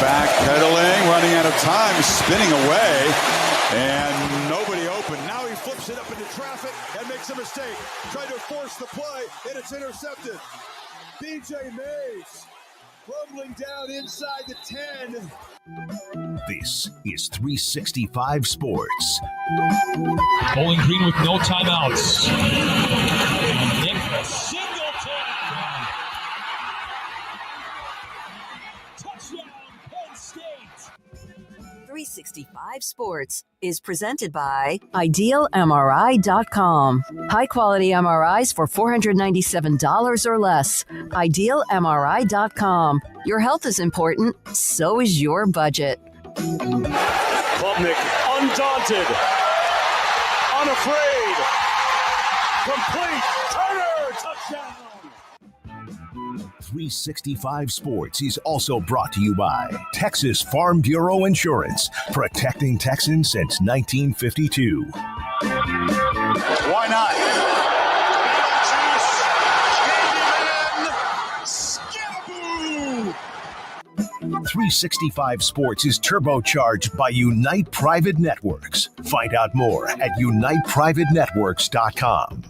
Backpedaling, running out of time, spinning away, and nobody open. Now he flips it up into traffic and makes a mistake. Tried to force the play, and it's intercepted. BJ Mays rumbling down inside the 10. This is 365 Sports. Bowling Green with no timeouts. Nick Singleton. Touchdown, Penn State. 365 Sports is presented by IdealMRI.com. High-quality MRIs for $497 or less. IdealMRI.com. Your health is important, so is your budget. Klubnik, undaunted, unafraid, complete, Turner, touchdown! 365 Sports is also brought to you by Texas Farm Bureau Insurance, protecting Texans since 1952. Why not? 365 Sports is turbocharged by Unite Private Networks. Find out more at uniteprivatenetworks.com.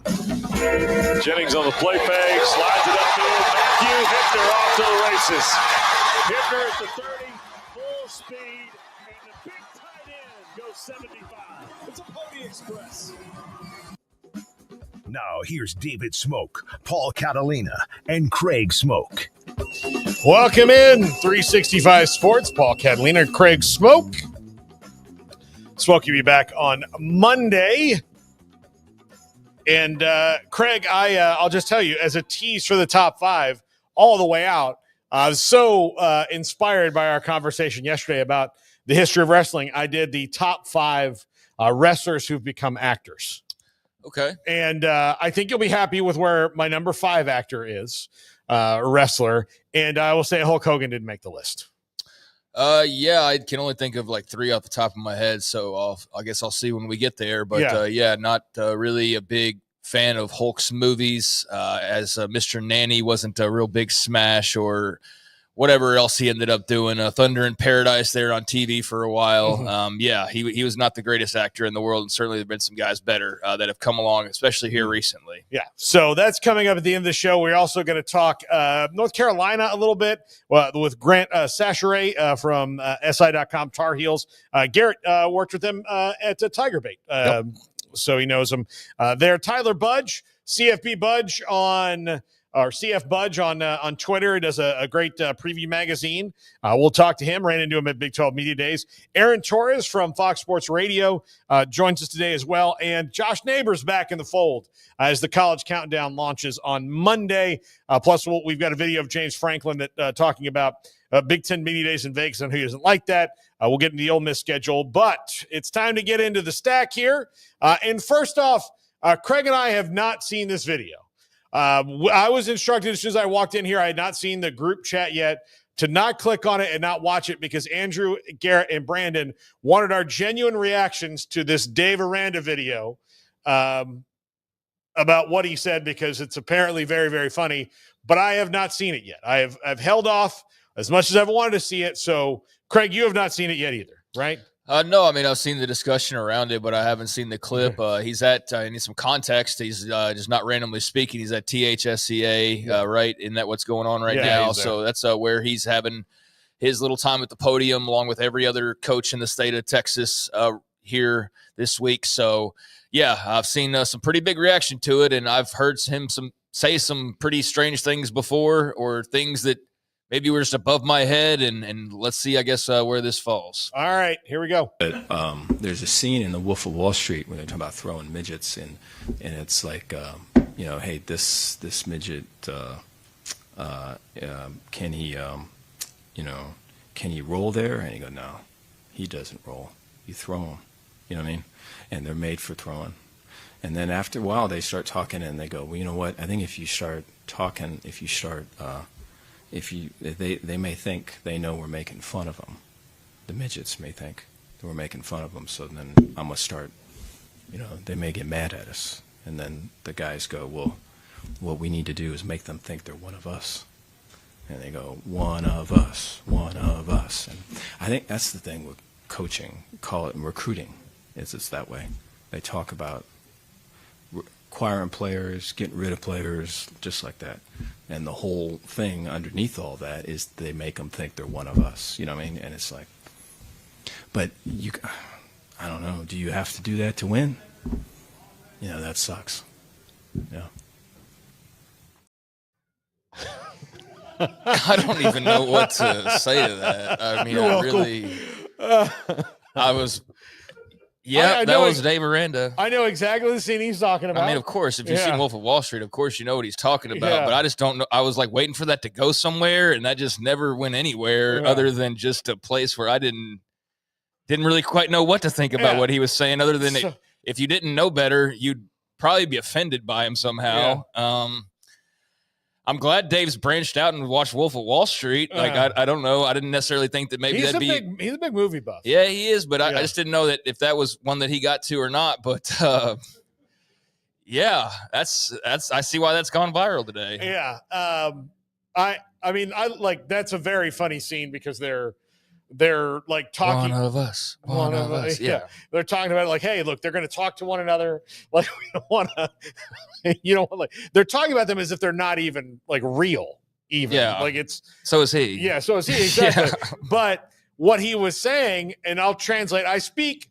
Jennings on the play fake, slides it upfield. Matthew Hittner off to the races. Hittner at the 30, full speed, and the big tight end goes 75. It's a Pony Express. Now here's David Smoak, Paul Catalina, and Craig Smoak. Welcome in 365 Sports. Paul Catalina, Craig Smoak. Smoak will be back on Monday. And Craig, I'll just tell you, as a tease for the top five, all the way out, I was so inspired by our conversation yesterday about the history of wrestling. I did the top five wrestlers who've become actors. Okay. And I think you'll be happy with where my number 5 actor is, wrestler. And I will say Hulk Hogan didn't make the list. Yeah, I can only think of like 3 off the top of my head. So I guess I'll see when we get there. But yeah, not really a big fan of Hulk's movies. As Mr. Nanny wasn't a real big smash, or whatever else he ended up doing. Thunder in Paradise there on TV for a while. Mm-hmm. Yeah, he was not the greatest actor in the world, and certainly there have been some guys better that have come along, especially here recently. Yeah, so that's coming up at the end of the show. We're also going to talk North Carolina a little bit with Grant Sasher from SI.com Tar Heels. Garrett worked with them at Tiger Bait, so he knows them there. Tyler Budge, CFB Budge or CF Budge on Twitter. He does a great preview magazine. We'll talk to him. Ran into him at Big 12 Media Days. Aaron Torres from Fox Sports Radio joins us today as well. And Josh Neighbors back in the fold as the College Countdown launches on Monday. Plus, we've got a video of James Franklin that talking about Big 10 Media Days in Vegas and who doesn't like that. We'll get into the Ole Miss schedule. But it's time to get into the stack here. And first off, Craig and I have not seen this video. I was instructed as soon as I walked in here, I had not seen the group chat yet, to not click on it and not watch it because Andrew, Garrett, and Brandon wanted our genuine reactions to this Dave Aranda video about what he said, because it's apparently very, very funny. But I have not seen it yet. I've held off as much as I've wanted to see it. So, Craig, you have not seen it yet either, right? No, I mean, I've seen the discussion around it, but I haven't seen the clip. He's at, I need some context. He's just not randomly speaking. He's at THSCA, right? Isn't that what's going on right now? So that's where he's having his little time at the podium, along with every other coach in the state of Texas here this week. So, yeah, I've seen some pretty big reaction to it, and I've heard him say some pretty strange things before, or things that maybe we're just above my head, and let's see, I guess, where this falls. All right, here we go. There's a scene in The Wolf of Wall Street where they're talking about throwing midgets, and it's like, hey, this midget, can he roll there? And you go, no, he doesn't roll. You throw him. You know what I mean? And they're made for throwing. And then after a while, they start talking, and they go, well, you know what? I think if you start talking, they may think they know we're making fun of them. The midgets may think that we're making fun of them. So then I'm going to start, they may get mad at us. And then the guys go, well, what we need to do is make them think they're one of us. And they go, one of us, one of us. And I think that's the thing with coaching, call it recruiting, is it's that way. They talk about acquiring players, getting rid of players, just like that. And the whole thing underneath all that is they make them think they're one of us. You know what I mean? And it's like, but I don't know. Do you have to do that to win? That sucks. Yeah. I don't even know what to say to that. I mean, that was Dave Aranda. I know exactly the scene he's talking about. I mean, of course, if you've seen Wolf of Wall Street, of course you know what he's talking about. But I just don't know. I was like waiting for that to go somewhere, and that just never went anywhere other than just a place where I didn't really quite know what to think about what he was saying, other than if you didn't know better, you'd probably be offended by him somehow. I'm glad Dave's branched out and watched Wolf of Wall Street. Like, I don't know. I didn't necessarily think that maybe he's a big movie buff. Yeah, he is. But I just didn't know that if that was one that he got to or not. But yeah, that's I see why that's gone viral today. Yeah. I mean, that's a very funny scene because they're they're like talking. One of us. Yeah. They're talking about it like, hey, look, they're going to talk to one another. Like, we don't want to, like they're talking about them as if they're not even like real, even. Yeah. Like it's. So is he. Yeah. So is he. Exactly. Yeah. But what he was saying, and I'll translate, I speak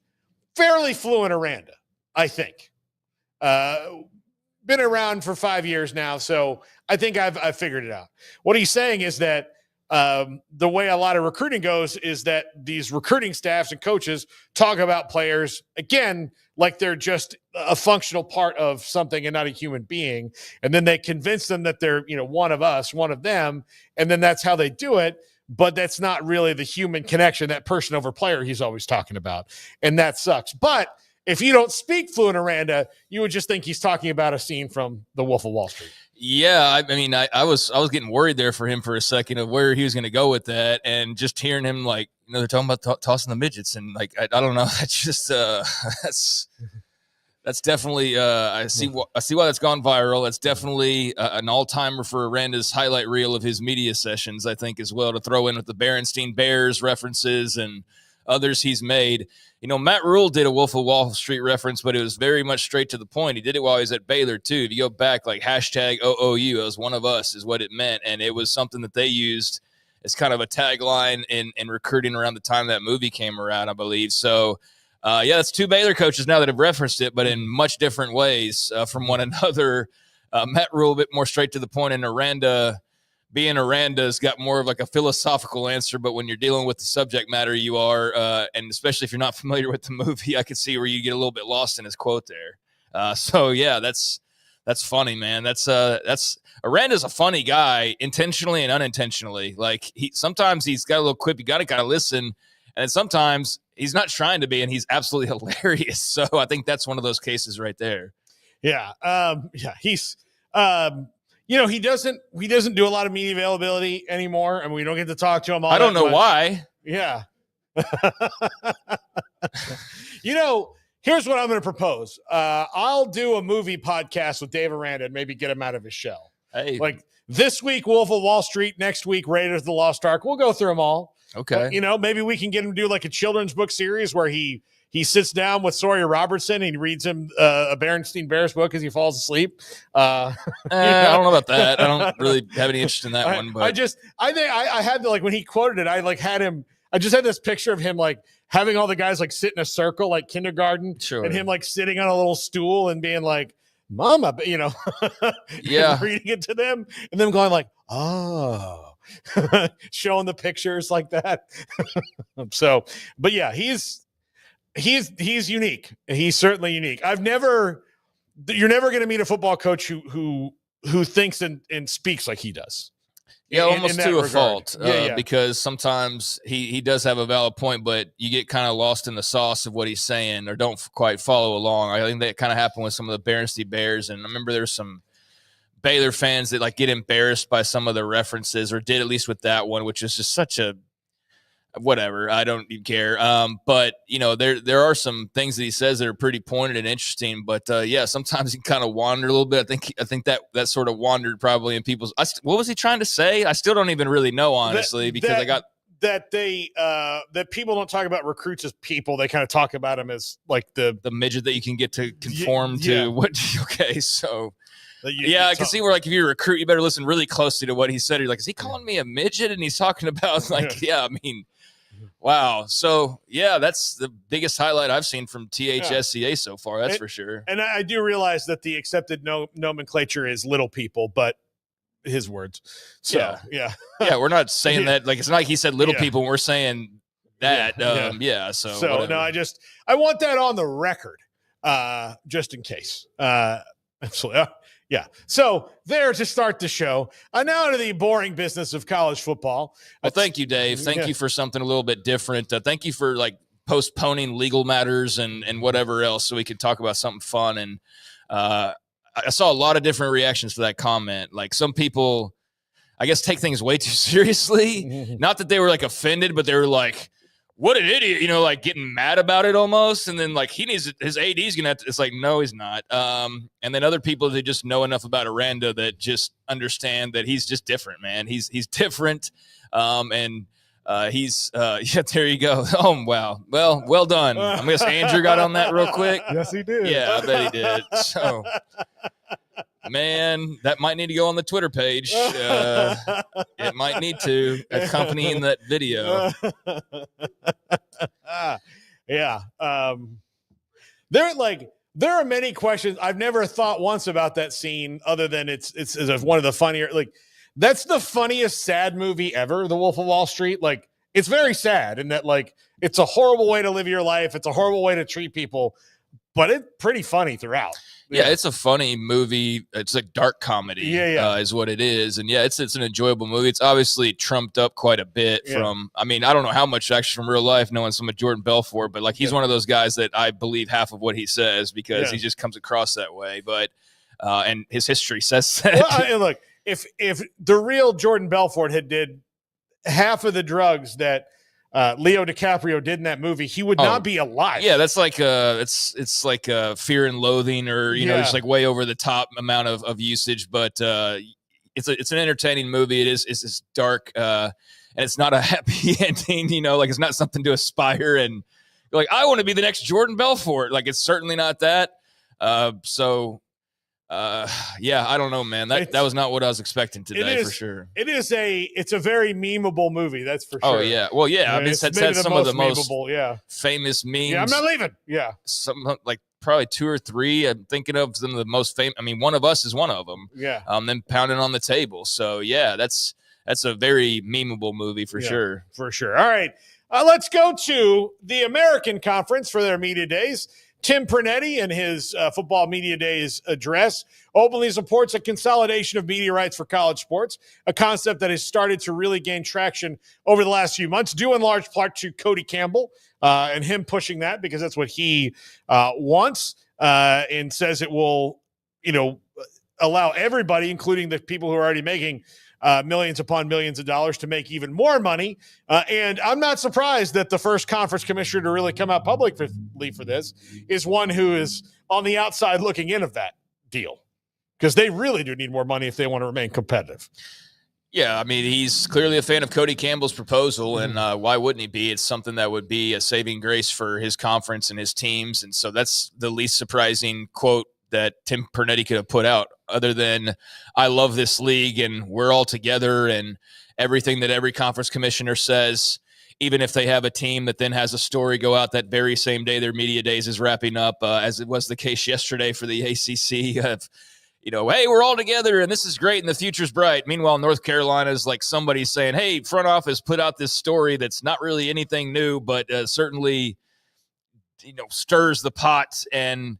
fairly fluent Aranda, I think. Been around for 5 years now, so I think I've figured it out. What he's saying is that the way a lot of recruiting goes is that these recruiting staffs and coaches talk about players, again, like they're just a functional part of something and not a human being. And then they convince them that they're, one of us, one of them. And then that's how they do it. But that's not really the human connection, that person over player he's always talking about. And that sucks. But if you don't speak fluent Aranda, you would just think he's talking about a scene from The Wolf of Wall Street. Yeah, I mean, I was getting worried there for him for a second of where he was going to go with that, and just hearing him like, they're talking about tossing the midgets, and like I don't know, that's just that's definitely I see why that's gone viral. It's definitely an all-timer for Aranda's highlight reel of his media sessions, I think, as well, to throw in with the Berenstain Bears references and others he's made. Matt Rule did a Wolf of Wall Street reference, but it was very much straight to the point. He did it while he was at Baylor, too. If you go back, like hashtag OOU, as one of us is what it meant. And it was something that they used as kind of a tagline in recruiting around the time that movie came around, I believe. So, that's two Baylor coaches now that have referenced it, but in much different ways from one another. Matt Rule a bit more straight to the point, and Aranda, being Aranda's got more of like a philosophical answer, but when you're dealing with the subject matter you are, and especially if you're not familiar with the movie, I could see where you get a little bit lost in his quote there. So yeah, that's funny, man. That's Aranda's a funny guy, intentionally and unintentionally. Like sometimes he's got a little quip, you got to kind of listen, and sometimes he's not trying to be, and he's absolutely hilarious. So I think that's one of those cases right there. Yeah. He's, he doesn't do a lot of media availability anymore, and we don't get to talk to him all I don't know much. why. Yeah. Here's what I'm going to propose. I'll do a movie podcast with Dave Aranda and maybe get him out of his shell. Hey. Like this week, Wolf of Wall Street, next week, Raiders of the Lost Ark. We'll go through them all. Okay. Maybe we can get him to do like a children's book series where he sits down with Sawyer Robertson and he reads him a Berenstain Bears book as he falls asleep. I don't know about that. I don't really have any interest in that one. But I think I had to, like, when he quoted it, I just had this picture of him like having all the guys like sit in a circle like kindergarten, sure, and him like sitting on a little stool and being like, "Mama," yeah, reading it to them, and them going like, "Oh." Showing the pictures like that. So, but yeah, he's unique. He's certainly unique. You're never going to meet a football coach who thinks and speaks like he does. Yeah, almost to a regard. fault. Yeah. Because sometimes he does have a valid point, but you get kind of lost in the sauce of what he's saying or don't quite follow along. I think that kind of happened with some of the Berenstain Bears, and I remember there's some Baylor fans that like get embarrassed by some of the references, or did, at least with that one, which is just such a whatever. I don't even care. But there are some things that he says that are pretty pointed and interesting, but sometimes he kind of wander a little bit. I think that sort of wandered probably in people's, what was he trying to say? I still don't even really know, honestly, that people don't talk about recruits as people. They kind of talk about them as like the midget that you can get to conform to what. Okay. So I can see where, like, if you're a recruit, you better listen really closely to what he said. You're like, is he calling me a midget? And he's talking about wow. So that's the biggest highlight I've seen from THSCA so far. That's for sure. And I do realize that the accepted nomenclature is little people, but his words. So yeah. We're not saying that. Like, it's not like he said little people. We're saying that. So no, I want that on the record, just in case. Absolutely. Yeah. So there to start the show. Now to the boring business of college football. Well, thank you, Dave. Thank you for something a little bit different. Thank you for like postponing legal matters and whatever else so we could talk about something fun. And I saw a lot of different reactions to that comment. Like, some people, I guess, take things way too seriously. Not that they were like offended, but they were like, what an idiot, like getting mad about it almost. And then like, he needs his AD's going to have to, it's like, no, he's not. And then other people, they just know enough about Aranda that just understand that he's just different, man. He's different. And He's yeah, there you go. Oh, wow. Well done. I guess Andrew got on that real quick. Yes, he did. Yeah, I bet he did. So, man, that might need to go on the Twitter page. It might need to, accompanying that video. Yeah. There are many questions. I've never thought once about that scene other than it's one of the funnier, like, that's the funniest sad movie ever, The Wolf of Wall Street. Like, it's very sad in that, like, it's a horrible way to live your life. It's a horrible way to treat people, but it's pretty funny throughout. Yeah, it's a funny movie. It's a dark comedy, is what it is. And yeah, it's an enjoyable movie. It's obviously trumped up quite a bit from, I mean, I don't know how much actually from real life, knowing some of Jordan Belfort, but like he's one of those guys that I believe half of what he says because he just comes across that way. But, and his history says that. Well, look, if the real Jordan Belfort had did half of the drugs that Leo DiCaprio did in that movie, he would not be alive. Yeah, that's like it's like Fear and Loathing, or you know, just like way over the top amount of usage. But it's an entertaining movie. It's dark, and it's not a happy ending. You know, like it's not something to aspire and like I want to be the next Jordan Belfort. Like it's certainly not that. Yeah, I don't know, man. That was not what I was expecting today for sure. It's a very memeable movie, that's for sure. Oh yeah, well yeah. I mean, it's had some of the most famous memes. Yeah, I'm not leaving. Yeah, some like probably 2 or 3. I'm thinking of some of the most famous. I mean, One of Us is one of them. Yeah. Then Pounding on the Table. So yeah, that's a very memeable movie for sure. For sure. All right, let's go to the American Conference for their media days. Tim Pernetti, in his Football Media Days address, openly supports a consolidation of media rights for college sports, a concept that has started to really gain traction over the last few months, due in large part to Cody Campbell and him pushing that because that's what he wants and says it will, allow everybody, including the people who are already making millions upon millions of dollars, to make even more money. And I'm not surprised that the first conference commissioner to really come out publicly for this is one who is on the outside looking in of that deal, because they really do need more money if they want to remain competitive. Yeah, I mean, he's clearly a fan of Cody Campbell's proposal, and why wouldn't he be? It's something that would be a saving grace for his conference and his teams, and so that's the least surprising quote that Tim Pernetti could have put out, other than I love this league and we're all together, and everything that every conference commissioner says, even if they have a team that then has a story go out that very same day their media days is wrapping up, as it was the case yesterday for the ACC of, hey, we're all together and this is great and the future's bright. Meanwhile, North Carolina is like somebody saying, hey, front office put out this story that's not really anything new, but certainly, stirs the pot and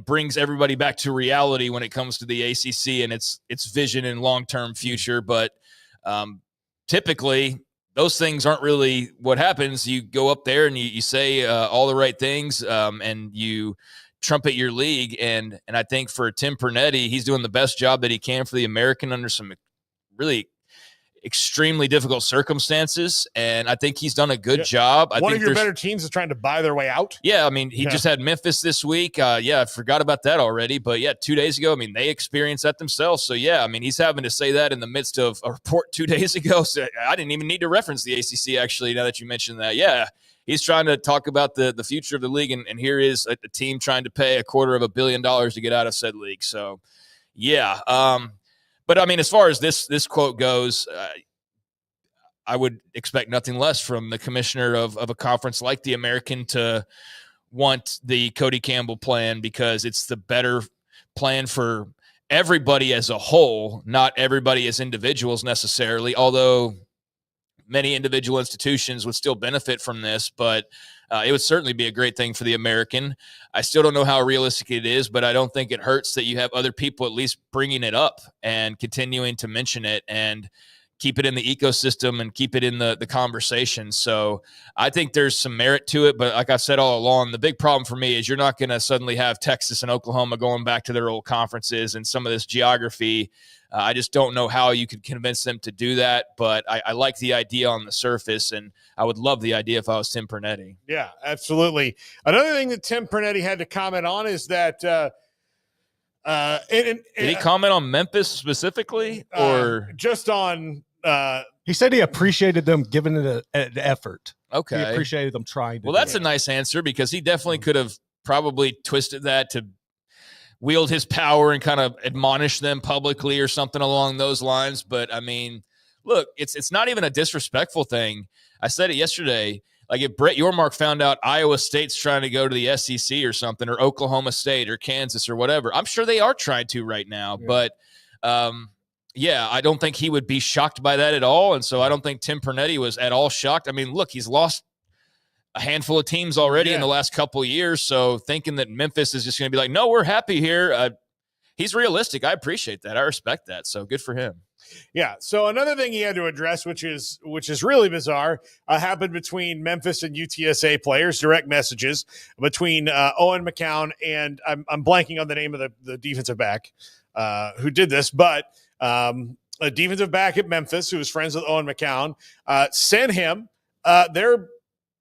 brings everybody back to reality when it comes to the ACC and its vision and long-term future. But typically, those things aren't really what happens. You go up there and you say all the right things and you trumpet your league. And I think for Tim Pernetti, he's doing the best job that he can for the American under some really extremely difficult circumstances, and I think he's done a good job. One of your better teams is trying to buy their way out. Yeah, I mean, he just had Memphis this week. I forgot about that already. But yeah, 2 days ago, I mean, they experienced that themselves. So yeah, I mean, he's having to say that in the midst of a report 2 days ago. So I didn't even need to reference the ACC, actually, now that you mentioned that. Yeah, he's trying to talk about the future of the league, and here is a team trying to pay $250 million to get out of said league. So yeah, but I mean, as far as this quote goes, I would expect nothing less from the commissioner of a conference like the American to want the Cody Campbell plan, because it's the better plan for everybody as a whole, not everybody as individuals necessarily, although many individual institutions would still benefit from this, but it would certainly be a great thing for the American. I still don't know how realistic it is, but I don't think it hurts that you have other people at least bringing it up and continuing to mention it and keep it in the ecosystem and keep it in the conversation. So I think there's some merit to it, but like I've said all along, the big problem for me is you're not going to suddenly have Texas and Oklahoma going back to their old conferences and some of this geography. I just don't know how you could convince them to do that, but I like the idea on the surface, and I would love the idea if I was Tim Pernetti. Yeah, absolutely. Another thing that Tim Pernetti had to comment on is that did he comment on Memphis specifically, or just on He said he appreciated them giving it an effort. Okay. He appreciated them trying to Well, that's a nice answer because he definitely could have probably twisted that to wield his power and kind of admonish them publicly or something along those lines. But, I mean, look, it's not even a disrespectful thing. I said it yesterday. Like if Brett Yormark found out Iowa State's trying to go to the SEC or something, or Oklahoma State or Kansas or whatever, I'm sure they are trying to right now. Yeah. But, yeah, I don't think he would be shocked by that at all. And so I don't think Tim Pernetti was at all shocked. I mean, look, he's lost a handful of teams already in the last couple of years. So thinking that Memphis is just going to be like, no, we're happy here. He's realistic. I appreciate that. I respect that. So good for him. Yeah. So another thing he had to address, which is really bizarre, happened between Memphis and UTSA players. Direct messages between Owen McCown and I'm blanking on the name of the defensive back who did this, but a defensive back at Memphis who was friends with Owen McCown sent him their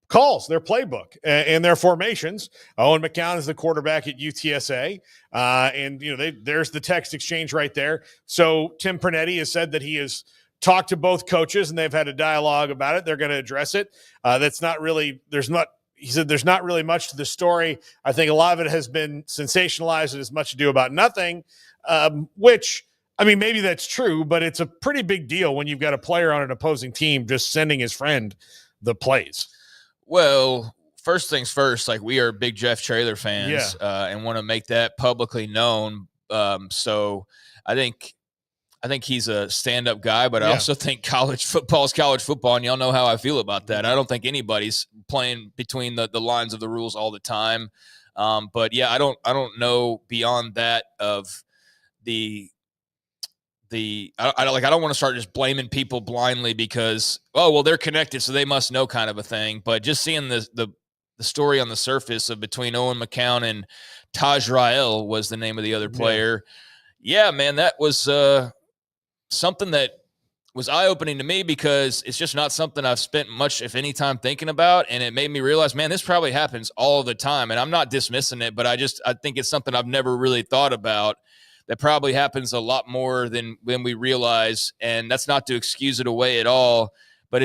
calls, their playbook, and their formations. Owen McCown is the quarterback at UTSA, and there's the text exchange right there. So Tim Pernetti has said that he has talked to both coaches and they've had a dialogue about it. They're going to address it. He said there's not really much to the story. I think a lot of it has been sensationalized and has much to do about nothing, which, I mean, maybe that's true, but it's a pretty big deal when you've got a player on an opposing team just sending his friend the plays. Well, first things first, like we are big Jeff Traylor fans and want to make that publicly known. So I think he's a stand-up guy, but I also think college football is college football, and y'all know how I feel about that. I don't think anybody's playing between the lines of the rules all the time. But yeah, I don't know beyond that of I don't want to start just blaming people blindly because, oh, well, they're connected, so they must know kind of a thing. But just seeing the story on the surface of between Owen McCown and Taj Rael was the name of the other player. Yeah, man, that was something that was eye-opening to me because it's just not something I've spent much, if any, time thinking about. And it made me realize, man, this probably happens all the time. And I'm not dismissing it, but I think it's something I've never really thought about. That probably happens a lot more than we realize, and that's not to excuse it away at all. But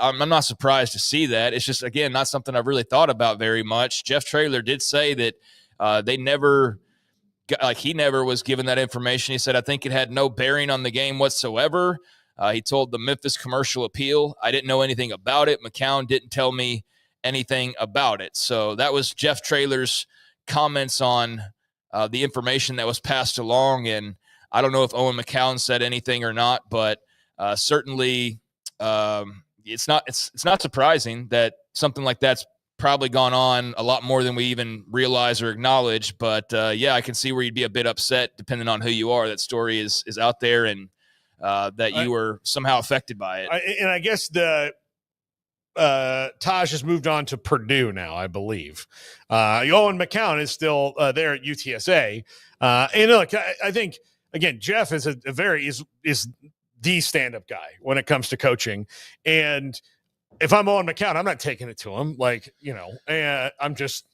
I'm not surprised to see that. It's just, again, not something I've really thought about very much. Jeff Traylor did say that he never was given that information. He said, I think it had no bearing on the game whatsoever. He told the Memphis Commercial Appeal, I didn't know anything about it. McCown didn't tell me anything about it. So that was Jeff Traylor's comments on the information that was passed along. And I don't know if Owen McCown said anything or not, but certainly it's not surprising that something like that's probably gone on a lot more than we even realize or acknowledge. But yeah, I can see where you'd be a bit upset depending on who you are. That story is out there and that you were somehow affected by it. And I guess Taj has moved on to Purdue now, I believe. Owen McCown is still there at UTSA. And look, I think, again, Jeff is is the stand-up guy when it comes to coaching. And if I'm Owen McCown, I'm not taking it to him. I'm just,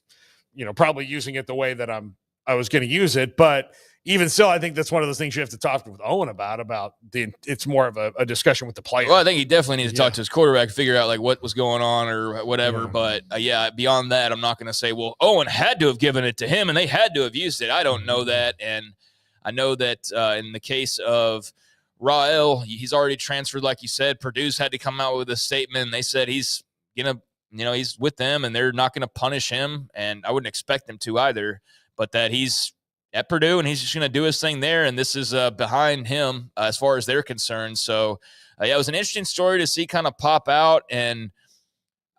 probably using it the way that I was going to use it. But even so, I think that's one of those things you have to talk with Owen about it's more of a discussion with the player. Well, I think he definitely needs to talk to his quarterback, figure out like what was going on or whatever. Yeah. But beyond that, I'm not going to say, well, Owen had to have given it to him and they had to have used it. I don't know that. And I know that in the case of Rael, he's already transferred, like you said. Purdue's had to come out with a statement. And they said he's he's with them and they're not going to punish him. And I wouldn't expect them to either, but that he's at Purdue and he's just going to do his thing there. And this is behind him as far as they're concerned. So it was an interesting story to see kind of pop out. And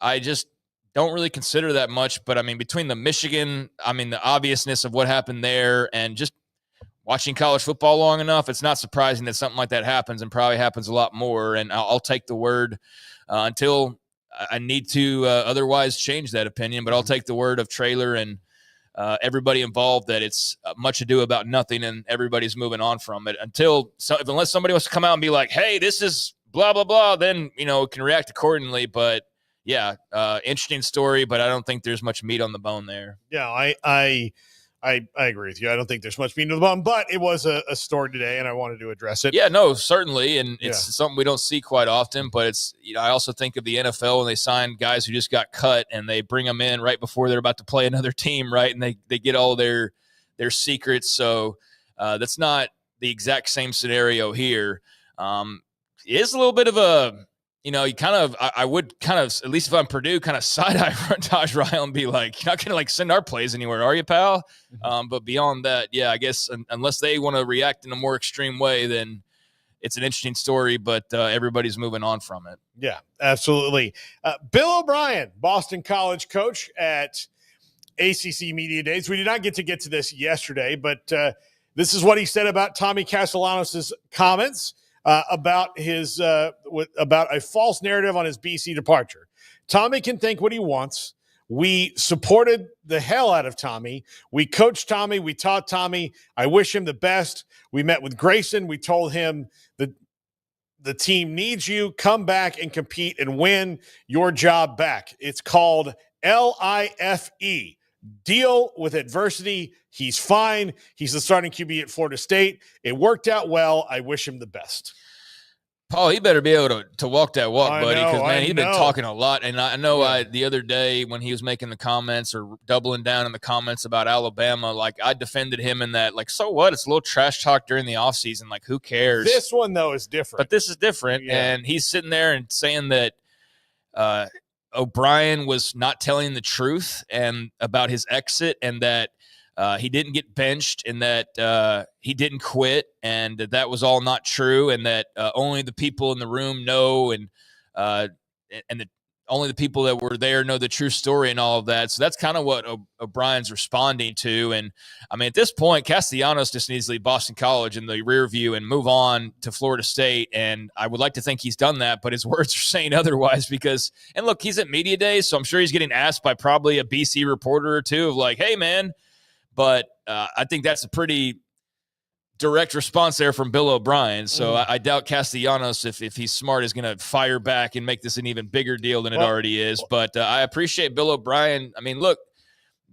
I just don't really consider that much, but I mean, between the Michigan, the obviousness of what happened there and just watching college football long enough, it's not surprising that something like that happens and probably happens a lot more. And I'll take the word until I need to otherwise change that opinion, but I'll take the word of Traylor and everybody involved that it's much ado about nothing and everybody's moving on from it unless somebody wants to come out and be like, hey, this is blah, blah, blah, then, can react accordingly. But yeah, interesting story, but I don't think there's much meat on the bone there. Yeah. I agree with you. I don't think there's much meat to the bone, but it was a story today, and I wanted to address it. Yeah, no, certainly, and it's something we don't see quite often. But it's I also think of the NFL when they sign guys who just got cut, and they bring them in right before they're about to play another team, right? And they get all their secrets. So that's not the exact same scenario here. It is a little bit of a you kind of, I would kind of, at least if I'm Purdue, kind of side-eye Taj Ryle and be like, you're not going to send our plays anywhere, are you, pal? But beyond that, I guess unless they want to react in a more extreme way, then it's an interesting story, but everybody's moving on from it. Yeah, absolutely. Bill O'Brien, Boston College coach at ACC Media Days. We did not get to this yesterday, but this is what he said about Tommy Castellanos' comments about about a false narrative on his BC departure. Tommy can think what he wants. We supported the hell out of Tommy. We coached Tommy. We taught Tommy. I wish him the best. We met with Grayson. We told him that the team needs you. Come back and compete and win your job back. It's called LIFE. Deal with adversity. He's fine. He's the starting QB at Florida State. It worked out well. I wish him the best. Paul, he better be able to walk that walk, buddy, because, man, he's been talking a lot. And I know the other day when he was making the comments or doubling down in the comments about Alabama, I defended him in that, so what? It's a little trash talk during the offseason. Who cares? This one, though, is different. But this is different. Yeah. And he's sitting there and saying that O'Brien was not telling the truth and about his exit, and that he didn't get benched, and that he didn't quit, and that was all not true, and that only the people in the room know, and only the people that were there know the true story and all of that. So that's kind of what O'Brien's responding to. And I mean, at this point, Castellanos just needs to leave Boston College in the rear view and move on to Florida State. And I would like to think he's done that, but his words are saying otherwise because, and look, he's at media days, so I'm sure he's getting asked by probably a BC reporter or two of hey man, but I think that's a pretty direct response there from Bill O'Brien. So I doubt Castellanos, if he's smart, is going to fire back and make this an even bigger deal than it already is. But I appreciate Bill O'Brien. I mean, look,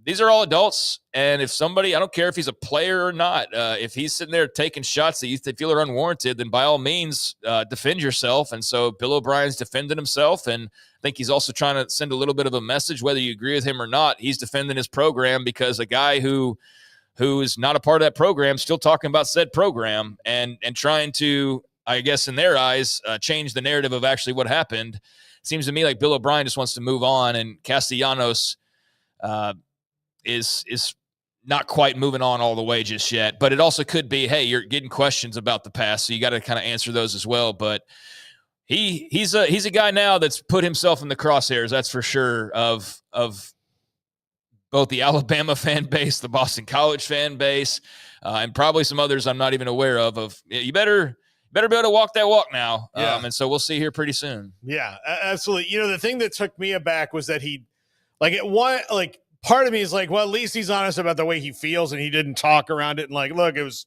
these are all adults. And if somebody, I don't care if he's a player or not, if he's sitting there taking shots that you feel are unwarranted, then by all means, defend yourself. And so Bill O'Brien's defending himself. And I think he's also trying to send a little bit of a message, whether you agree with him or not. He's defending his program because a guy who is not a part of that program, still talking about said program and trying to, I guess in their eyes, change the narrative of actually what happened. It seems to me like Bill O'Brien just wants to move on, and Castellanos is not quite moving on all the way just yet. But it also could be, hey, you're getting questions about the past, so you got to kind of answer those as well. But he's a guy now that's put himself in the crosshairs, that's for sure, of both the Alabama fan base, the Boston College fan base, and probably some others I'm not even aware of you better be able to walk that walk now. Yeah. And so we'll see here pretty soon. Yeah, absolutely. The thing that took me aback was that he, part of me is well, at least he's honest about the way he feels, and he didn't talk around it. And look, it was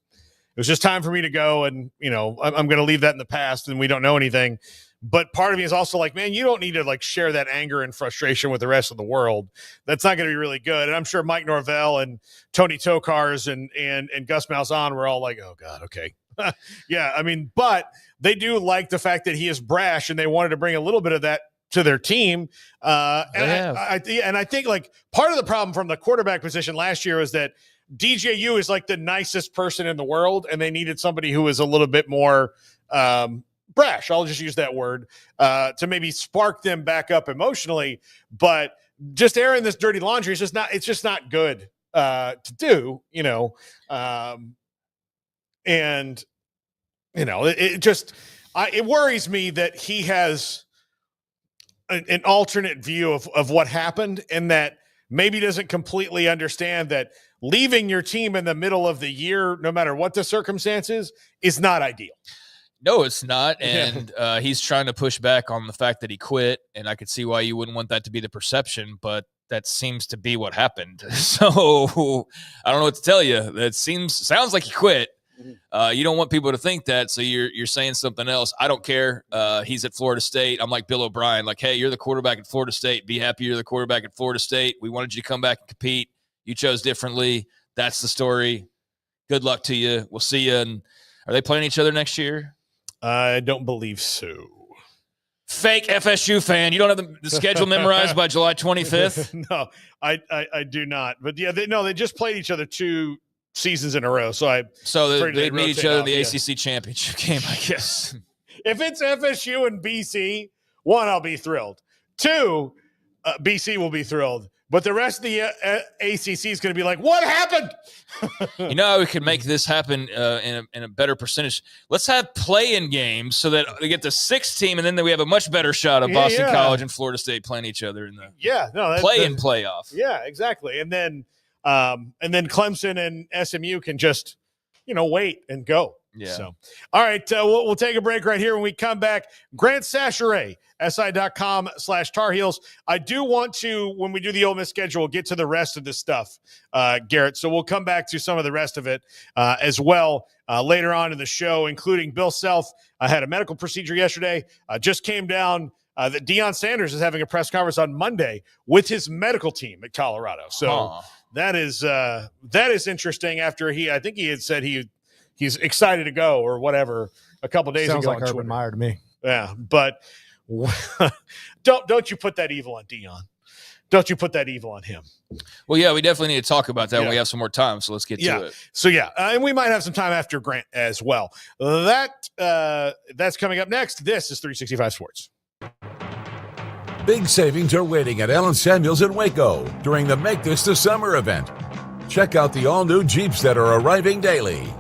just time for me to go, and I'm going to leave that in the past, and we don't know anything. But part of me is also man, you don't need to share that anger and frustration with the rest of the world. That's not going to be really good. And I'm sure Mike Norvell and Tony Tokars and Gus Malzahn were all oh God, okay. Yeah, I mean, but they do like the fact that he is brash, and they wanted to bring a little bit of that to their team. I think part of the problem from the quarterback position last year is that DJU is the nicest person in the world, and they needed somebody who was a little bit more brash, I'll just use that word, to maybe spark them back up emotionally. But just airing this dirty laundry is it's just not good to do, and it worries me that he has an alternate view of what happened, and that maybe doesn't completely understand that leaving your team in the middle of the year, no matter what the circumstances, is not ideal. No, it's not. And he's trying to push back on the fact that he quit. And I could see why you wouldn't want that to be the perception, but that seems to be what happened. So I don't know what to tell you. That sounds like he quit. You don't want people to think that. So you're saying something else. I don't care. He's at Florida State. I'm like Bill O'Brien, hey, you're the quarterback at Florida State. Be happy you're the quarterback at Florida State. We wanted you to come back and compete. You chose differently. That's the story. Good luck to you. We'll see you. And are they playing each other next year? I don't believe so. Fake FSU fan. You don't have the schedule memorized by July 25th? No, I do not. But yeah, they just played each other 2 seasons in a row. So they meet each other in the ACC championship game, I guess. If it's FSU and BC, 1, I'll be thrilled. 2, BC will be thrilled. But the rest of the ACC is going to be like, what happened? You know how we could make this happen in a better percentage? Let's have play-in games so that they get the 6th team, and then we have a much better shot of Boston College and Florida State playing each other in the play-in playoff. Yeah, exactly. And then Clemson and SMU can just, wait and go. Yeah. So, all right, we'll take a break right here. When we come back, Grant Sasher, SI.com/Tar Heels. I do want to, when we do the Ole Miss schedule, get to the rest of this stuff, Garrett. So we'll come back to some of the rest of it as well later on in the show, including Bill Self had a medical procedure yesterday. Just came down that Deion Sanders is having a press conference on Monday with his medical team at Colorado. So that is interesting. After I think he had said he's excited to go or whatever a couple days Sounds ago. like Urban Meyer to me. Yeah, but don't you put that evil on Deion. Don't you put that evil on him. Well, yeah, we definitely need to talk about that when we have some more time, so let's get to it. So, and we might have some time after Grant as well. That's coming up next. This is 365 Sports. Big savings are waiting at Allen Samuels in Waco during the Make This the Summer event. Check out the all-new Jeeps that are arriving daily.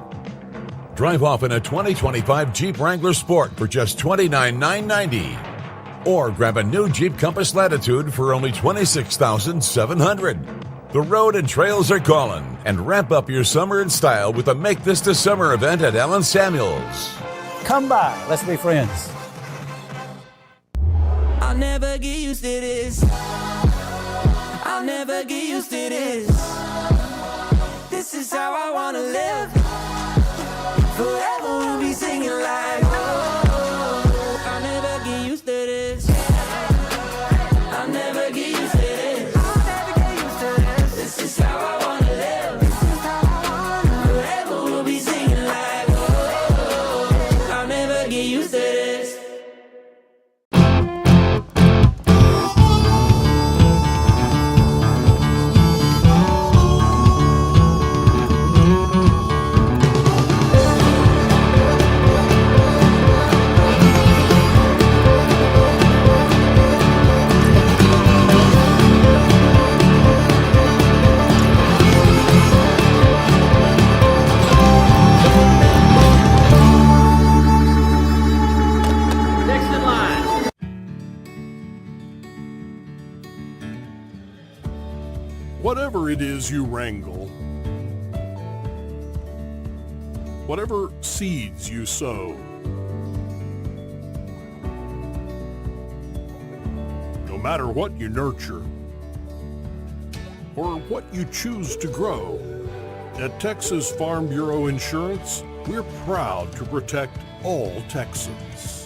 Drive off in a 2025 Jeep Wrangler Sport for just $29,990. Or grab a new Jeep Compass Latitude for only $26,700. The road and trails are calling, and ramp up your summer in style with the Make This the Summer event at Allen Samuels. Come by, let's be friends. I'll never get used to this. I'll never get used to this. This is how I wanna live. Forever we'll be singing like, oh, I'll never get used to this. I'll never get used to this. I'll never get used to this. This is how I wanna live. Forever we'll be singing like, oh, I'll never get used to this. Whatever it is you wrangle, whatever seeds you sow, no matter what you nurture or what you choose to grow, at Texas Farm Bureau Insurance, we're proud to protect all Texans.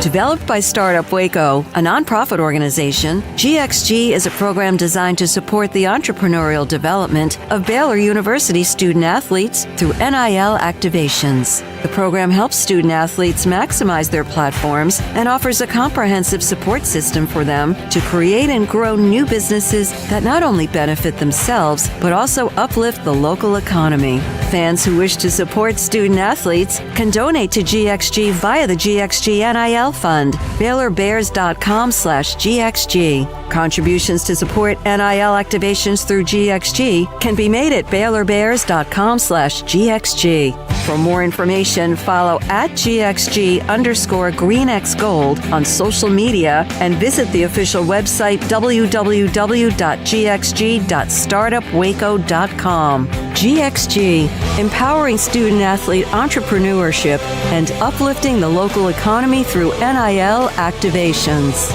Developed by Startup Waco, a nonprofit organization, GXG is a program designed to support the entrepreneurial development of Baylor University student athletes through NIL activations. The program helps student athletes maximize their platforms and offers a comprehensive support system for them to create and grow new businesses that not only benefit themselves, but also uplift the local economy. Fans who wish to support student athletes can donate to GXG via the GXG NIL Fund, BaylorBears.com/GXG. Contributions to support NIL activations through GXG can be made at BaylorBears.com/GXG. For more information, follow at GXG_GreenXGold on social media and visit the official website www.gxg.startupwaco.com. GXG, empowering student athlete entrepreneurship and uplifting the local economy through NIL activations.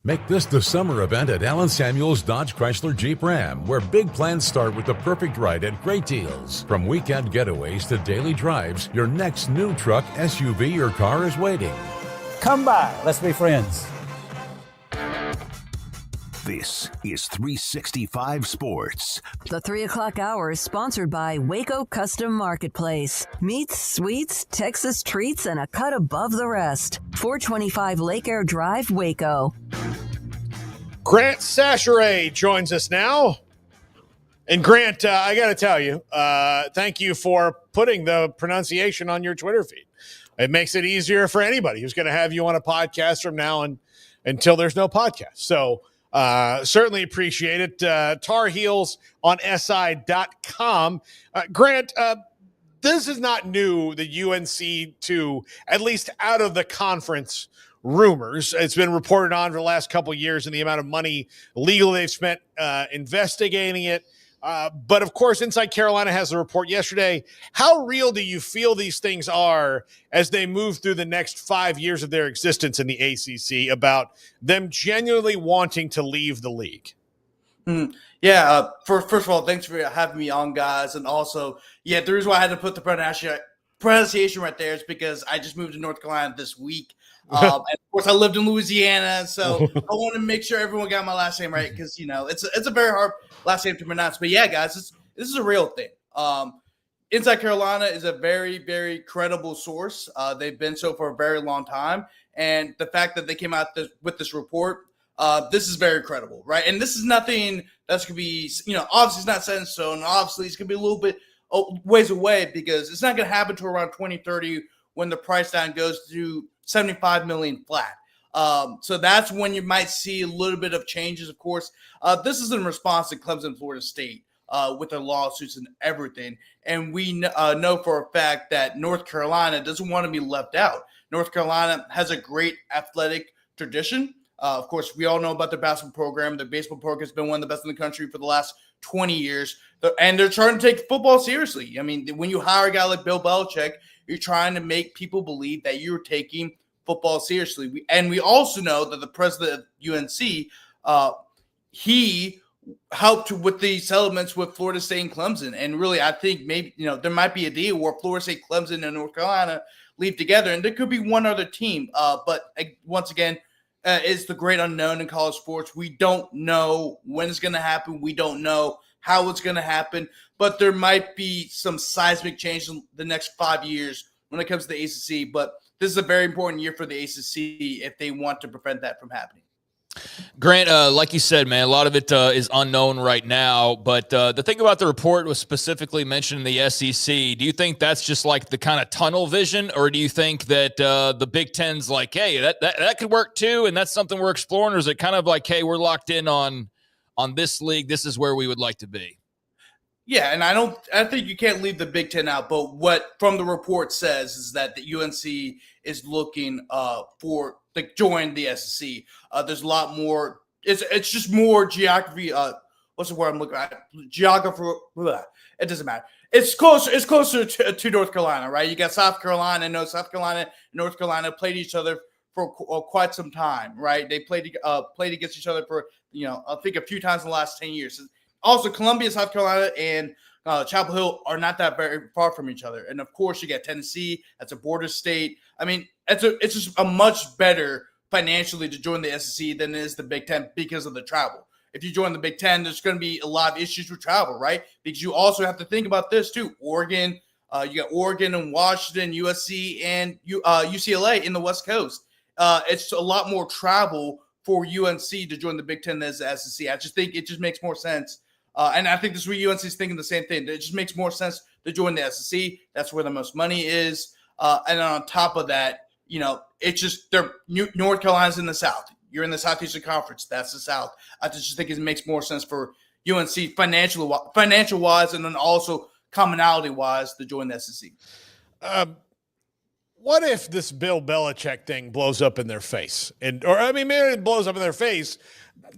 Make this the summer event at Allen Samuels Dodge Chrysler Jeep Ram, where big plans start with the perfect ride at great deals. From weekend getaways to daily drives, your next new truck, SUV, or car is waiting. Come by, let's be friends. This is 365 Sports. The 3 o'clock hour is sponsored by Waco Custom Marketplace. Meats, sweets, Texas treats, and a cut above the rest. 425 Lake Air Drive, Waco. Grant Sasher joins us now. And Grant, I got to tell you, thank you for putting the pronunciation on your Twitter feed. It makes it easier for anybody who's going to have you on a podcast from now and until there's no podcast. So certainly appreciate it. Tar Heels on SI.com. Grant, this is not new, the UNC to at least out of the conference rumors. It's been reported on for the last couple of years and the amount of money legally they've spent investigating it. But of course, Inside Carolina has a report yesterday. How real do you feel these things are as they move through the next 5 years of their existence in the ACC about them genuinely wanting to leave the league? Yeah. First of all, thanks for having me on, guys. And also, the reason why I had to put the pronunciation right there is because I just moved to North Carolina this week. And of course, I lived in Louisiana, so I want to make sure everyone got my last name right because, it's a very hard last name to pronounce. But, yeah, guys, this is a real thing. Inside Carolina is a very, very credible source. They've been so for a very long time. And the fact that they came out with this report, this is very credible, right? And this is nothing that's going to be, obviously it's not set in stone. Obviously, it's going to be a little bit ways away because it's not going to happen to around 2030 when the price down goes to $75 million flat. So that's when you might see a little bit of changes. Of course, this is in response to Clemson, Florida State, with their lawsuits and everything. And we know for a fact that North Carolina doesn't want to be left out. North Carolina has a great athletic tradition. Of course, we all know about their basketball program. Their baseball program has been one of the best in the country for the last 20 years. And they're trying to take football seriously. I mean, when you hire a guy like Bill Belichick, you're trying to make people believe that you're taking football seriously. We also know that the president of UNC, he helped with the settlements with Florida State and Clemson. And really, I think maybe, there might be a deal where Florida State, Clemson, and North Carolina leave together. And there could be one other team. But once again, it's the great unknown in college sports. We don't know when it's going to happen. We don't know how it's going to happen. But there might be some seismic change in the next 5 years when it comes to the ACC. But this is a very important year for the ACC if they want to prevent that from happening. Grant, like you said, man, a lot of it is unknown right now. But the thing about the report was specifically mentioned in the SEC. Do you think that's just like the kind of tunnel vision, or do you think that the Big Ten's like, hey, that could work too, and that's something we're exploring? Or is it kind of like, hey, we're locked in on this league. This is where we would like to be? Yeah, and I think you can't leave the Big Ten out. But what from the report says is that the UNC is looking for to join the SEC. There's a lot more. It's just more geography. What's the word I'm looking at? Geography. It doesn't matter. It's closer. It's closer to North Carolina, right? You got South Carolina. No, South Carolina and North Carolina played each other for quite some time, right? They played against each other for I think a few times in the last 10 years. Also, Columbia, South Carolina, and Chapel Hill are not that very far from each other. And, of course, you got Tennessee. That's a border state. I mean, it's just a much better financially to join the SEC than it is the Big Ten because of the travel. If you join the Big Ten, there's going to be a lot of issues with travel, right? Because you also have to think about this, too. Oregon, you got Oregon and Washington, USC, and UCLA in the West Coast. It's a lot more travel for UNC to join the Big Ten as the SEC. I just think it just makes more sense. And I think this is where UNC is thinking the same thing. It just makes more sense to join the SEC. That's where the most money is. And on top of that, it's just North Carolina's in the South. You're in the Southeastern Conference. That's the South. I just think it makes more sense for UNC financial-wise and then also commonality-wise to join the SEC. What if this Bill Belichick thing blows up in their face? Maybe it blows up in their face,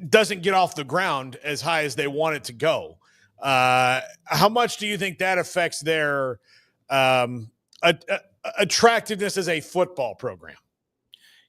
doesn't get off the ground as high as they want it to go. How much do you think that affects their attractiveness as a football program?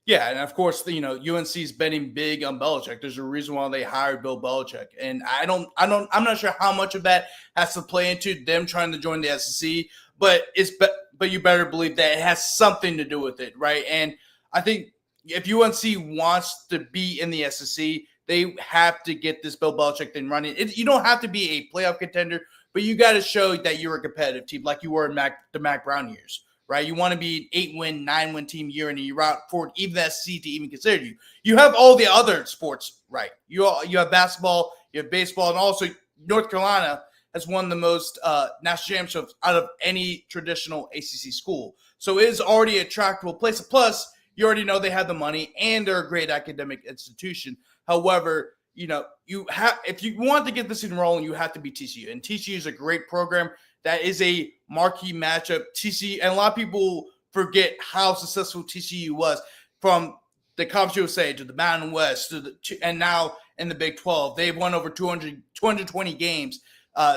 Yeah, and of course, UNC's betting big on Belichick. There's a reason why they hired Bill Belichick, and I'm not sure how much of that has to play into them trying to join the SEC, but you better believe that it has something to do with it, right? And I think if UNC wants to be in the SEC, They have to get this Bill Belichick thing running. You don't have to be a playoff contender, but you got to show that you're a competitive team like you were in the Mac Brown years, right? You want to be an 8-win, 9-win team year in and year out for even the SEC to even consider you. You have all the other sports, right? You have basketball, you have baseball, and also North Carolina has won the most national championships out of any traditional ACC school. So it is already a attractive place. Plus, you already know they have the money and they're a great academic institution. However, if you want to get this thing rolling, you have to be TCU. And TCU is a great program. That is a marquee matchup. TCU, and a lot of people forget how successful TCU was from the Conference USA to the Mountain West and now in the Big 12. They've won over 220 games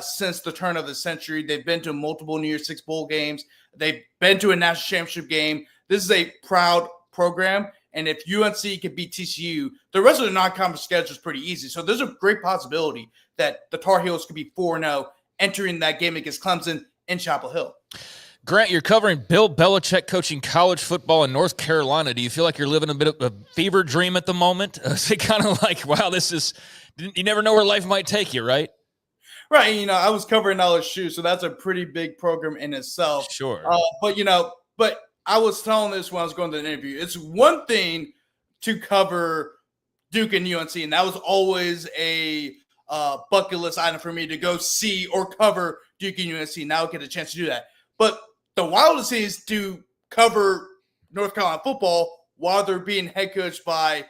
since the turn of the century. They've been to multiple New Year's Six Bowl games. They've been to a national championship game. This is a proud program. And if UNC can beat TCU, the rest of the non-conference schedule is pretty easy. So there's a great possibility that the Tar Heels could be 4-0 entering that game against Clemson in Chapel Hill. Grant, you're covering Bill Belichick coaching college football in North Carolina. Do you feel like you're living a bit of a fever dream at the moment? Is it kind of like, wow, you never know where life might take you, right? Right. I was covering LSU, so that's a pretty big program in itself. Sure. But I was telling this when I was going to the interview. It's one thing to cover Duke and UNC, and that was always a bucket list item for me to go see or cover Duke and UNC. Now I get a chance to do that. But the wildest thing is to cover North Carolina football while they're being head coached by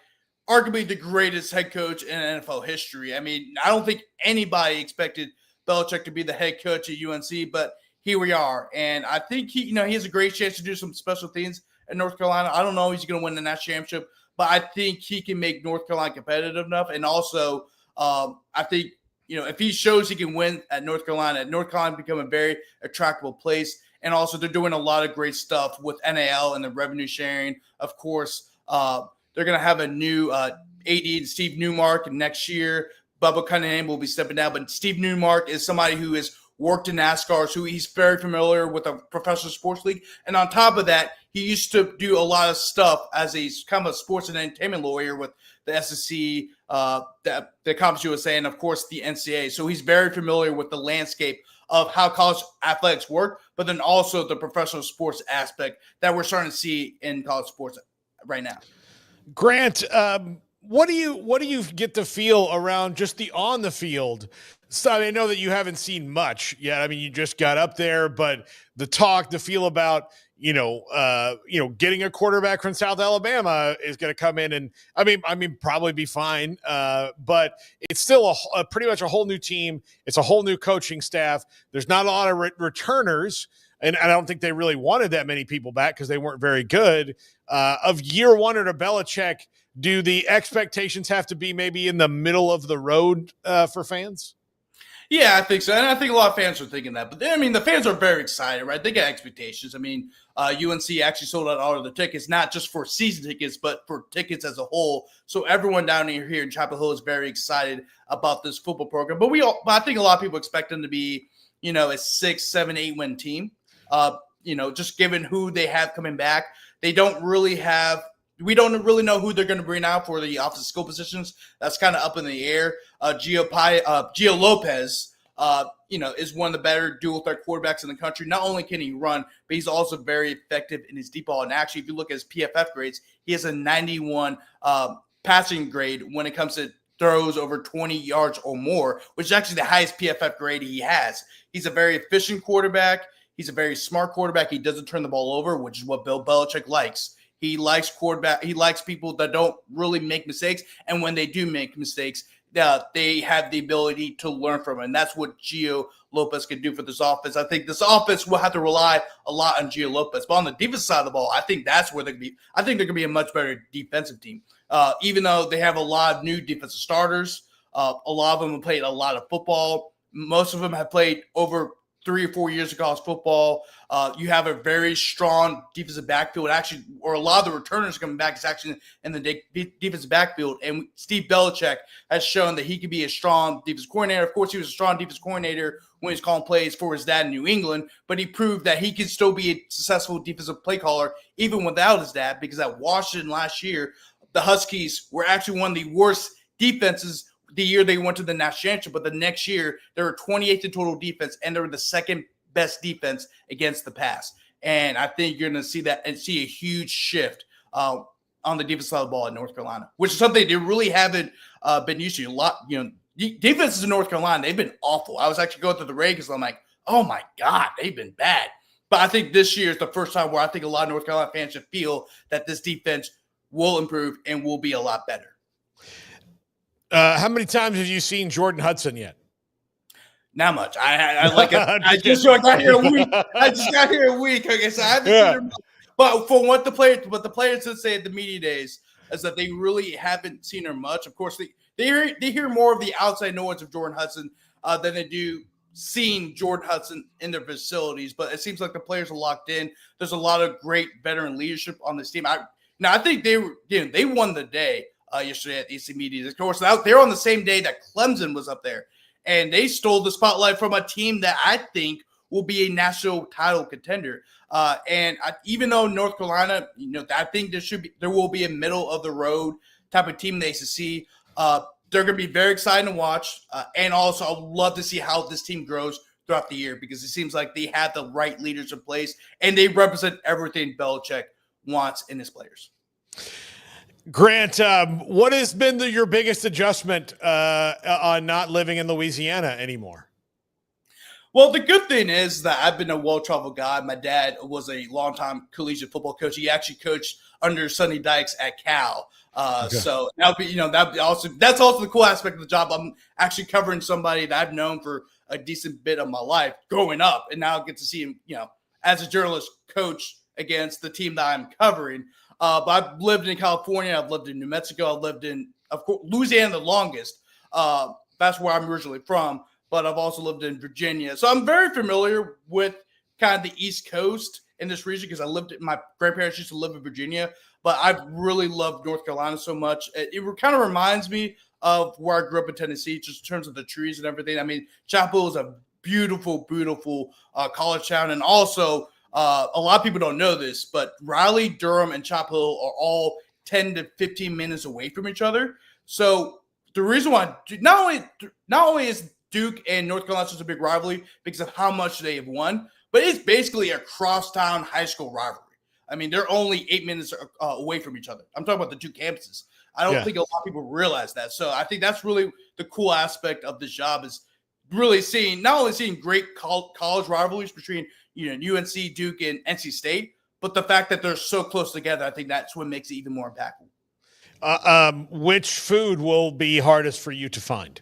arguably the greatest head coach in NFL history. I mean, I don't think anybody expected Belichick to be the head coach at UNC, but here we are. And I think he has a great chance to do some special things at North Carolina. I don't know if he's going to win the national championship, but I think he can make North Carolina competitive enough. And also, I think, if he shows he can win at North Carolina become a very attractive place. And also, they're doing a lot of great stuff with NAL and the revenue sharing. Of course, they're going to have a new AD, Steve Newmark, next year. Bubba Cunningham will be stepping down. But Steve Newmark is somebody who has worked in NASCAR, so he's very familiar with a professional sports league. And on top of that, he used to do a lot of stuff as a kind of a sports and entertainment lawyer with the SEC, the Conference USA, and of course the NCAA. So he's very familiar with the landscape of how college athletics work, but then also the professional sports aspect that we're starting to see in college sports right now. Grant, what do you get to feel around just the on the field? So I know that you haven't seen much yet. I mean, you just got up there, but the feel about, getting a quarterback from South Alabama is going to come in and I mean, probably be fine. But it's still pretty much a whole new team. It's a whole new coaching staff. There's not a lot of returners. And I don't think they really wanted that many people back because they weren't very good. Of year one under Belichick, do the expectations have to be maybe in the middle of the road for fans? Yeah, I think so. And I think a lot of fans are thinking that. But, the fans are very excited, right? They got expectations. I mean, UNC actually sold out all of the tickets, not just for season tickets, but for tickets as a whole. So everyone down here in Chapel Hill is very excited about this football program. But I think a lot of people expect them to be, a 6, 7, 8-win team. Just given who they have coming back. We don't really know who they're going to bring out for the offensive skill positions. That's kind of up in the air. Gio Lopez, is one of the better dual threat quarterbacks in the country. Not only can he run, but he's also very effective in his deep ball. And actually, if you look at his PFF grades, he has a 91 passing grade when it comes to throws over 20 yards or more, which is actually the highest PFF grade he has. He's a very efficient quarterback. He's a very smart quarterback. He doesn't turn the ball over, which is what Bill Belichick likes. He likes people that don't really make mistakes. And when they do make mistakes, they have the ability to learn from it. And that's what Gio Lopez can do for this offense. I think this offense will have to rely a lot on Gio Lopez. But on the defensive side of the ball, I think that's where they're going to be. I think they're going to be a much better defensive team. Even though they have a lot of new defensive starters, a lot of them have played a lot of football. Most of them have played over 3 or 4 years of college football. You have a very strong defensive backfield. Actually, or a lot of the returners coming back is actually in the defensive backfield. And Steve Belichick has shown that he can be a strong defensive coordinator. Of course, he was a strong defensive coordinator when he was calling plays for his dad in New England, but he proved that he could still be a successful defensive play caller even without his dad, because at Washington last year, the Huskies were actually one of the worst defenses the year they went to the national championship, but the next year they were 28th in total defense, and they were the second best defense against the pass. And I think you're going to see that and see a huge shift on the defensive side of the ball in North Carolina, which is something they really haven't been used to. A lot, defenses in North Carolina, they've been awful. I was actually going through the Raiders, and I'm like, oh my God, they've been bad. But I think this year is the first time where I think a lot of North Carolina fans should feel that this defense will improve and will be a lot better. How many times have you seen Jordan Hudson yet? Not much. I just got here a week. Okay, so I haven't seen him. But for what the players did say at the media days is that they really haven't seen her much. Of course, they hear more of the outside noise of Jordan Hudson than they do seeing Jordan Hudson in their facilities. But it seems like the players are locked in. There's a lot of great veteran leadership on this team. I think they won the day yesterday at the AC Media. Of course, they're on the same day that Clemson was up there, and they stole the spotlight from a team that I think will be a national title contender. Even though North Carolina, I think there will be a middle of the road type of team in the ACC. They're going to be very exciting to watch, and also I'd love to see how this team grows throughout the year because it seems like they have the right leaders in place and they represent everything Belichick wants in his players. Grant, what has been your biggest adjustment on not living in Louisiana anymore? Well, the good thing is that I've been a well-traveled guy. My dad was a longtime collegiate football coach. He actually coached under Sonny Dykes at Cal. So that's also the cool aspect of the job. I'm actually covering somebody that I've known for a decent bit of my life growing up, and now I get to see him, as a journalist, coach against the team that I'm covering. But I've lived in California. I've lived in New Mexico. I've lived in, of course, Louisiana the longest. That's where I'm originally from. But I've also lived in Virginia. So I'm very familiar with kind of the East Coast in this region because my grandparents used to live in Virginia. But I've really loved North Carolina so much. It kind of reminds me of where I grew up in Tennessee, just in terms of the trees and everything. I mean, Chapel Hill is a beautiful, beautiful college town. And also, a lot of people don't know this, but Raleigh, Durham, and Chapel Hill are all 10 to 15 minutes away from each other. So the reason why not only is Duke and North Carolina such a big rivalry because of how much they have won, but it's basically a crosstown high school rivalry. I mean, they're only 8 minutes away from each other. I'm talking about the two campuses. I don't think a lot of people realize that. So I think that's really the cool aspect of this job is really not only seeing great college rivalries between UNC, Duke, and NC State, but the fact that they're so close together, I think that's what makes it even more impactful. Which food will be hardest for you to find?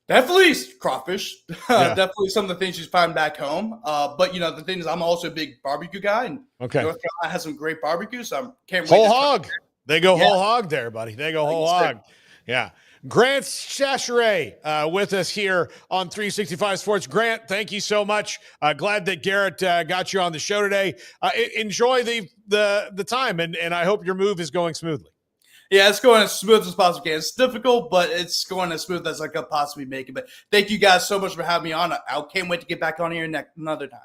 Definitely crawfish. Definitely some of the things you find back home. But the thing is, I'm also a big barbecue guy, and North Carolina has some great barbecue. So I can't wait. Whole hog. They go whole hog there, buddy. They go whole hog. Yeah. Grant Sasher with us here on 365 Sports. Grant, thank you so much. Glad that Garrett got you on the show today. Enjoy the time, and I hope your move is going smoothly. Yeah, it's going as smooth as possible. It's difficult, but it's going as smooth as I could possibly make it. But thank you guys so much for having me on. I can't wait to get back on here another time.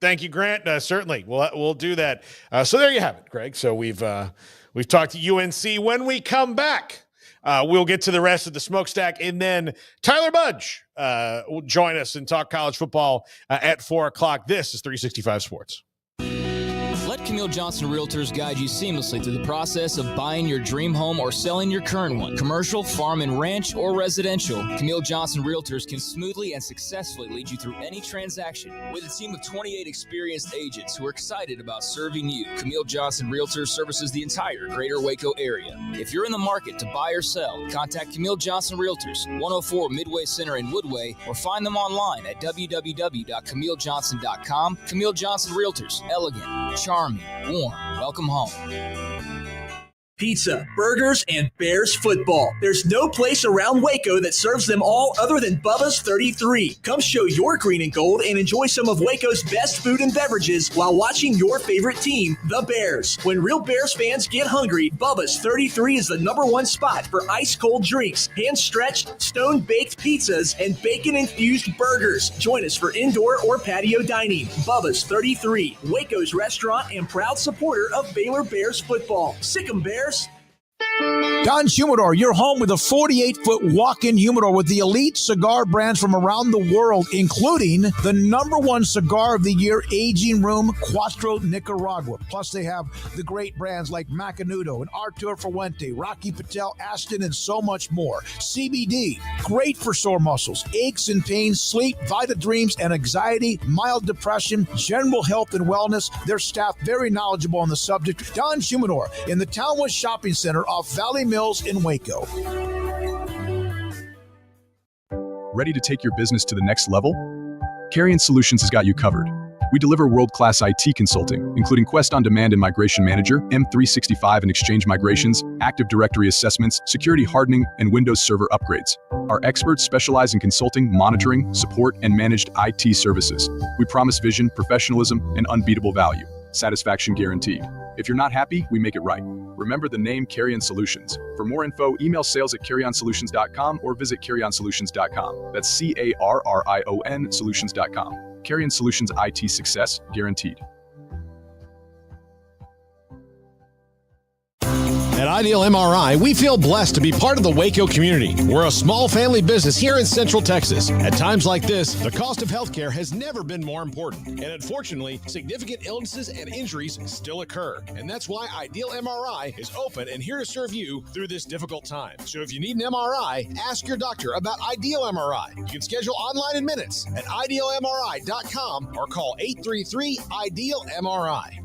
Thank you, Grant. Certainly, we'll do that. So there you have it, Greg. So we've talked to UNC. When we come back, we'll get to the rest of the smokestack, and then Tyler Budge will join us and talk college football at 4:00. This is 365 Sports. Let Camille Johnson Realtors guide you seamlessly through the process of buying your dream home or selling your current one. Commercial, farm and ranch, or residential, Camille Johnson Realtors can smoothly and successfully lead you through any transaction. With a team of 28 experienced agents who are excited about serving you, Camille Johnson Realtors services the entire greater Waco area. If you're in the market to buy or sell, contact Camille Johnson Realtors, 104 Midway Center in Woodway, or find them online at www.camillejohnson.com. Camille Johnson Realtors, elegant, charming, warm. Welcome home. Pizza, burgers, and Bears football. There's no place around Waco that serves them all other than Bubba's 33. Come show your green and gold and enjoy some of Waco's best food and beverages while watching your favorite team, the Bears. When real Bears fans get hungry, Bubba's 33 is the #1 spot for ice-cold drinks, hand-stretched, stone-baked pizzas, and bacon-infused burgers. Join us for indoor or patio dining. Bubba's 33, Waco's restaurant and proud supporter of Baylor Bears football. Sick 'em, Bears. Don's Humidor, your home with a 48-foot walk-in humidor with the elite cigar brands from around the world, including the #1 cigar of the year, Aging Room Cuatro Nicaragua. Plus, they have the great brands like Macanudo and Artur Fuente, Rocky Patel, Aston, and so much more. CBD, great for sore muscles, aches and pains, sleep, Vita Dreams, and anxiety, mild depression, general health and wellness. Their staff very knowledgeable on the subject. Don's Humidor in the Townwood Shopping Center off Valley Mills in Waco. Ready to take your business to the next level? Carrion Solutions has got you covered. We deliver world-class IT consulting, including Quest On Demand and Migration Manager, M365 and Exchange migrations, Active Directory assessments, security hardening, and Windows Server upgrades. Our experts specialize in consulting, monitoring, support, and managed IT services. We promise vision, professionalism, and unbeatable value. Satisfaction guaranteed. If you're not happy, we make it right. Remember the name Carrion Solutions. For more info, email sales@carrionsolutions.com or visit carrionsolutions.com. That's CARRION solutions.com. Carrion Solutions, IT success guaranteed. At Ideal MRI, we feel blessed to be part of the Waco community. We're a small family business here in Central Texas. At times like this, the cost of healthcare has never been more important. And unfortunately, significant illnesses and injuries still occur. And that's why Ideal MRI is open and here to serve you through this difficult time. So if you need an MRI, ask your doctor about Ideal MRI. You can schedule online in minutes at idealmri.com or call 833-IDEAL-MRI.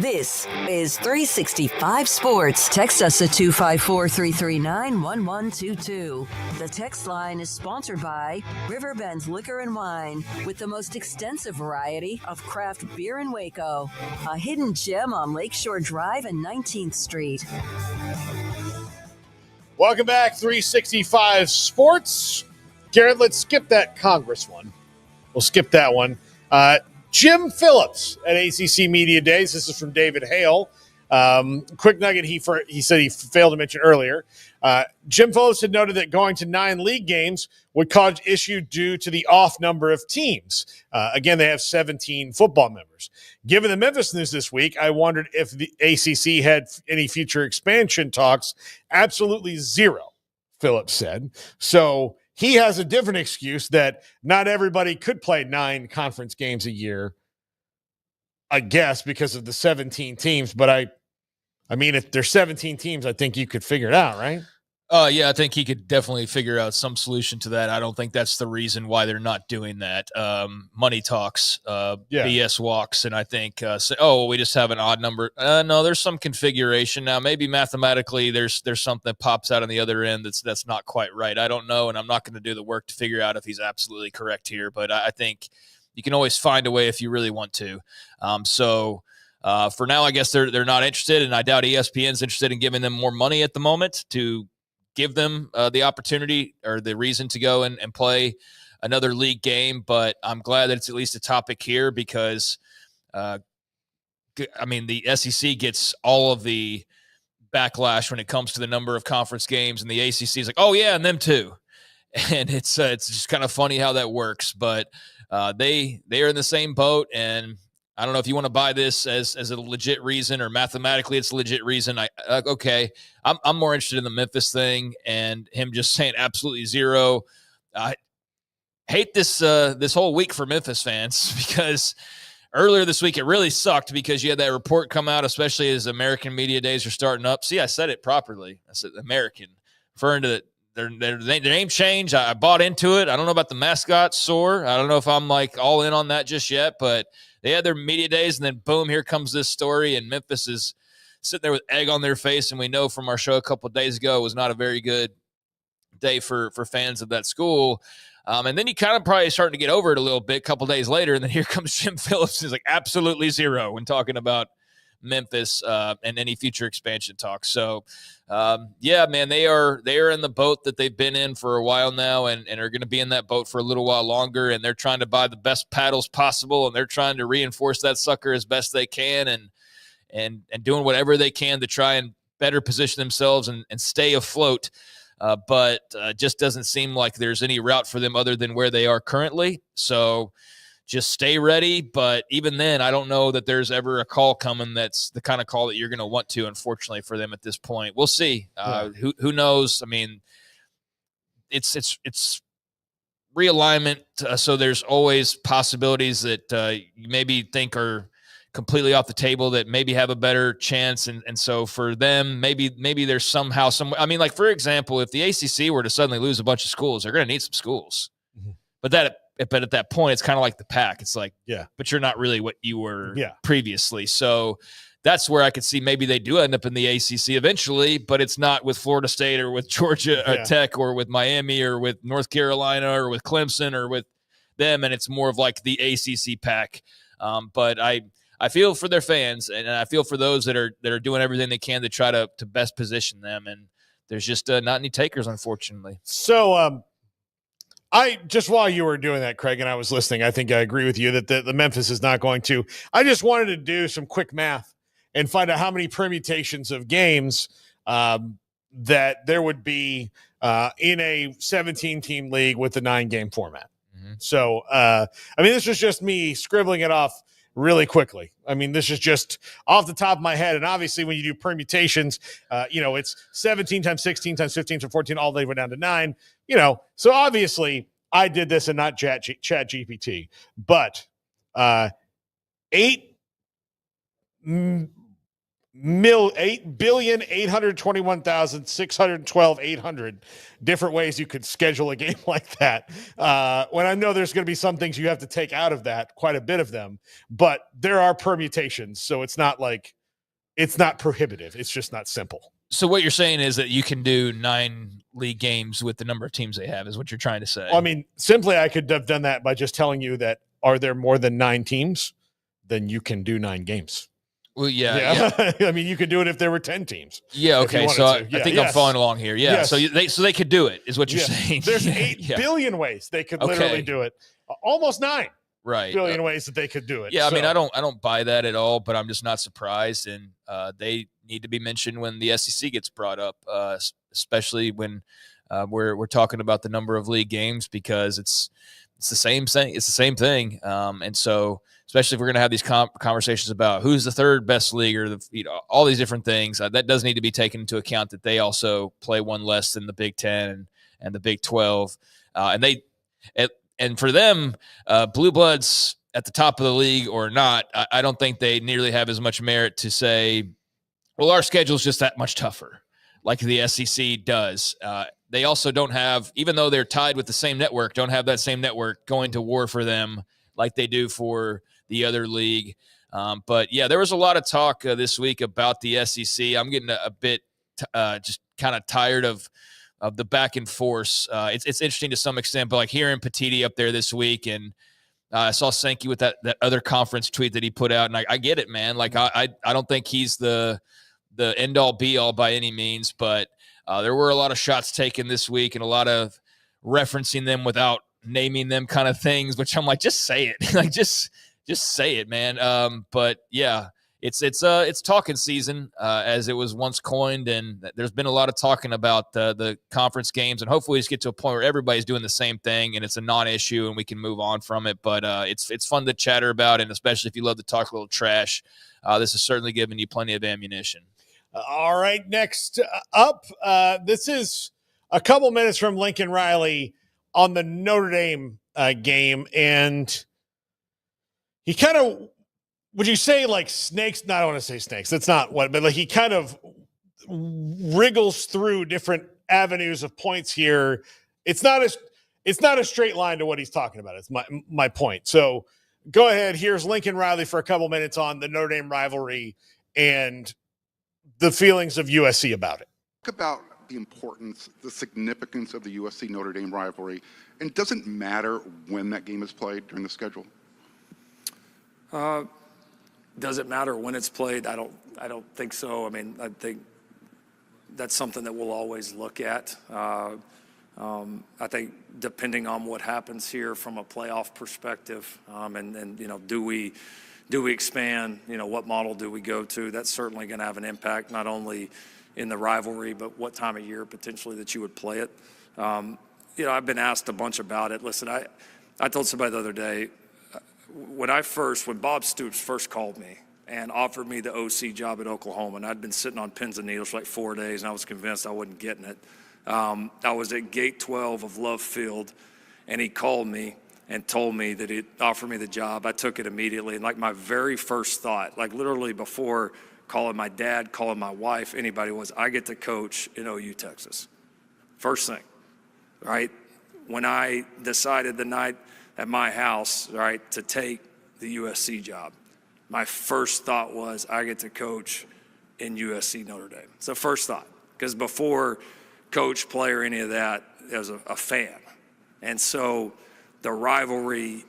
This is 365 Sports. Text us at 254-339-1122. The text line is sponsored by Riverbend's Liquor and Wine, with the most extensive variety of craft beer in Waco. A hidden gem on Lakeshore Drive and 19th Street. Welcome back, 365 Sports. Garrett, let's skip that Congress one. We'll skip that one. Jim Phillips at ACC Media Days. This is from David Hale. Quick nugget he said he failed to mention earlier. Jim Phillips had noted that going to 9 league games would cause issue due to the off number of teams. Again, they have 17 football members. Given the Memphis news this week, I wondered if the ACC had any future expansion talks. Absolutely zero, Phillips said. So he has a different excuse that not everybody could play 9 conference games a year, I guess, because of the 17 teams. But I mean, if there's 17 teams, I think you could figure it out, right? Yeah, I think he could definitely figure out some solution to that. I don't think that's the reason why they're not doing that. Money talks, BS walks, and I think, we just have an odd number. No, there's some configuration. Now, maybe mathematically there's something that pops out on the other end that's not quite right. I don't know, and I'm not going to do the work to figure out if he's absolutely correct here, but I think you can always find a way if you really want to. For now, I guess they're not interested, and I doubt ESPN's interested in giving them more money at the moment to give them the opportunity or the reason to go and play another league game. But I'm glad that it's at least a topic here because, the SEC gets all of the backlash when it comes to the number of conference games, and the ACC is like, oh, yeah, and them too. And it's just kind of funny how that works. But they are in the same boat, and I don't know if you want to buy this as a legit reason or mathematically it's a legit reason. I'm more interested in the Memphis thing and him just saying absolutely zero. I hate this whole week for Memphis fans because earlier this week it really sucked because you had that report come out, especially as American Media Days are starting up. See, I said it properly. I said American, referring to their name change. I bought into it. I don't know about the mascot sore. I don't know if I'm like all in on that just yet, but they had their media days, and then boom, here comes this story, and Memphis is sitting there with egg on their face, and we know from our show a couple of days ago it was not a very good day for fans of that school. And then you kind of probably starting to get over it a little bit a couple of days later, and then here comes Jim Phillips. He's like, absolutely zero when talking about Memphis and any future expansion talks. So, man, they are in the boat that they've been in for a while now and are going to be in that boat for a little while longer, and they're trying to buy the best paddles possible, and they're trying to reinforce that sucker as best they can and doing whatever they can to try and better position themselves and stay afloat. But just doesn't seem like there's any route for them other than where they are currently. So just stay ready. But even then, I don't know that there's ever a call coming that's the kind of call that you're going to want to, unfortunately, for them at this point. We'll see. Who knows? I mean, it's realignment, so there's always possibilities that you maybe think are completely off the table that maybe have a better chance. And so for them, maybe there's somehow I mean, like, for example, if the ACC were to suddenly lose a bunch of schools, they're going to need some schools. Mm-hmm. But at that point, it's kind of like the pack. It's like, but you're not really what you were previously. So that's where I could see maybe they do end up in the ACC eventually, but it's not with Florida State or with Georgia Tech or with Miami or with North Carolina or with Clemson or with them. And it's more of like the ACC pack. But I feel for their fans, and I feel for those that are doing everything they can to try to best position them. And there's just not any takers, unfortunately. So I just, while you were doing that, Craig, and I was listening, I think I agree with you that the Memphis is not going to. I just wanted to do some quick math and find out how many permutations of games that there would be in a 17-team league with the 9-game format. Mm-hmm. So, I mean, this was just me scribbling it off really quickly. I mean, this is just off the top of my head. And obviously when you do permutations, it's 17 times 16 times 15 times 14, all the way down to 9, so obviously I did this and not Chat GPT, but 8,821,612,800 different ways you could schedule a game like that. When I know there's going to be some things you have to take out of that, quite a bit of them, but there are permutations. So it's not prohibitive. It's just not simple. So what you're saying is that you can do 9 league games with the number of teams they have, is what you're trying to say. Well, I mean, simply I could have done that by just telling you that, are there more than 9 teams? Then you can do 9 games. Well, yeah. I mean, you could do it if there were 10 teams. Yeah. Okay. So I think I'm following along here. Yeah. Yes. So they could do it, is what you're saying. There's 8 billion ways they could literally do it. Almost 9 billion ways that they could do it. Yeah. I mean, I don't buy that at all, but I'm just not surprised. And they need to be mentioned when the SEC gets brought up, especially when we're talking about the number of league games, because it's the same thing. It's the same thing. And so, especially if we're going to have these conversations about who's the third best league, or all these different things, that does need to be taken into account, that they also play one less than the Big Ten and the Big 12. And for them, Blue Bloods at the top of the league or not, I don't think they nearly have as much merit to say, well, our schedule is just that much tougher, like the SEC does. They also don't have, even though they're tied with the same network, don't have that same network going to war for them like they do for the other league. But yeah, there was a lot of talk this week about the SEC. I'm getting a bit just kind of tired of the back and forth. It's interesting to some extent, but like hearing Petiti up there this week, and I saw Sankey with that other conference tweet that he put out, and I get it, man. Like I don't think he's the end all be all by any means, but there were a lot of shots taken this week and a lot of referencing them without naming them kind of things, which I'm like, just say it. Like, just say it, man. But yeah, it's talking season, as it was once coined, and there's been a lot of talking about the conference games, and hopefully just get to a point where everybody's doing the same thing and it's a non-issue and we can move on from it. But it's fun to chatter about, and especially if you love to talk a little trash, this is certainly giving you plenty of ammunition. All right, next up, this is a couple minutes from Lincoln Riley on the Notre Dame game, and he kind of, would you say like snakes? No, I don't want to say snakes. That's not what, but like he kind of wriggles through different avenues of points here. It's not a straight line to what he's talking about. It's my point. So go ahead. Here's Lincoln Riley for a couple minutes on the Notre Dame rivalry and the feelings of USC about it. Talk about the importance, the significance of the USC Notre Dame rivalry, and does it matter when that game is played during the schedule? Does it matter when it's played? I don't think so. I mean, I think that's something that we'll always look at. I think depending on what happens here from a playoff perspective, and do we expand? What model do we go to? That's certainly going to have an impact, not only in the rivalry, but what time of year potentially that you would play it. I've been asked a bunch about it. Listen, I told somebody the other day, when Bob Stoops first called me and offered me the OC job at Oklahoma, and I'd been sitting on pins and needles for like 4 days, and I was convinced I wasn't getting it. I was at gate 12 of Love Field, and he called me and told me that he'd offered me the job. I took it immediately, and like my very first thought, like literally before calling my dad, calling my wife, anybody, was I get to coach in OU, Texas. First thing, right? When I decided the night at my house, right, to take the USC job, my first thought was I get to coach in USC Notre Dame. So first thought, because before coach, player, any of that, as a fan. And so the rivalry,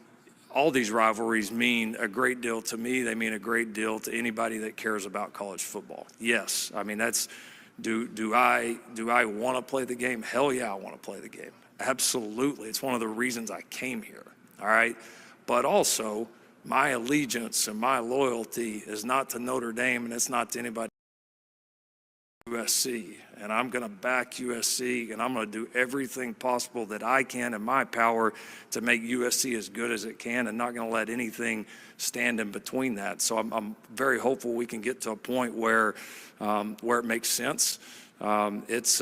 all these rivalries mean a great deal to me. They mean a great deal to anybody that cares about college football. Yes, I mean, that's, do I want to play the game? Hell yeah, I want to play the game. Absolutely. It's one of the reasons I came here, all right? But also, my allegiance and my loyalty is not to Notre Dame, and it's not to anybody USC, and I'm going to back USC, and I'm going to do everything possible that I can in my power to make USC as good as it can, and not going to let anything stand in between that. So I'm very hopeful we can get to a point where it makes sense. It's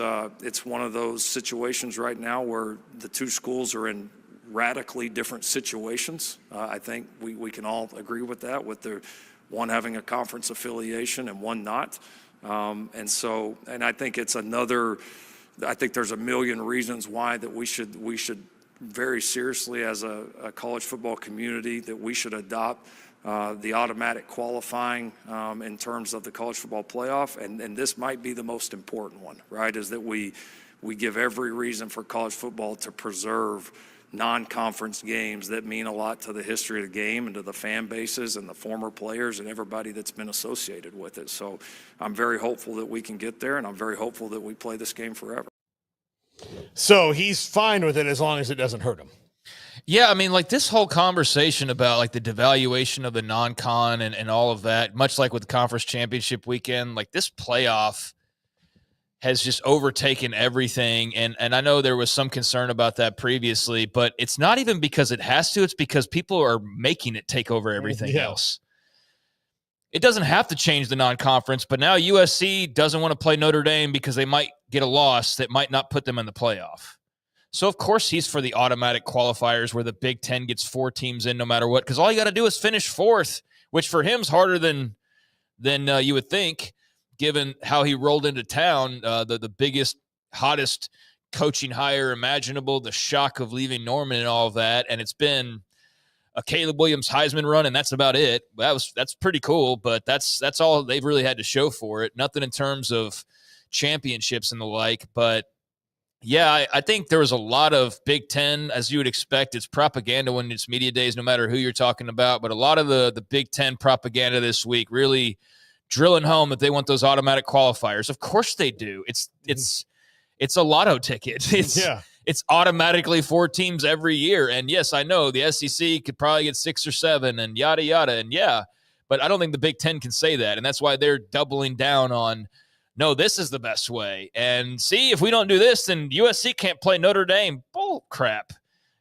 one of those situations right now where the two schools are in radically different situations. I think we can all agree with that, with the one having a conference affiliation and one not. And I think it's I think there's a million reasons why that we should very seriously as a college football community that we should adopt the automatic qualifying in terms of the college football playoff. And this might be the most important one, right? Is that we give every reason for college football to preserve non-conference games that mean a lot to the history of the game and to the fan bases and the former players and everybody that's been associated with it. So I'm very hopeful that we can get there, and I'm very hopeful that we play this game forever. So he's fine with it as long as it doesn't hurt him. Yeah, I mean, like this whole conversation about like the devaluation of the non-con and all of that, much like with the conference championship weekend, like this playoff has just overtaken everything. And I know there was some concern about that previously, but it's not even because it has to. It's because people are making it take over everything else. It doesn't have to change the non-conference, but now USC doesn't want to play Notre Dame because they might get a loss that might not put them in the playoff. So, of course, he's for the automatic qualifiers where the Big Ten gets 4 teams in no matter what, because all you got to do is finish 4th, which for him is harder than you would think, given how he rolled into town, the biggest, hottest coaching hire imaginable, the shock of leaving Norman and all of that. And it's been a Caleb Williams Heisman run, and that's about it. That's pretty cool, but that's all they've really had to show for it. Nothing in terms of championships and the like. But, yeah, I think there was a lot of Big Ten, as you would expect. It's propaganda when it's media days, no matter who you're talking about. But a lot of the Big Ten propaganda this week really drilling home that they want those automatic qualifiers. Of course they do. It's a lotto ticket. It's automatically 4 teams every year. And yes, I know the SEC could probably get 6 or 7 and yada, yada. And yeah, but I don't think the Big Ten can say that. And that's why they're doubling down on, no, this is the best way. And see, if we don't do this, then USC can't play Notre Dame. Bull crap.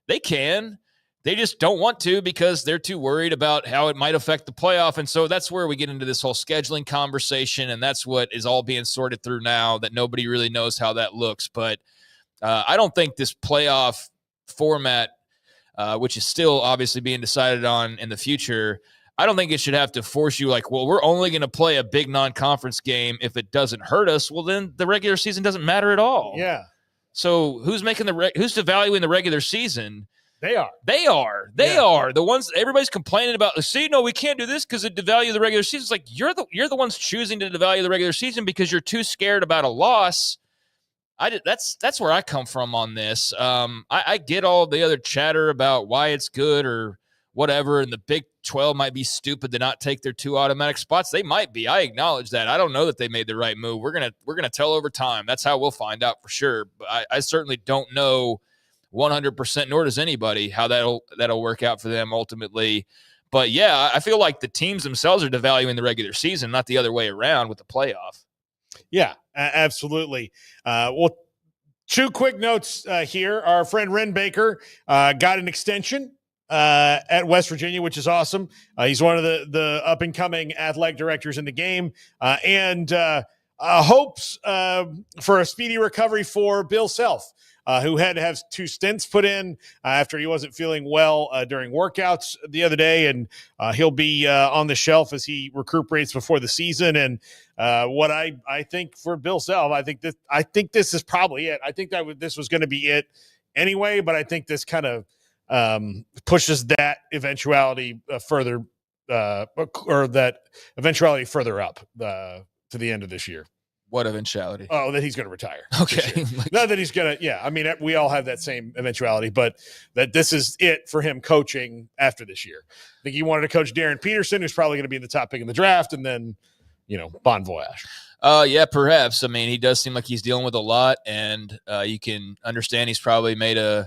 They can. They just don't want to because they're too worried about how it might affect the playoff. And so that's where we get into this whole scheduling conversation, and that's what is all being sorted through now, that nobody really knows how that looks. But I don't think this playoff format, which is still obviously being decided on in the future, I don't think it should have to force you like, well, we're only going to play a big non-conference game if it doesn't hurt us. Well, then the regular season doesn't matter at all. Yeah. So who's devaluing the regular season? They are. They are the ones everybody's complaining about. See, no, we can't do this because it devalues the regular season. It's like you're the ones choosing to devalue the regular season because you're too scared about a loss. That's where I come from on this. I get all the other chatter about why it's good or whatever, and the Big 12 might be stupid to not take their 2 automatic spots. They might be. I acknowledge that. I don't know that they made the right move. We're gonna tell over time. That's how we'll find out for sure. But I certainly don't know 100%, nor does anybody, how that'll work out for them ultimately. But yeah, I feel like the teams themselves are devaluing the regular season, not the other way around with the playoff. Yeah, absolutely. Well, 2 quick notes here. Our friend Ren Baker got an extension at West Virginia, which is awesome. He's one of the up-and-coming athletic directors in the game, and hopes for a speedy recovery for Bill Self, who had to have 2 stents put in after he wasn't feeling well during workouts the other day, and he'll be on the shelf as he recuperates before the season. And what I think for Bill Self, I think this is probably it. I think this was going to be it anyway, but I think this kind of pushes that eventuality further, or that eventuality further up to the end of this year. What eventuality? Oh, that he's going to retire. Okay. Not that he's going to, yeah. I mean, we all have that same eventuality, but that this is it for him coaching after this year. I think he wanted to coach Darren Peterson, who's probably going to be in the top pick in the draft, and then, bon voyage. Yeah, perhaps. I mean, he does seem like he's dealing with a lot, and you can understand he's probably made a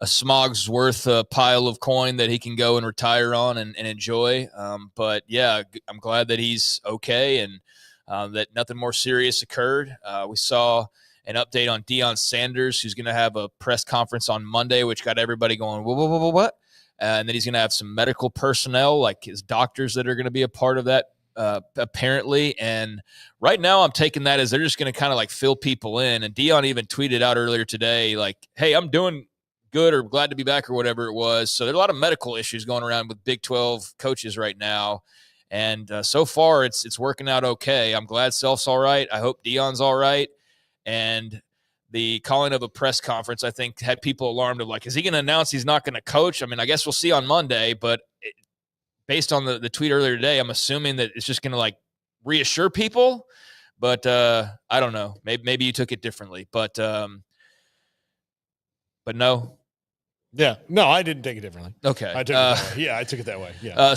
smog's worth pile of coin that he can go and retire on and enjoy. But yeah, I'm glad that he's okay and that nothing more serious occurred. We saw an update on Deion Sanders, who's going to have a press conference on Monday, which got everybody going, what? And then he's going to have some medical personnel, like his doctors, that are going to be a part of that, apparently. And right now I'm taking that as they're just going to kind of like fill people in. And Deion even tweeted out earlier today, like, hey, I'm doing good or glad to be back or whatever it was. So there's a lot of medical issues going around with Big 12 coaches right now. And so far it's working out okay. I'm glad Self's all right. I hope Deion's all right. And the calling of a press conference, I think, had people alarmed of like, is he going to announce he's not going to coach? I mean, I guess we'll see on Monday, but based on the tweet earlier today, I'm assuming that it's just going to like reassure people, but I don't know. Maybe you took it differently, but no. Yeah. No, I didn't take it differently. Okay. I took it that way. Yeah, I took it that way. Yeah.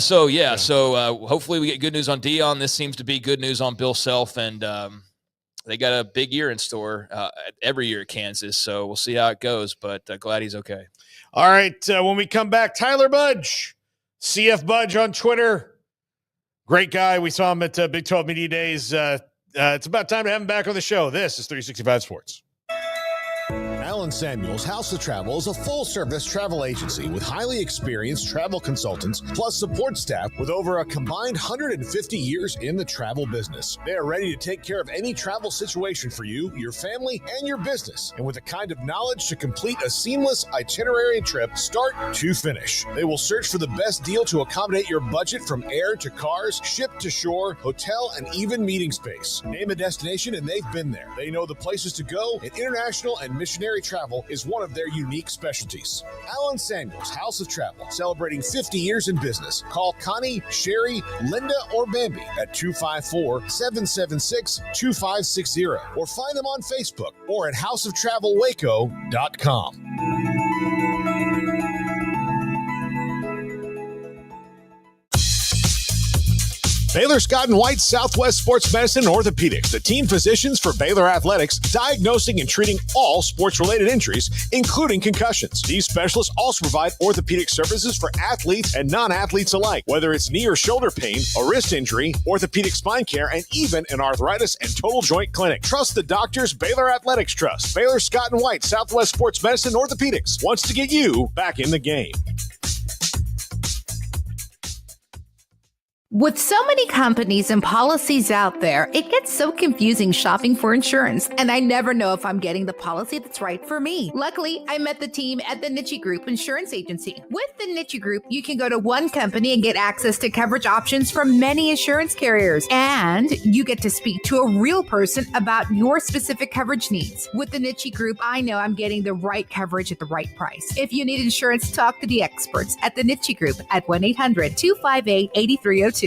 So hopefully we get good news on Deion. This seems to be good news on Bill Self, and they got a big year in store every year at Kansas, so we'll see how it goes, but glad he's okay. All right, when we come back, Tyler Budge, CF Budge on Twitter. Great guy. We saw him at Big 12 Media Days. It's about time to have him back on the show. This is 365 Sports. Alan Samuels House of Travel is a full-service travel agency with highly experienced travel consultants plus support staff with over a combined 150 years in the travel business. They are ready to take care of any travel situation for you, your family, and your business, and with the kind of knowledge to complete a seamless itinerary trip start to finish. They will search for the best deal to accommodate your budget from air to cars, ship to shore, hotel, and even meeting space. Name a destination and they've been there. They know the places to go, and international and missionary travel is one of their unique specialties. Alan Samuels House of Travel, celebrating 50 years in business. Call Connie, Sherry, Linda, or Bambi at 254-776-2560 or find them on Facebook or at houseoftravelwaco.com. Baylor Scott & White Southwest Sports Medicine and Orthopedics, the team physicians for Baylor Athletics, diagnosing and treating all sports-related injuries, including concussions. These specialists also provide orthopedic services for athletes and non-athletes alike, whether it's knee or shoulder pain, a wrist injury, orthopedic spine care, and even an arthritis and total joint clinic. Trust the doctors Baylor Athletics trust. Baylor Scott & White Southwest Sports Medicine and Orthopedics wants to get you back in the game. With so many companies and policies out there, it gets so confusing shopping for insurance, and I never know if I'm getting the policy that's right for me. Luckily, I met the team at the Niche Group Insurance Agency. With the Niche Group, you can go to one company and get access to coverage options from many insurance carriers, and you get to speak to a real person about your specific coverage needs. With the Niche Group, I know I'm getting the right coverage at the right price. If you need insurance, talk to the experts at the Niche Group at 1-800-258-8302.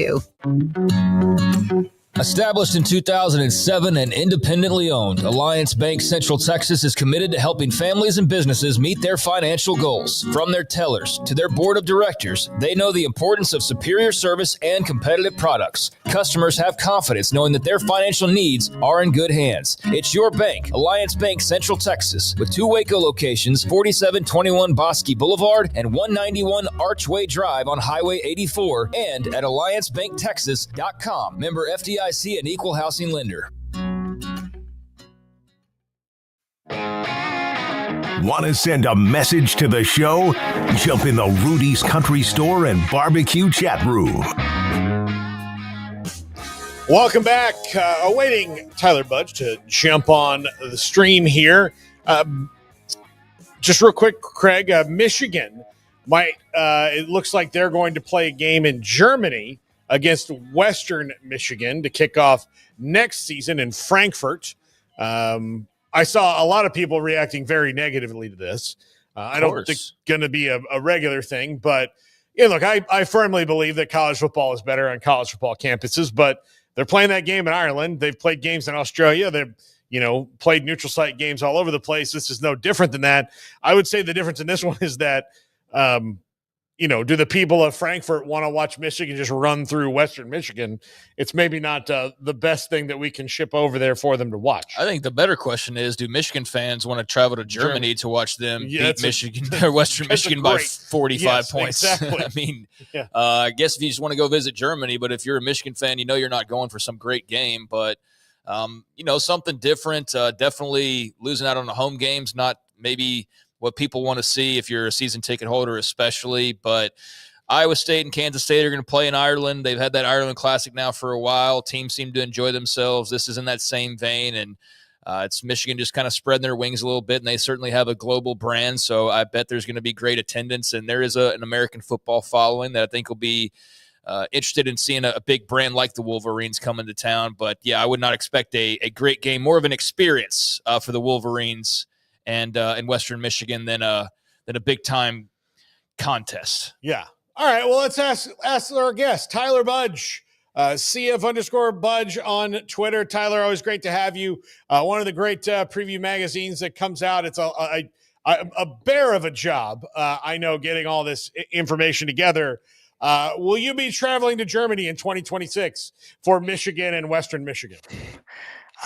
Established in 2007 and independently owned, Alliance Bank Central Texas is committed to helping families and businesses meet their financial goals. From their tellers to their board of directors, they know the importance of superior service and competitive products. Customers have confidence knowing that their financial needs are in good hands. It's your bank, Alliance Bank Central Texas, with 2 Waco locations, 4721 Bosque Boulevard and 191 Archway Drive on Highway 84, and at alliancebanktexas.com. Member FDIC, an equal housing lender. Want to send a message to the show? Jump in the Rudy's Country Store and Barbecue chat room. Welcome back. Awaiting Tyler Budge to jump on the stream here. Just real quick, Craig, Michigan might, it looks like they're going to play a game in Germany against Western Michigan to kick off next season in Frankfurt. I saw a lot of people reacting very negatively to this. I don't think it's going to be a regular thing, but look, I firmly believe that college football is better on college football campuses, but they're playing that game in Ireland. They've played games in Australia. They've, played neutral site games all over the place. This is no different than that. I would say the difference in this one is that, do the people of Frankfurt want to watch Michigan just run through Western Michigan? It's maybe not the best thing that we can ship over there for them to watch. I think the better question is, do Michigan fans want to travel to Germany to watch them beat Michigan or Western Michigan by 45 points? Exactly. I mean, I guess if you just want to go visit Germany, but if you're a Michigan fan, you're not going for some great game, but something different. Definitely losing out on the home games, not maybe what people want to see if you're a season ticket holder especially, but Iowa State and Kansas State are going to play in Ireland. They've had that Ireland Classic now for a while. Teams seem to enjoy themselves. This is in that same vein, and it's Michigan just kind of spreading their wings a little bit, and they certainly have a global brand, so I bet there's going to be great attendance, and there is an American football following that I think will be interested in seeing a big brand like the Wolverines come into town. But, yeah, I would not expect a great game, more of an experience for the Wolverines and in Western Michigan than a big-time contest. Yeah. All right, well, let's ask our guest, Tyler Budge, CF_Budge on Twitter. Tyler, always great to have you. One of the great preview magazines that comes out. It's a bear of a job, I know, getting all this information together. Will you be traveling to Germany in 2026 for Michigan and Western Michigan?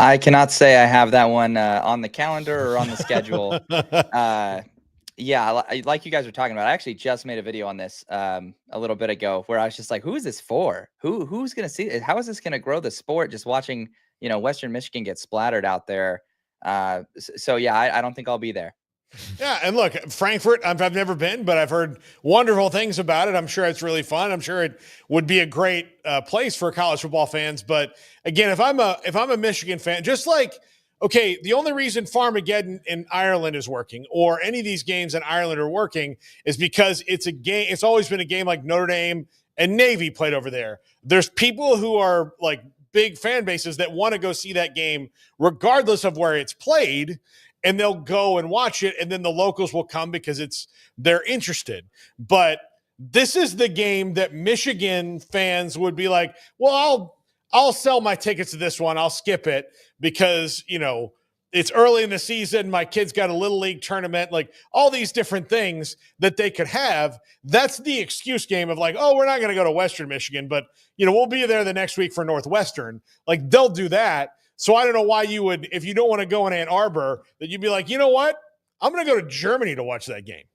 I cannot say I have that one on the calendar or on the schedule. Like you guys were talking about, I actually just made a video on this a little bit ago where I was just like, who is this for? Who's going to see it? How is this going to grow the sport? Just watching, Western Michigan get splattered out there. I don't think I'll be there. Yeah, and look, Frankfurt, I've never been, but I've heard wonderful things about it. I'm sure it's really fun. I'm sure it would be a great place for college football fans. But again, if I'm a Michigan fan, just like, okay, the only reason Farmageddon in Ireland is working, or any of these games in Ireland are working, is because it's a game. It's always been a game like Notre Dame and Navy played over there. There's people who are like big fan bases that want to go see that game regardless of where it's played. And they'll go and watch it, and then the locals will come because they're interested. But this is the game that Michigan fans would be like, well, I'll sell my tickets to this one. I'll skip it because, it's early in the season. My kid's got a little league tournament, like all these different things that they could have. That's the excuse game of like, oh, we're not going to go to Western Michigan, but, we'll be there the next week for Northwestern. Like they'll do that. So I don't know why you would, if you don't want to go in Ann Arbor, that you'd be like, you know what? I'm going to go to Germany to watch that game.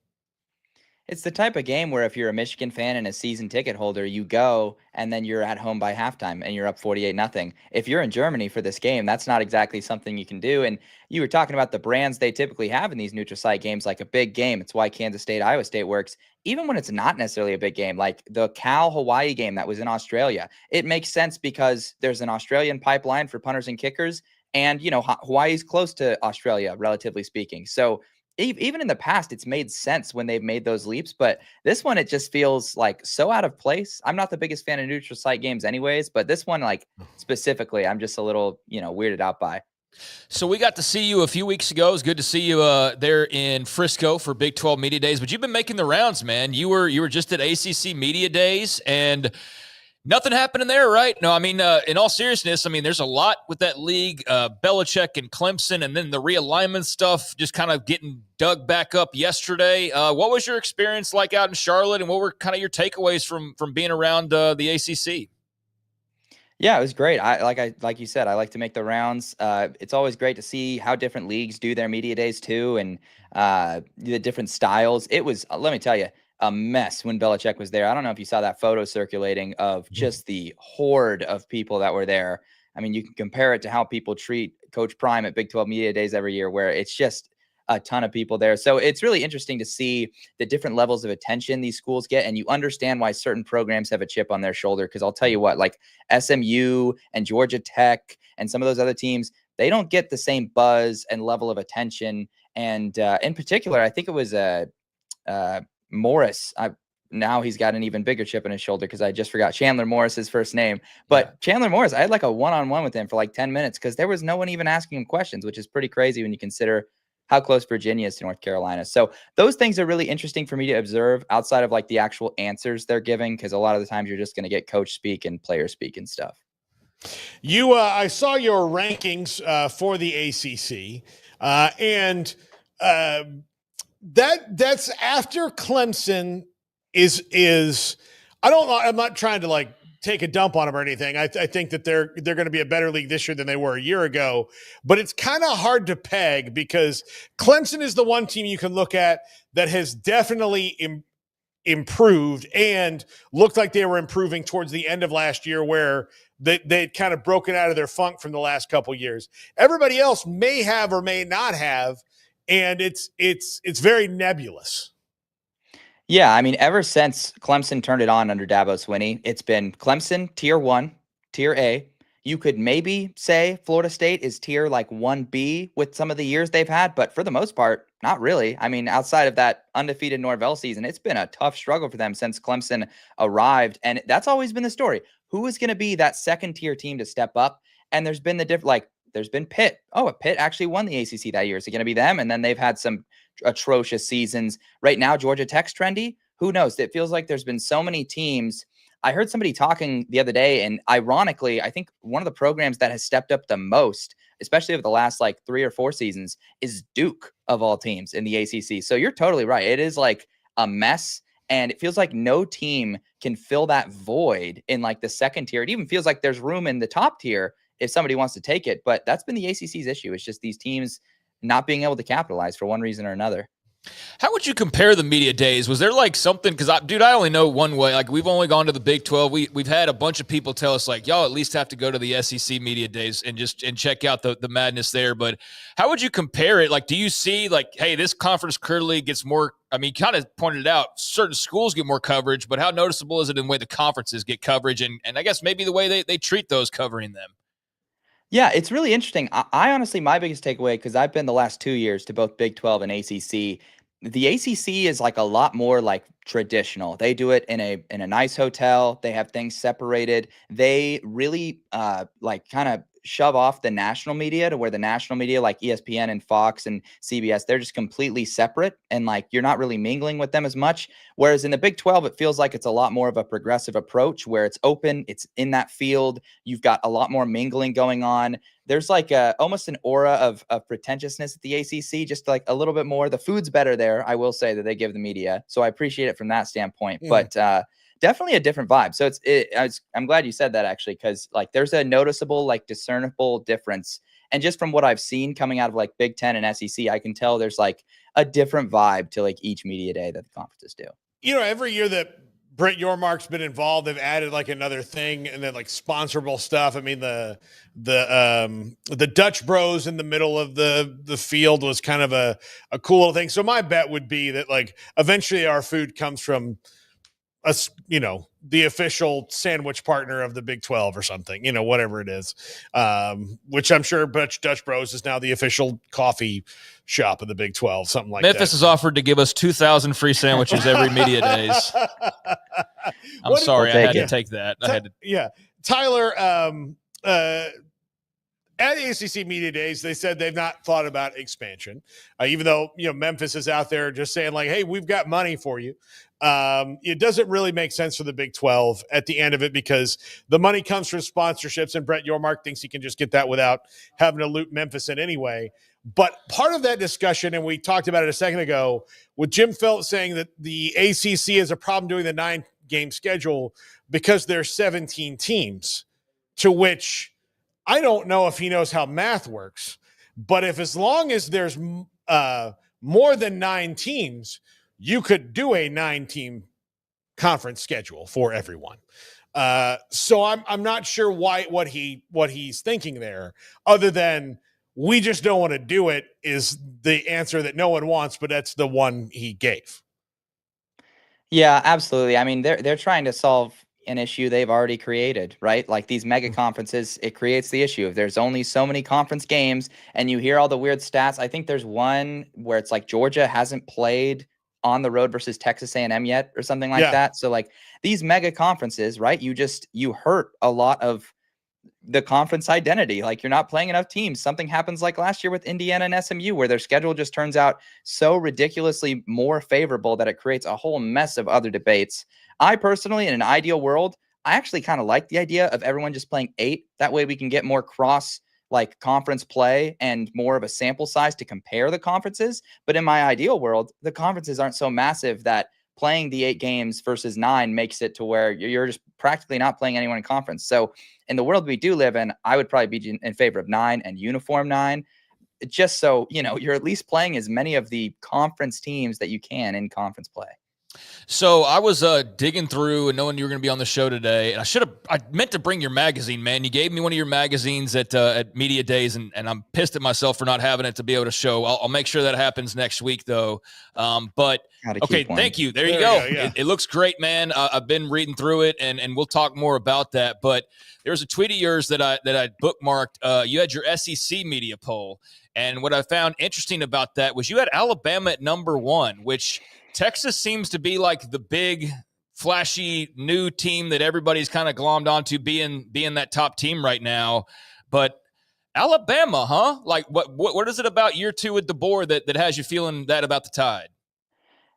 It's the type of game where if you're a Michigan fan and a season ticket holder, you go and then you're at home by halftime and you're up 48-0. If you're in Germany for this game, that's not exactly something you can do. And you were talking about the brands they typically have in these neutral site games, like a big game. It's why Kansas State, Iowa State works. Even when it's not necessarily a big game, like the Cal-Hawaii game that was in Australia, it makes sense because there's an Australian pipeline for punters and kickers. And, Hawaii's close to Australia, relatively speaking. So even in the past, it's made sense when they've made those leaps. But this one, it just feels like so out of place. I'm not the biggest fan of neutral site games anyways, but this one, like specifically, I'm just a little, weirded out by. So we got to see you a few weeks ago. It was good to see you there in Frisco for Big 12 Media Days. But you've been making the rounds, man. You were just at ACC Media Days, and nothing happening there, right? No, I mean, in all seriousness, there's a lot with that league, Belichick and Clemson, and then the realignment stuff just kind of getting dug back up yesterday. What was your experience like out in Charlotte, and what were kind of your takeaways from being around the ACC? Yeah, it was great. Like you said, I like to make the rounds. It's always great to see how different leagues do their media days too, and the different styles. It was, let me tell you, a mess when Belichick was there. I don't know if you saw that photo circulating of just the horde of people that were there. I mean, you can compare it to how people treat Coach Prime at Big 12 Media Days every year, where it's just a ton of people there. So it's really interesting to see the different levels of attention these schools get. And you understand why certain programs have a chip on their shoulder. Because I'll tell you what, like SMU and Georgia Tech and some of those other teams, they don't get the same buzz and level of attention. And in particular, I think it was Morris. Now he's got an even bigger chip on his shoulder because I just forgot Chandler Morris's first name. But Chandler Morris, I had like a one-on-one with him for like 10 minutes because there was no one even asking him questions, which is pretty crazy when you consider how close Virginia is to North Carolina. So those things are really interesting for me to observe outside of like the actual answers they're giving, because a lot of the times you're just going to get coach speak and player speak and stuff. I saw your rankings for the ACC, and that's after Clemson is I'm not trying to like take a dump on them or anything. I think that they're going to be a better league this year than they were a year ago, but it's kind of hard to peg because Clemson is the one team you can look at that has definitely improved and looked like they were improving towards the end of last year, where they'd kind of broken out of their funk from the last couple years. Everybody else may have or may not have, and it's very nebulous. Yeah, I mean, ever since Clemson turned it on under Dabo Swinney, it's been Clemson tier 1, tier A. You could maybe say Florida State is tier like 1B with some of the years they've had, but for the most part, not really. I mean, outside of that undefeated Norvell season, it's been a tough struggle for them since Clemson arrived, and that's always been the story. Who is going to be that second tier team to step up? And there's been there's been Pitt. Oh, Pitt actually won the ACC that year. Is it going to be them? And then they've had some atrocious seasons. Right now, Georgia Tech's trendy. Who knows? It feels like there's been so many teams. I heard somebody talking the other day, and ironically, I think one of the programs that has stepped up the most, especially over the last like 3 or 4 seasons, is Duke of all teams in the ACC. So you're totally right. It is like a mess, and it feels like no team can fill that void in like the second tier. It even feels like there's room in the top tier if somebody wants to take it. But that's been the ACC's issue. It's just these teams not being able to capitalize for one reason or another. How would you compare the media days? Was there like something, because I only know one way. Like, we've only gone to the Big 12. We've had a bunch of people tell us like, y'all at least have to go to the SEC media days and check out the madness there. But how would you compare it? Like, do you see like, hey, this conference clearly gets more, I mean, kind of pointed it out, certain schools get more coverage, but how noticeable is it in the way the conferences get coverage? And I guess maybe the way they treat those covering them? Yeah, it's really interesting. I honestly, my biggest takeaway, because I've been the last 2 years to both Big 12 and ACC, the ACC is like a lot more like traditional. They do it in a nice hotel. They have things separated. They really like kind of shove off the national media to where the national media like ESPN and Fox and CBS, they're just completely separate, and like you're not really mingling with them as much. Whereas in the Big 12, it feels like it's a lot more of a progressive approach where it's open, it's in that field. You've got a lot more mingling going on. There's like almost an aura of pretentiousness at the ACC, just like a little bit more. The food's better there, I will say, that they give the media. So I appreciate it from that standpoint. But definitely a different vibe. So I'm glad you said that, actually, because like there's a noticeable, like discernible difference. And just from what I've seen coming out of like Big 10 and SEC, I can tell there's like a different vibe to like each media day that the conferences do. You know, every year that Brett Yormark's been involved, they've added like another thing, and then like sponsorable stuff. I mean, the Dutch Bros in the middle of the field was kind of a cool little thing. So my bet would be that like eventually our food comes from us, you know, the official sandwich partner of the Big 12 or something, you know, whatever it is, which I'm sure Dutch Bros is now the official coffee shop of the Big 12, something like Memphis that. has offered to give us 2,000 free sandwiches every media days. I'm sorry, I had to take that. Yeah. Tyler, at ACC Media Days, they said they've not thought about expansion, even though, you know, Memphis is out there just saying like, hey, we've got money for you. It doesn't really make sense for the Big 12 at the end of it because the money comes from sponsorships, and Brett Yormark thinks he can just get that without having to loop Memphis in anyway. But part of that discussion, and we talked about it a second ago, with Jim Felt saying that the ACC has a problem doing the 9-game schedule because there's 17 teams, to which I don't know if he knows how math works, but if as long as there's more than 9 teams, you could do a 9-team conference schedule for everyone. So I'm not sure what he's thinking there, other than We just don't want to do it is the answer that no one wants, but that's the one he gave. Yeah, absolutely. I mean, they're trying to solve an issue they've already created, right? Like these mega conferences, it creates the issue. If there's only so many conference games and you hear all the weird stats, I think there's one where it's like Georgia hasn't played on the road versus Texas A&M yet or something like that. So like these mega conferences, right? You hurt a lot of the conference identity. Like you're not playing enough teams. Something happens like last year with Indiana and SMU where their schedule just turns out so ridiculously more favorable that it creates a whole mess of other debates. I personally, in an ideal world, I actually kind of like the idea of everyone just playing 8. That way we can get more cross like conference play and more of a sample size to compare the conferences. But in my ideal world, the conferences aren't so massive that playing the 8 games versus 9 makes it to where you're just practically not playing anyone in conference. So in the world we do live in, I would probably be in favor of 9 and uniform 9, just so, you're at least playing as many of the conference teams that you can in conference play. So I was digging through and knowing you were going to be on the show today, and I meant to bring your magazine, man. You gave me one of your magazines at Media Days, and I'm pissed at myself for not having it to be able to show. I'll make sure that happens next week, though. But okay, thank you. There you go. It looks great, man. I've been reading through it, and we'll talk more about that. But there's a tweet of yours that I bookmarked. You had your SEC media poll, and what I found interesting about that was you had Alabama at number 1, which Texas seems to be like the big, flashy new team that everybody's kind of glommed onto being that top team right now. But Alabama, huh? Like, what is it about year 2 with DeBoer that has you feeling that about the Tide?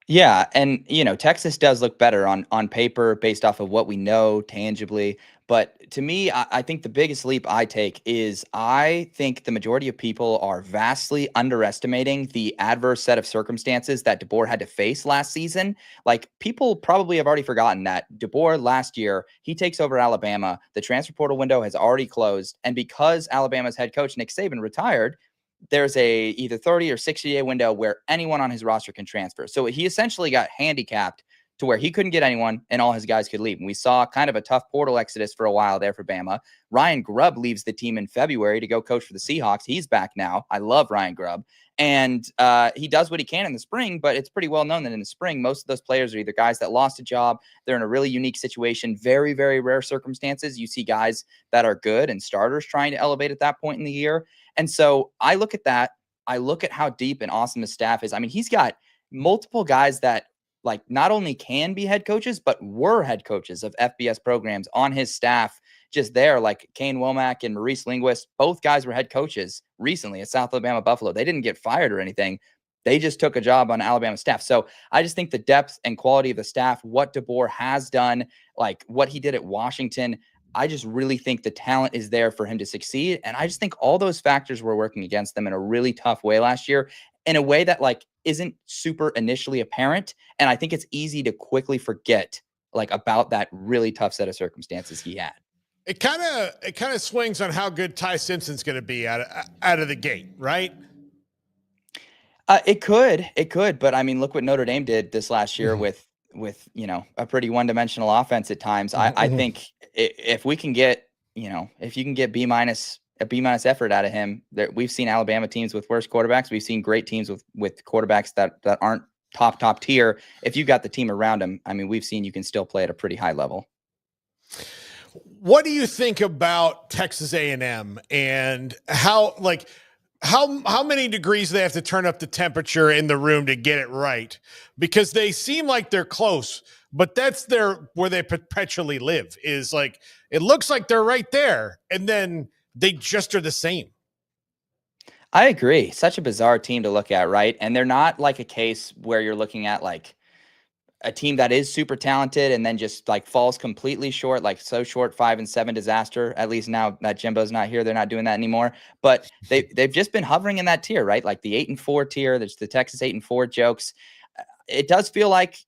Yeah, and Texas does look better on paper based off of what we know tangibly. But to me, I think the biggest leap I take is I think the majority of people are vastly underestimating the adverse set of circumstances that DeBoer had to face last season. Like people probably have already forgotten that DeBoer last year, he takes over Alabama. The transfer portal window has already closed. And because Alabama's head coach, Nick Saban, retired, there's a either 30 or 60-day window where anyone on his roster can transfer. So he essentially got handicapped to where he couldn't get anyone and all his guys could leave. And we saw kind of a tough portal exodus for a while there for Bama. Ryan Grubb leaves the team in February to go coach for the Seahawks. He's back now. I love Ryan Grubb. And he does what he can in the spring, but it's pretty well known that in the spring, most of those players are either guys that lost a job. They're in a really unique situation. Very, very rare circumstances. You see guys that are good and starters trying to elevate at that point in the year. And so I look at that. I look at how deep and awesome his staff is. I mean, he's got multiple guys that like not only can be head coaches, but were head coaches of FBS programs on his staff just there, like Kane Womack and Maurice Linguist. Both guys were head coaches recently at South Alabama Buffalo. They didn't get fired or anything. They just took a job on Alabama staff. So I just think the depth and quality of the staff, what DeBoer has done, like what he did at Washington, I just really think the talent is there for him to succeed. And I just think all those factors were working against them in a really tough way last year, in a way that like isn't super initially apparent. And I think it's easy to quickly forget like about that really tough set of circumstances he had. It kind of swings on how good Ty Simpson's going to be out of the gate, right? It could, but I mean, look what Notre Dame did this last year with a pretty one-dimensional offense at times. I think if we can get, if you can get a B- effort out of him, we've seen Alabama teams with worse quarterbacks. We've seen great teams with quarterbacks that aren't top tier. If you got the team around him, I mean, we've seen you can still play at a pretty high level. What do you think about Texas A&M and how many degrees they have to turn up the temperature in the room to get it right? Because they seem like they're close, but that's where they perpetually live, is like, it looks like they're right there. And then they just are the same. I agree. Such a bizarre team to look at, right? And they're not like a case where you're looking at like a team that is super talented and then just like falls completely short, like so short, 5-7 disaster. At least now that Jimbo's not here, they're not doing that anymore. But they've just been hovering in that tier, right? Like the 8-4 tier. There's the Texas 8-4 jokes. It does feel like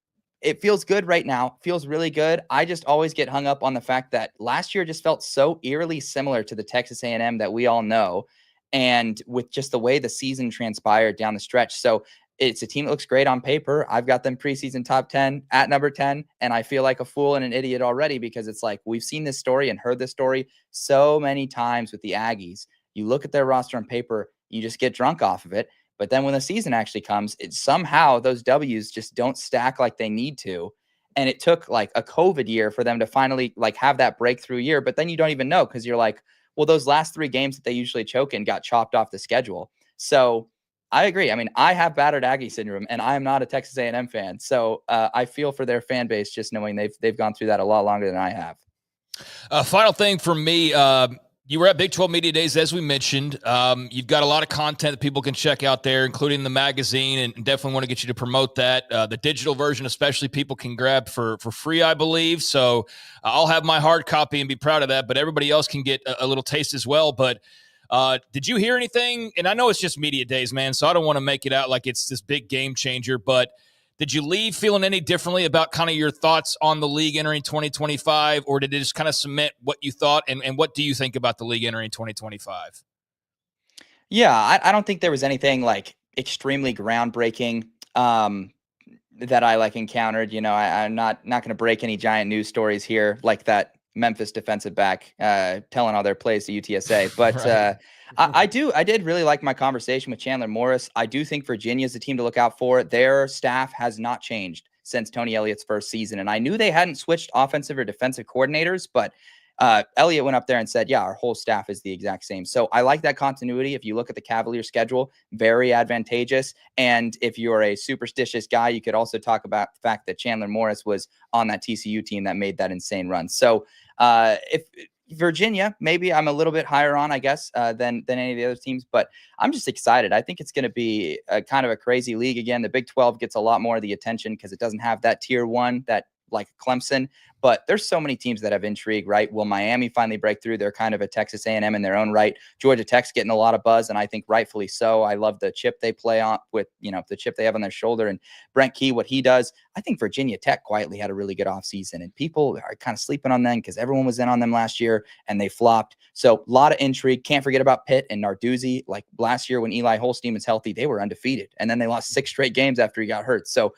it feels good right now. Feels really good. I just always get hung up on the fact that last year just felt so eerily similar to the Texas A&M that we all know, and with just the way the season transpired down the stretch. So it's a team that looks great on paper. I've got them preseason top 10 at number 10, and I feel like a fool and an idiot already because it's like we've seen this story and heard this story so many times with the Aggies. You look at their roster on paper, you just get drunk off of it. But then when the season actually comes, somehow those W's just don't stack like they need to. And it took like a COVID year for them to finally like have that breakthrough year. But then you don't even know, because you're like, well, those last 3 games that they usually choke in got chopped off the schedule. So I agree. I mean, I have battered Aggie syndrome, and I am not a Texas A&M fan. So I feel for their fan base, just knowing they've gone through that a lot longer than I have. Final thing for me, you were at Big 12 Media Days, as we mentioned. You've got a lot of content that people can check out there, including the magazine, and definitely want to get you to promote that. The digital version, especially, people can grab for free, I believe. So I'll have my hard copy and be proud of that, but everybody else can get a little taste as well. But did you hear anything? And I know it's just Media Days, man, so I don't want to make it out like it's this big game changer, but did you leave feeling any differently about kind of your thoughts on the league entering 2025, or did it just kind of cement what you thought? And what do you think about the league entering 2025? Yeah, I don't think there was anything like extremely groundbreaking that I like encountered. You know, I'm not going to break any giant news stories here, like that Memphis defensive back telling all their plays to UTSA. But right. I did really like my conversation with Chandler Morris. I do think Virginia is the team to look out for. Their staff has not changed since Tony Elliott's first season. And I knew they hadn't switched offensive or defensive coordinators, but Elliott went up there and said, yeah, our whole staff is the exact same. So I like that continuity. If you look at the Cavalier schedule, very advantageous. And if you're a superstitious guy, you could also talk about the fact that Chandler Morris was on that TCU team that made that insane run. So if Virginia, maybe I'm a little bit higher on, I guess, than any of the other teams, but I'm just excited. I think it's going to be a kind of a crazy league again. The Big 12 gets a lot more of the attention because it doesn't have that tier 1 that like Clemson, but there's so many teams that have intrigue, right? Will Miami finally break through? They're kind of a Texas A&M in their own right. Georgia Tech's getting a lot of buzz, and I think rightfully so. I love the chip they play on with, you know, the chip they have on their shoulder, and Brent Key, what he does. I think Virginia Tech quietly had a really good offseason, and people are kind of sleeping on them because everyone was in on them last year and they flopped. So a lot of intrigue. Can't forget about Pitt and Narduzzi. Like last year when Eli Holstein was healthy, they were undefeated, and then they lost 6 straight games after he got hurt. So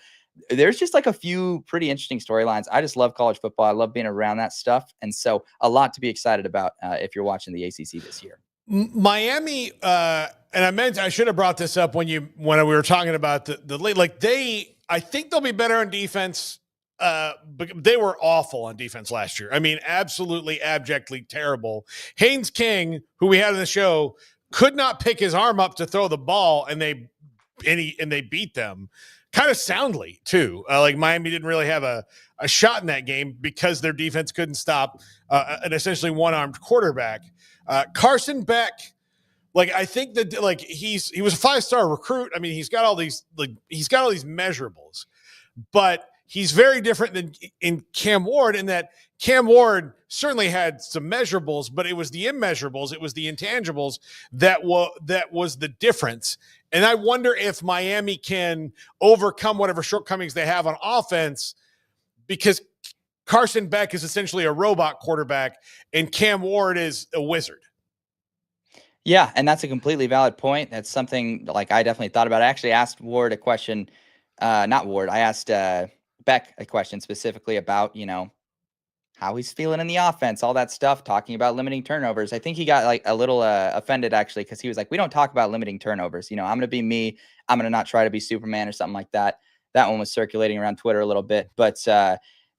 there's just like a few pretty interesting storylines. I just love college football. I love being around that stuff. And so a lot to be excited about if you're watching the ACC this year. Miami, and I should have brought this up when we were talking about the league. Like I think they'll be better on defense. But they were awful on defense last year. I mean, absolutely abjectly terrible. Haynes King, who we had on the show, could not pick his arm up to throw the ball, and they beat them. Kind of soundly, too. Like Miami didn't really have a shot in that game because their defense couldn't stop an essentially one-armed quarterback. Carson Beck, like I think that like he was a 5-star recruit. I mean, he's got all these measurables, but he's very different than in Cam Ward in that Cam Ward certainly had some measurables, but it was the immeasurables, it was the intangibles that was the difference. And I wonder if Miami can overcome whatever shortcomings they have on offense, because Carson Beck is essentially a robot quarterback and Cam Ward is a wizard. Yeah, and that's a completely valid point. That's something like I definitely thought about. I actually asked Ward a question, not Ward. I asked Beck a question specifically about, you know, how he's feeling in the offense, all that stuff, talking about limiting turnovers. I think he got like a little offended actually, because he was like, we don't talk about limiting turnovers. You know, I'm going to be me. I'm going to not try to be Superman or something like that. That one was circulating around Twitter a little bit. But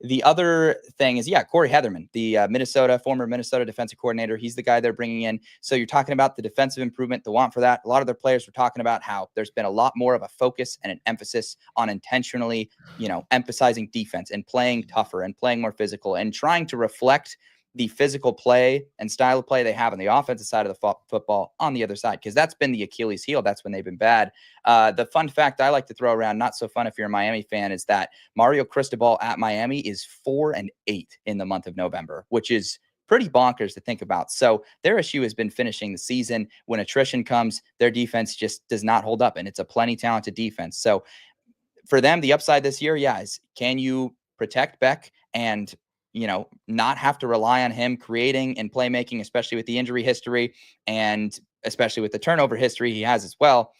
the other thing is, yeah, Corey Heatherman, the former Minnesota defensive coordinator. He's the guy they're bringing in. So you're talking about the defensive improvement, the want for that. A lot of their players were talking about how there's been a lot more of a focus and an emphasis on intentionally, you know, emphasizing defense and playing tougher and playing more physical and trying to reflect the physical play and style of play they have on the offensive side of the football on the other side, because that's been the Achilles heel. That's when they've been bad. The fun fact I like to throw around, not so fun if you're a Miami fan, is that Mario Cristobal at Miami is 4-8 in the month of November, which is pretty bonkers to think about. So their issue has been finishing the season. When attrition comes, their defense just does not hold up, and it's a plenty talented defense. So for them, the upside this year, yeah, is can you protect Beck and, you know, not have to rely on him creating and playmaking, especially with the injury history and especially with the turnover history he has as well.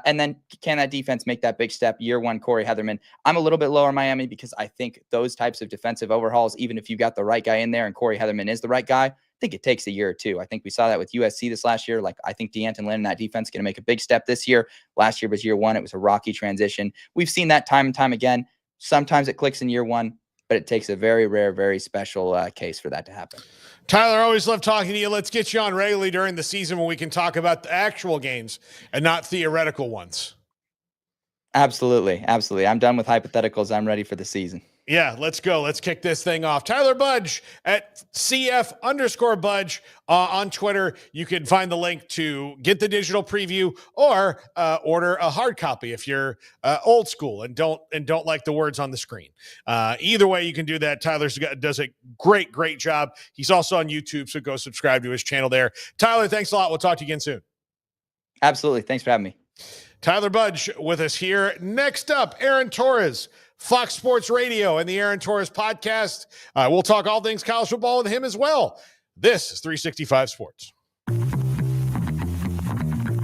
And then can that defense make that big step? Year one, Corey Heatherman. I'm a little bit lower Miami because I think those types of defensive overhauls, even if you got the right guy in there and Corey Heatherman is the right guy, think it takes a year or two. I think we saw that with USC this last year. Like, I think DeAnton Lynn and that defense is going to make a big step this year. Last year was year one. It was a rocky transition. We've seen that time and time again. Sometimes it clicks in year one, but it takes a very rare, very special case for that to happen. Tyler, always love talking to you. Let's get you on regularly during the season when we can talk about the actual games and not theoretical ones. Absolutely. Absolutely. I'm done with hypotheticals. I'm ready for the season. Yeah, let's go. Let's kick this thing off. Tyler Budge at CF_Budge on Twitter. You can find the link to get the digital preview or order a hard copy if you're old school and don't like the words on the screen. Either way, you can do that. Tyler does a great job. He's also on YouTube, so go subscribe to his channel there. Tyler, thanks a lot. We'll talk to you again soon. Absolutely. Thanks for having me. Tyler Budge with us here. Next up, Aaron Torres, Fox Sports Radio and the Aaron Torres podcast. We'll talk all things college football with him as well. This is 365 Sports.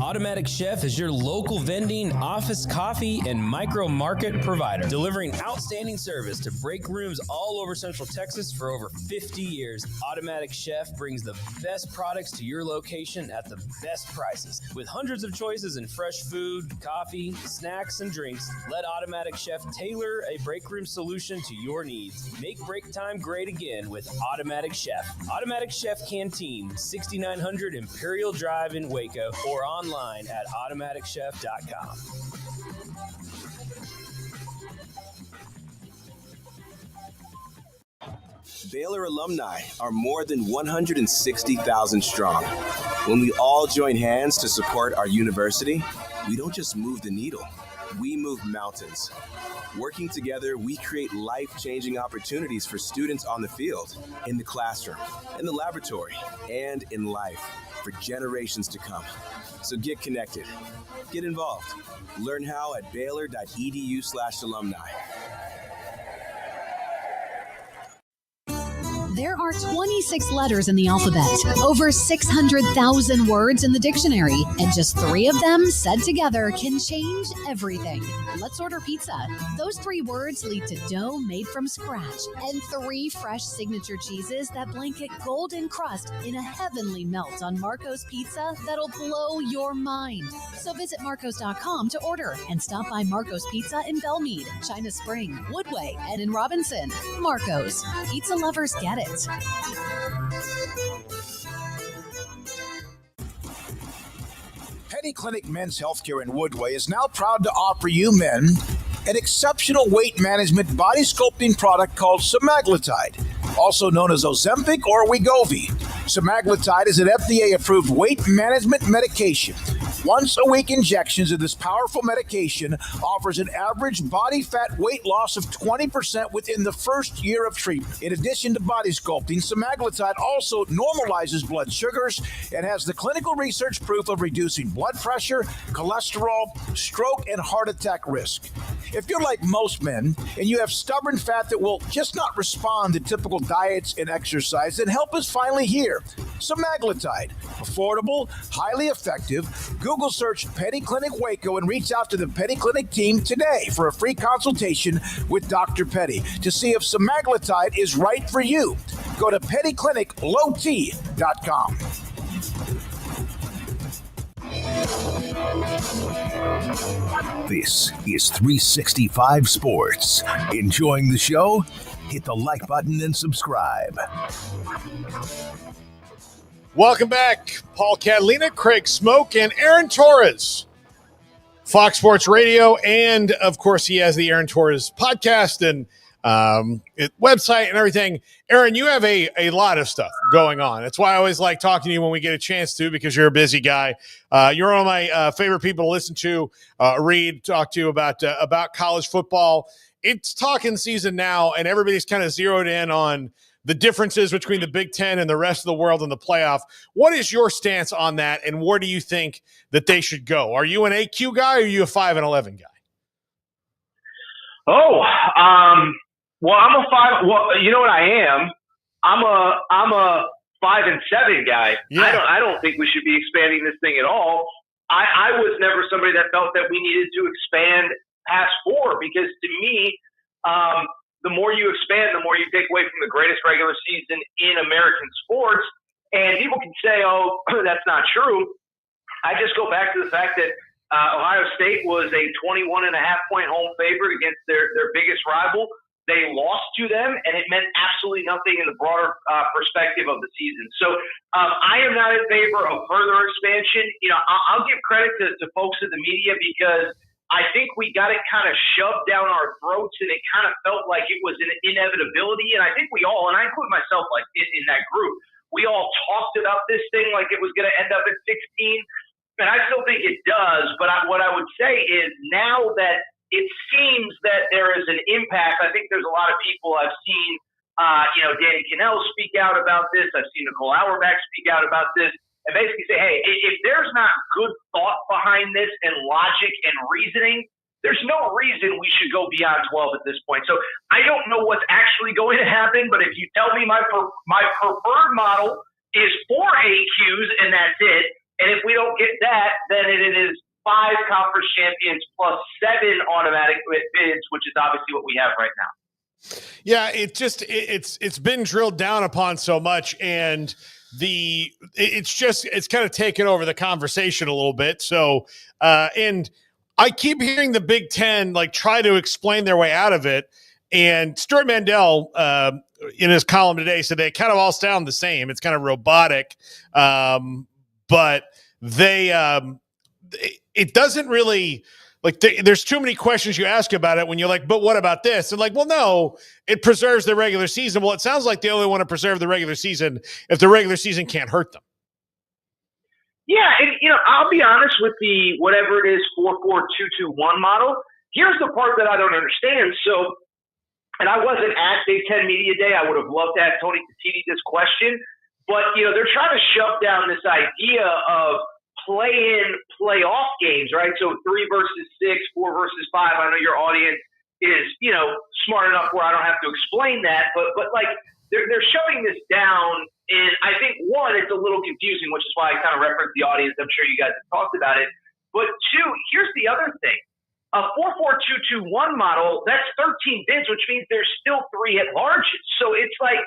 Automatic Chef is your local vending, office coffee, and micro market provider, delivering outstanding service to break rooms all over Central Texas for over 50 years. Automatic Chef brings the best products to your location at the best prices. With hundreds of choices in fresh food, coffee, snacks, and drinks, let Automatic Chef tailor a break room solution to your needs. Make break time great again with Automatic Chef. Automatic Chef Canteen, 6900 Imperial Drive in Waco, or online at automaticchef.com. Baylor alumni are more than 160,000 strong. When we all join hands to support our university, we don't just move the needle, we move mountains. Working together, we create life-changing opportunities for students on the field, in the classroom, in the laboratory, and in life for generations to come. So get connected, get involved, learn how at baylor.edu/alumni. There are 26 letters in the alphabet, over 600,000 words in the dictionary, and just 3 of them said together can change everything. Let's order pizza. Those 3 words lead to dough made from scratch and 3 fresh signature cheeses that blanket golden crust in a heavenly melt on Marco's Pizza that'll blow your mind. So visit marcos.com to order and stop by Marco's Pizza in Belmead, China Spring, Woodway, and in Robinson. Marco's. Pizza lovers get it. Penny Clinic Men's Healthcare in Woodway is now proud to offer you men an exceptional weight management body sculpting product called semaglutide, also known as Ozempic or Wegovy. Semaglutide is an FDA-approved weight management medication. Once-a-week injections of this powerful medication offers an average body fat weight loss of 20% within the first year of treatment. In addition to body sculpting, semaglutide also normalizes blood sugars and has the clinical research proof of reducing blood pressure, cholesterol, stroke, and heart attack risk. If you're like most men and you have stubborn fat that will just not respond to typical diets and exercise, then help is finally here. Semaglutide, affordable, highly effective. Google search Penny Clinic Waco and reach out to the Penny Clinic team today for a free consultation with Dr. Petty to see if semaglutide is right for you. Go to pennycliniclowt.com. This is 365 Sports. Enjoying the show? Hit the like button and subscribe. Welcome back. Paul Catalina, Craig Smoak, and Aaron Torres. Fox Sports Radio, and of course he has the Aaron Torres podcast and website and everything. Aaron, you have a lot of stuff going on. That's why I always like talking to you when we get a chance to, because you're a busy guy. You're one of my favorite people to listen to, read, talk to about college football. It's talking season now, and everybody's kind of zeroed in on the differences between the Big Ten and the rest of the world in the playoff. What is your stance on that, and where do you think that they should go? Are you an AQ guy, or are you a 5-11 guy? Well, I'm a 5. Well, you know what I am? I'm a 5-7 guy. Yeah. I don't think we should be expanding this thing at all. I was never somebody that felt that we needed to expand past 4, because to me, the more you expand, the more you take away from the greatest regular season in American sports. And people can say, oh, that's not true. I just go back to the fact that Ohio State was a 21.5-point home favorite against their biggest rival. They lost to them, and it meant absolutely nothing in the broader perspective of the season. So I am not in favor of further expansion. I'll give credit to folks in the media because I think we got it kind of shoved down our throats, and it kind of felt like it was an inevitability. And I think we all, and I include myself like in that group, we all talked about this thing like it was going to end up at 16. And I still think it does. But what I would say is now that it seems that there is an impact. I think there's a lot of people I've seen, Danny Cannell speak out about this. I've seen Nicole Auerbach speak out about this and basically say, hey, if there's not good thought behind this and logic and reasoning, there's no reason we should go beyond 12 at this point. So I don't know what's actually going to happen, but if you tell me my preferred model is 4 AQs and that's it, and if we don't get that, then it is 5 conference champions plus 7 automatic bids, which is obviously what we have right now. Yeah, it's been drilled down upon so much, and it's kind of taken over the conversation a little bit. So, and I keep hearing the Big Ten like try to explain their way out of it. And Stuart Mandel in his column today said they kind of all sound the same. It's kind of robotic, but it doesn't really like there's too many questions you ask about it when you're like, but what about this? And like, well, no, it preserves the regular season. Well, it sounds like they only want to preserve the regular season if the regular season can't hurt them. Yeah. And, I'll be honest with the, whatever it is, 4-4-2-2-1 model. Here's the part that I don't understand. So, and I wasn't at Big Ten Media Day. I would have loved to ask Tony Petitti this question, but, they're trying to shove down this idea of play-in, play-off games, right? So 3 versus 6, 4 versus 5. I know your audience is, smart enough where I don't have to explain that, but like they're shoving this down, and I think one, it's a little confusing, which is why I kind of referenced the audience. I'm sure you guys have talked about it. But 2, here's the other thing: a 4-4-2-2-1 model, that's 13 bids, which means there's still 3 at larges. So it's like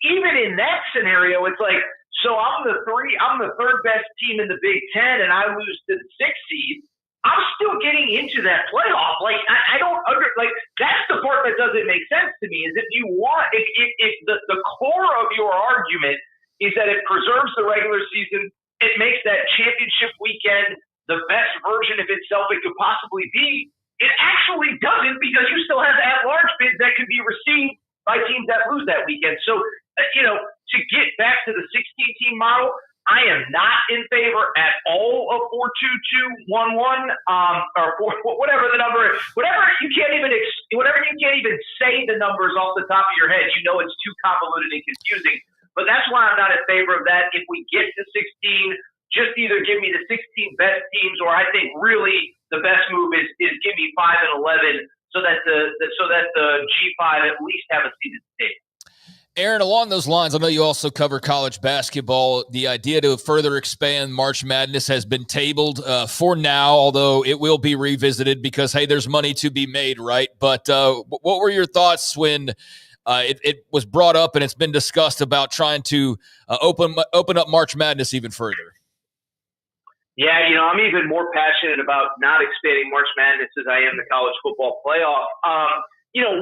even in that scenario, it's like. So I'm the third best team in the Big Ten, and I lose to the 6th seed. I'm still getting into that playoff. Like I don't that's the part that doesn't make sense to me. Is if the core of your argument is that it preserves the regular season, it makes that championship weekend the best version of itself it could possibly be. It actually doesn't, because you still have at-large bids that can be received by teams that lose that weekend. So to get back to the 16-team model, I am not in favor at all of 4-2-2-1-1 or whatever the number is. Whatever you can't even say the numbers off the top of your head. It's too convoluted and confusing. But that's why I'm not in favor of that. If we get to 16, just either give me the 16 best teams, or I think really the best move is give me 5 and 11 so that the G5 at least have a seat at the table. Aaron, along those lines, I know you also cover college basketball. The idea to further expand March Madness has been tabled for now, although it will be revisited because, hey, there's money to be made, right? But what were your thoughts when it was brought up and it's been discussed about trying to open up March Madness even further? Yeah, I'm even more passionate about not expanding March Madness as I am the college football playoff.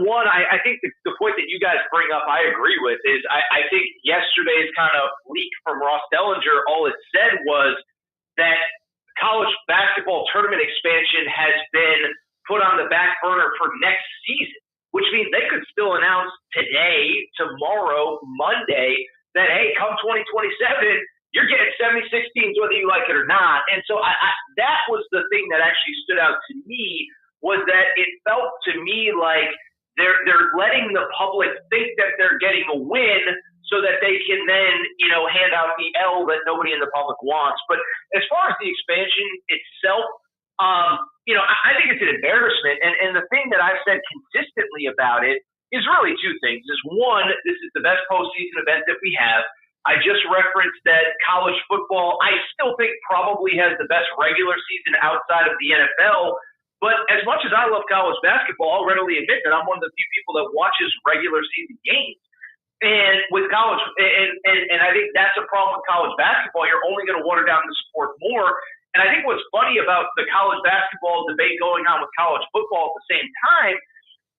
One, I think the point that you guys bring up, I agree with, is I think yesterday's kind of leak from Ross Dellinger, all it said was that college basketball tournament expansion has been put on the back burner for next season, which means they could still announce today, tomorrow, Monday, that, hey, come 2027, you're getting 76 teams whether you like it or not. And so that was the thing that actually stood out to me, was that it felt to me like they're letting the public think that they're getting a win so that they can then, hand out the L that nobody in the public wants. But as far as the expansion itself, I think it's an embarrassment. And the thing that I've said consistently about it is really 2 things. Is one, this is the best postseason event that we have. I just referenced that college football, I still think probably has the best regular season outside of the NFL. But as much as I love college basketball, I'll readily admit that I'm one of the few people that watches regular season games. And with college, and I think that's a problem with college basketball. You're only going to water down the sport more. And I think what's funny about the college basketball debate going on with college football at the same time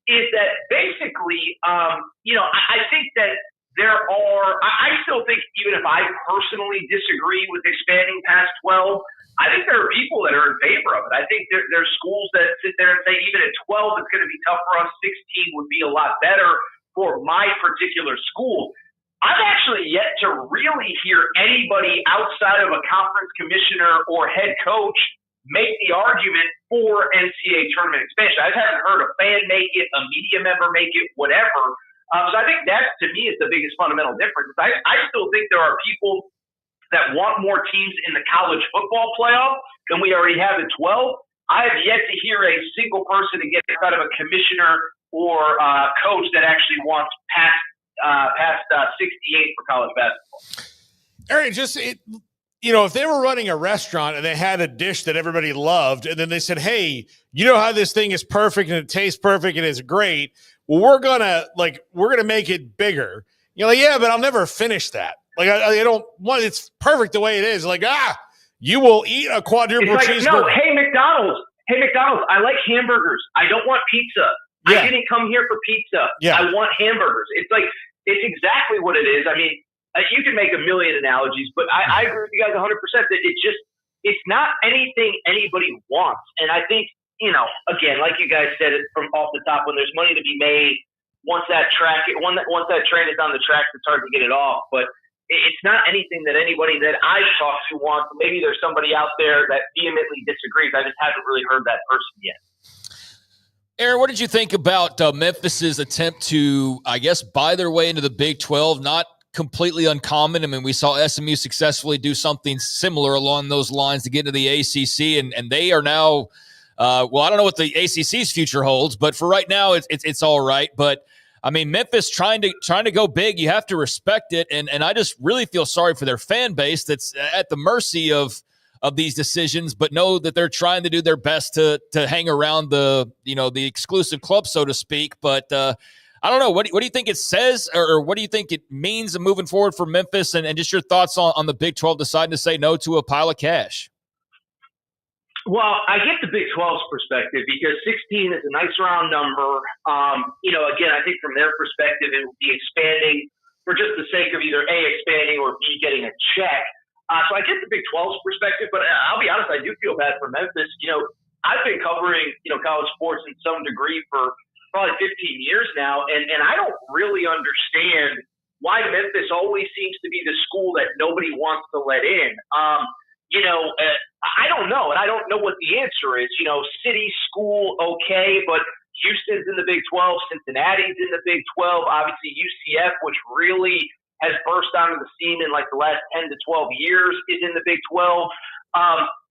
is that basically, I think that I still think, even if I personally disagree with expanding past 12, I think there are people that are in favor of it. I think there's schools that sit there and say, even at 12, it's going to be tough for us. 16 would be a lot better for my particular school. I've actually yet to really hear anybody outside of a conference commissioner or head coach make the argument for NCAA tournament expansion. I haven't heard a fan make it, a media member make it, whatever. So I think that, to me, is the biggest fundamental difference. I still think there are people that want more teams in the college football playoff than we already have at 12. I have yet to hear a single person to get out of a commissioner or coach that actually wants past 68 for college basketball. Aaron, if they were running a restaurant and they had a dish that everybody loved, and then they said, hey, you know how this thing is perfect and it tastes perfect and it's great, well, we're gonna make it bigger. You're like, yeah, but I'll never finish that. Like, I don't want, it's perfect the way it is. Like, you will eat a quadruple cheeseburger. No, hey, McDonald's, I like hamburgers. I don't want pizza. Yeah. I didn't come here for pizza. Yeah. I want hamburgers. It's exactly what it is. I mean, you can make a million analogies, but I agree with you guys 100% that it's not anything anybody wants. And I think, again, like you guys said it from off the top, when there's money to be made, once that train is on the track, it's hard to get it off. But it's not anything that anybody that I've talked to wants. Maybe there's somebody out there that vehemently disagrees. I just haven't really heard that person yet. Aaron, what did you think about Memphis's attempt to, I guess, buy their way into the Big 12? Not completely uncommon. I mean, we saw SMU successfully do something similar along those lines to get into the ACC, and they are now, I don't know what the ACC's future holds, but for right now, it's all right. But I mean, Memphis trying to go big, you have to respect it, and I just really feel sorry for their fan base that's at the mercy of these decisions, but know that they're trying to do their best to hang around the exclusive club, so to speak. But I don't know. What do you think it says, or what do you think it means moving forward for Memphis, and just your thoughts on the Big 12 deciding to say no to a pile of cash? Well, I get the Big 12's perspective because 16 is a nice round number. Again, I think from their perspective, it will be expanding for just the sake of either A, expanding, or B, getting a check. So I get the Big 12's perspective, but I'll be honest, I do feel bad for Memphis. I've been covering, college sports in some degree for probably 15 years now, and I don't really understand why Memphis always seems to be the school that nobody wants to let in. I don't know, and I don't know what the answer is. City, school, okay, but Houston's in the Big 12, Cincinnati's in the Big 12, obviously UCF, which really has burst onto the scene in like the last 10 to 12 years, is in the Big 12.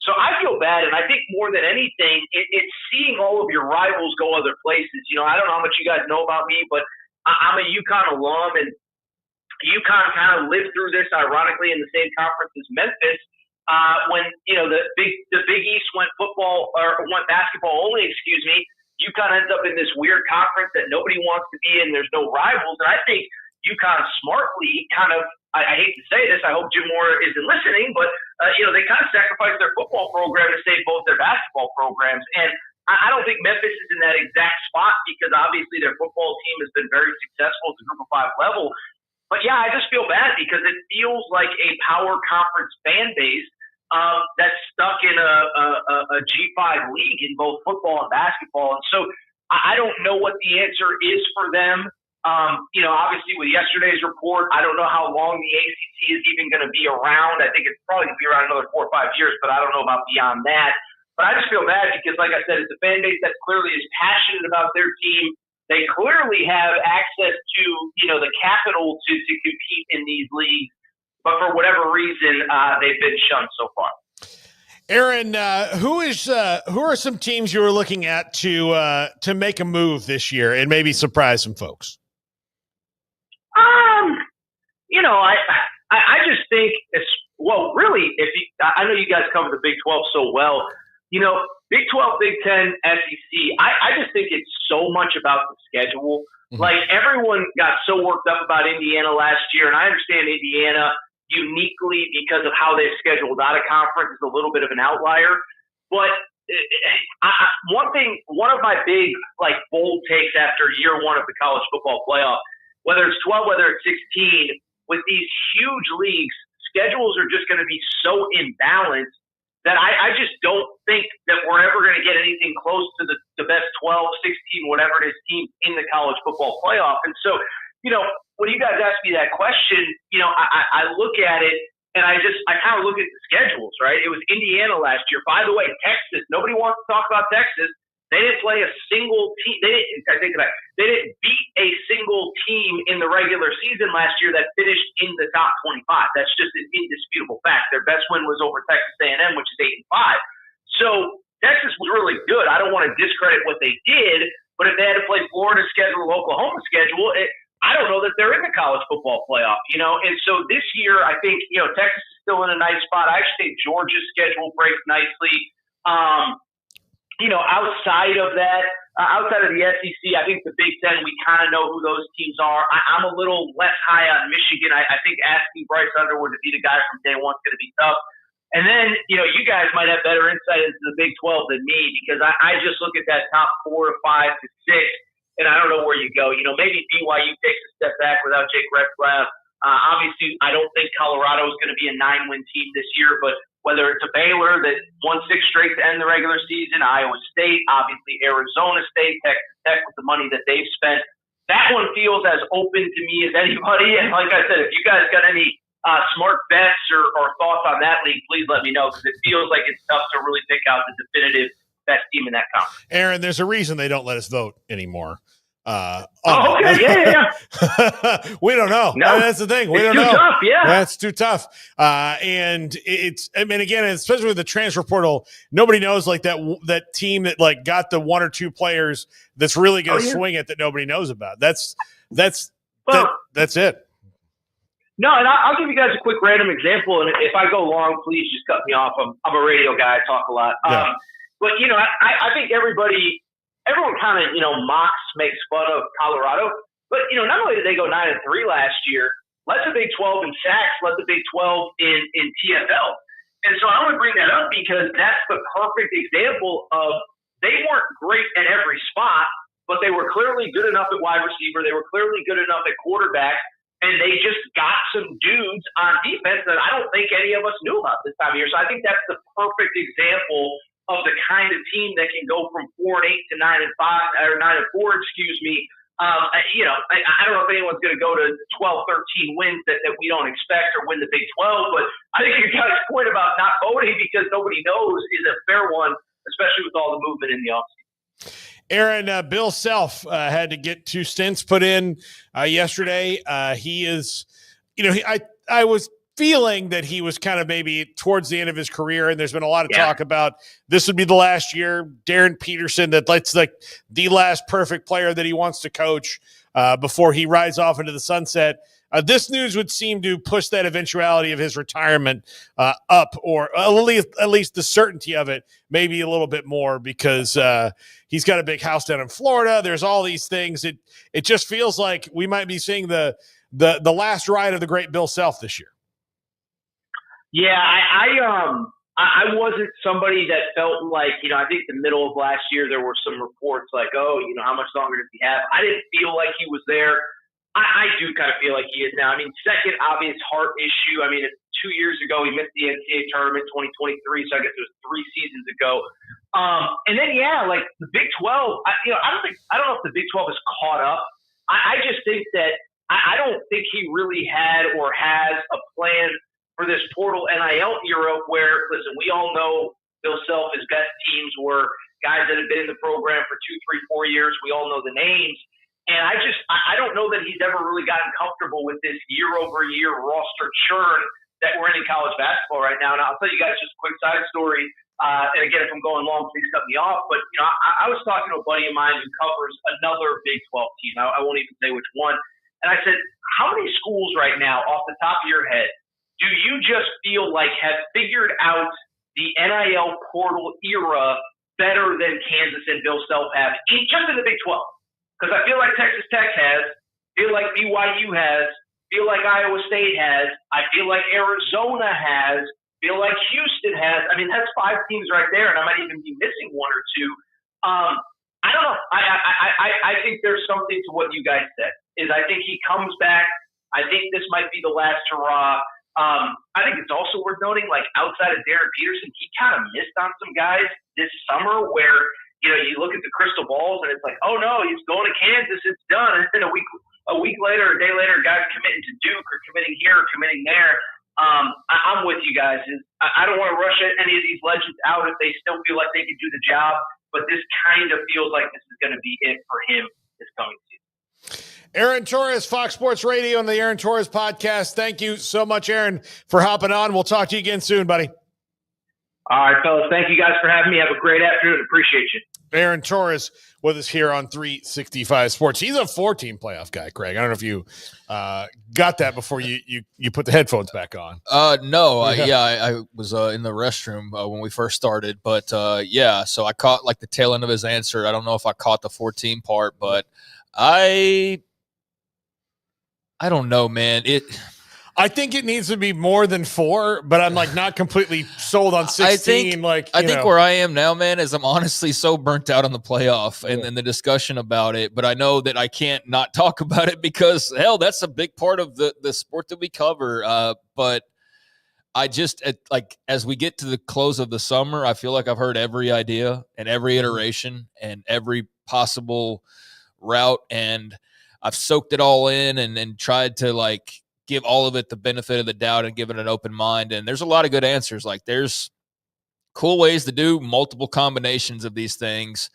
So I feel bad, and I think more than anything, it's seeing all of your rivals go other places. I don't know how much you guys know about me, but I'm a UConn alum, and UConn kind of lived through this, ironically, in the same conference as Memphis. When the Big East went basketball only, UConn ends up in this weird conference that nobody wants to be in. There's no rivals, and I think UConn smartly I hate to say this, I hope Jim Moore isn't listening, but they kind of sacrificed their football program to save both their basketball programs. And I don't think Memphis is in that exact spot because obviously their football team has been very successful at the Group of 5 level. But yeah, I just feel bad because it feels like a power conference fan base that's stuck in a G5 league in both football and basketball. And so I don't know what the answer is for them. Obviously with yesterday's report, I don't know how long the ACC is even going to be around. I think it's probably going to be around another 4 or 5 years, but I don't know about beyond that. But I just feel bad because, like I said, it's a fan base that clearly is passionate about their team. They clearly have access to, the capital to compete in these leagues. But for whatever reason, they've been shunned so far. Aaron, who are some teams you were looking at to make a move this year and maybe surprise some folks? I just think really, I know you guys cover the Big 12 so well. Big 12, Big 10, SEC, I just think it's so much about the schedule. Like, everyone got so worked up about Indiana last year, and I understand Indiana uniquely because of how they've scheduled out of conference is a little bit of an outlier. But one of my big, bold takes after year one of the college football playoff, whether it's 12, whether it's 16, with these huge leagues, schedules are just going to be so imbalanced that I just don't think that we're ever going to get anything close to the best 12, 16, whatever it is, teams in the college football playoff. And so, when you guys ask me that question, I look at it and I kind of look at the schedules, right? It was Indiana last year. By the way, Texas, nobody wants to talk about Texas. They didn't play a single team. They didn't beat a single team in the regular season last year that finished in the top 25. That's just an indisputable fact. Their best win was over Texas A&M, which is 8-5. So Texas was really good. I don't want to discredit what they did, but if they had to play Florida schedule, Oklahoma schedule, I don't know that they're in the college football playoff, And so this year, I think, Texas is still in a nice spot. I actually think Georgia's schedule breaks nicely. Outside of that, outside of the SEC, I think the Big Ten, we kind of know who those teams are. I'm a little less high on Michigan. I think asking Bryce Underwood to be the guy from day one is going to be tough. And then, you guys might have better insight into the Big 12 than me because I just look at that top 4 to 5 to 6, and I don't know where you go. Maybe BYU takes a step back without Jake Retzlaff. Obviously, I don't think Colorado is going to be a 9-win team this year, but whether it's a Baylor that won 6 straight to end the regular season, Iowa State, obviously Arizona State, Texas Tech with the money that they've spent, that one feels as open to me as anybody. And like I said, if you guys got any smart bets or thoughts on that league, please let me know because it feels like it's tough to really pick out the definitive best team in that conference. Aaron, there's a reason they don't let us vote anymore. Okay. Yeah. We don't know. No, that's the thing. We it's don't too know. Tough, yeah. That's too tough. And again, especially with the transfer portal, nobody knows that team that got the 1 or 2 players that's really going to swing it that nobody knows about. That's it. No, and I'll give you guys a quick random example. And if I go long, please just cut me off. I'm a radio guy. I talk a lot. Yeah. But I think everyone kind of, makes fun of Colorado. But, not only did they go 9-3 last year, led the Big 12 in sacks, led the Big 12 in TFL. And so I want to bring that up because that's the perfect example of they weren't great at every spot, but they were clearly good enough at wide receiver. They were clearly good enough at quarterback. And they just got some dudes on defense that I don't think any of us knew about this time of year. So I think that's the perfect example of the kind of team that can go from 4-8 to 9-5 or 9-4, excuse me. I don't know if anyone's going to go to 12, 13 wins that we don't expect or win the Big 12, but I think your guys' point about not voting because nobody knows is a fair one, especially with all the movement in the offseason. Aaron, Bill Self had to get 2 stints put in yesterday. He is, I was feeling that he was kind of maybe towards the end of his career, and there's been a lot of talk about this would be the last year. Darren Peterson, that's the last perfect player that he wants to coach before he rides off into the sunset. This news would seem to push that eventuality of his retirement up, or at least the certainty of it, maybe a little bit more because he's got a big house down in Florida. There's all these things. It just feels like we might be seeing the last ride of the great Bill Self this year. Yeah, I wasn't somebody that felt like, I think the middle of last year there were some reports like, how much longer does he have? I didn't feel like he was there. I do kind of feel like he is now. I mean, second obvious heart issue. I mean, 2 years ago he missed the NCAA tournament, 2023, so I guess it was 3 seasons ago. And then the Big 12. I don't know if the Big 12 is caught up. I just think that I don't think he really had or has a plan for this portal NIL era where, listen, we all know Bill Self, his best teams were guys that have been in the program for 2, 3, 4 years. We all know the names. And I don't know that he's ever really gotten comfortable with this year-over-year roster churn that we're in college basketball right now. And I'll tell you guys just a quick side story. And again, if I'm going long, please cut me off. But, I was talking to a buddy of mine who covers another Big 12 team. I won't even say which one. And I said, how many schools right now, off the top of your head, do you just feel like have figured out the NIL portal era better than Kansas and Bill Self have, just in the Big 12. Because I feel like Texas Tech has, feel like BYU has, feel like Iowa State has, I feel like Arizona has, feel like Houston has. I mean, that's 5 teams right there, and I might even be missing 1 or 2. I don't know. I think there's something to what you guys said. I think he comes back. I think this might be the last hurrah. I think it's also worth noting, like, outside of Darren Peterson, he kind of missed on some guys this summer where, you know, you look at the crystal balls and it's like, oh no, he's going to Kansas, it's done. And then a week later, a day later, guys committing to Duke or committing here or committing there. I'm with you guys. I don't want to rush any of these legends out if they still feel like they can do the job, but this kind of feels like this is going to be it for him this coming season. Aaron Torres, Fox Sports Radio and the Aaron Torres podcast. Thank you so much, Aaron, for hopping on. We'll talk to you again soon, buddy. All right, fellas. Thank you guys for having me. Have a great afternoon. Appreciate you. Aaron Torres with us here on 365 Sports. He's a 4-team playoff guy, Craig. I don't know if you got that before you put the headphones back on. No. I was in the restroom when we first started. But, so I caught, like, the tail end of his answer. I don't know if I caught the 4-team part, but I don't know, man. I think it needs to be more than 4, but I'm like not completely sold on 16. I think where I am now, man, is I'm honestly so burnt out on the playoff and the discussion about it. But I know that I can't not talk about it because, hell, that's a big part of the sport that we cover. But I just, as we get to the close of the summer, I feel like I've heard every idea and every iteration and every possible route, and I've soaked it all in and tried to, like, give all of it the benefit of the doubt and give it an open mind. And there's a lot of good answers. Like, there's cool ways to do multiple combinations of these things.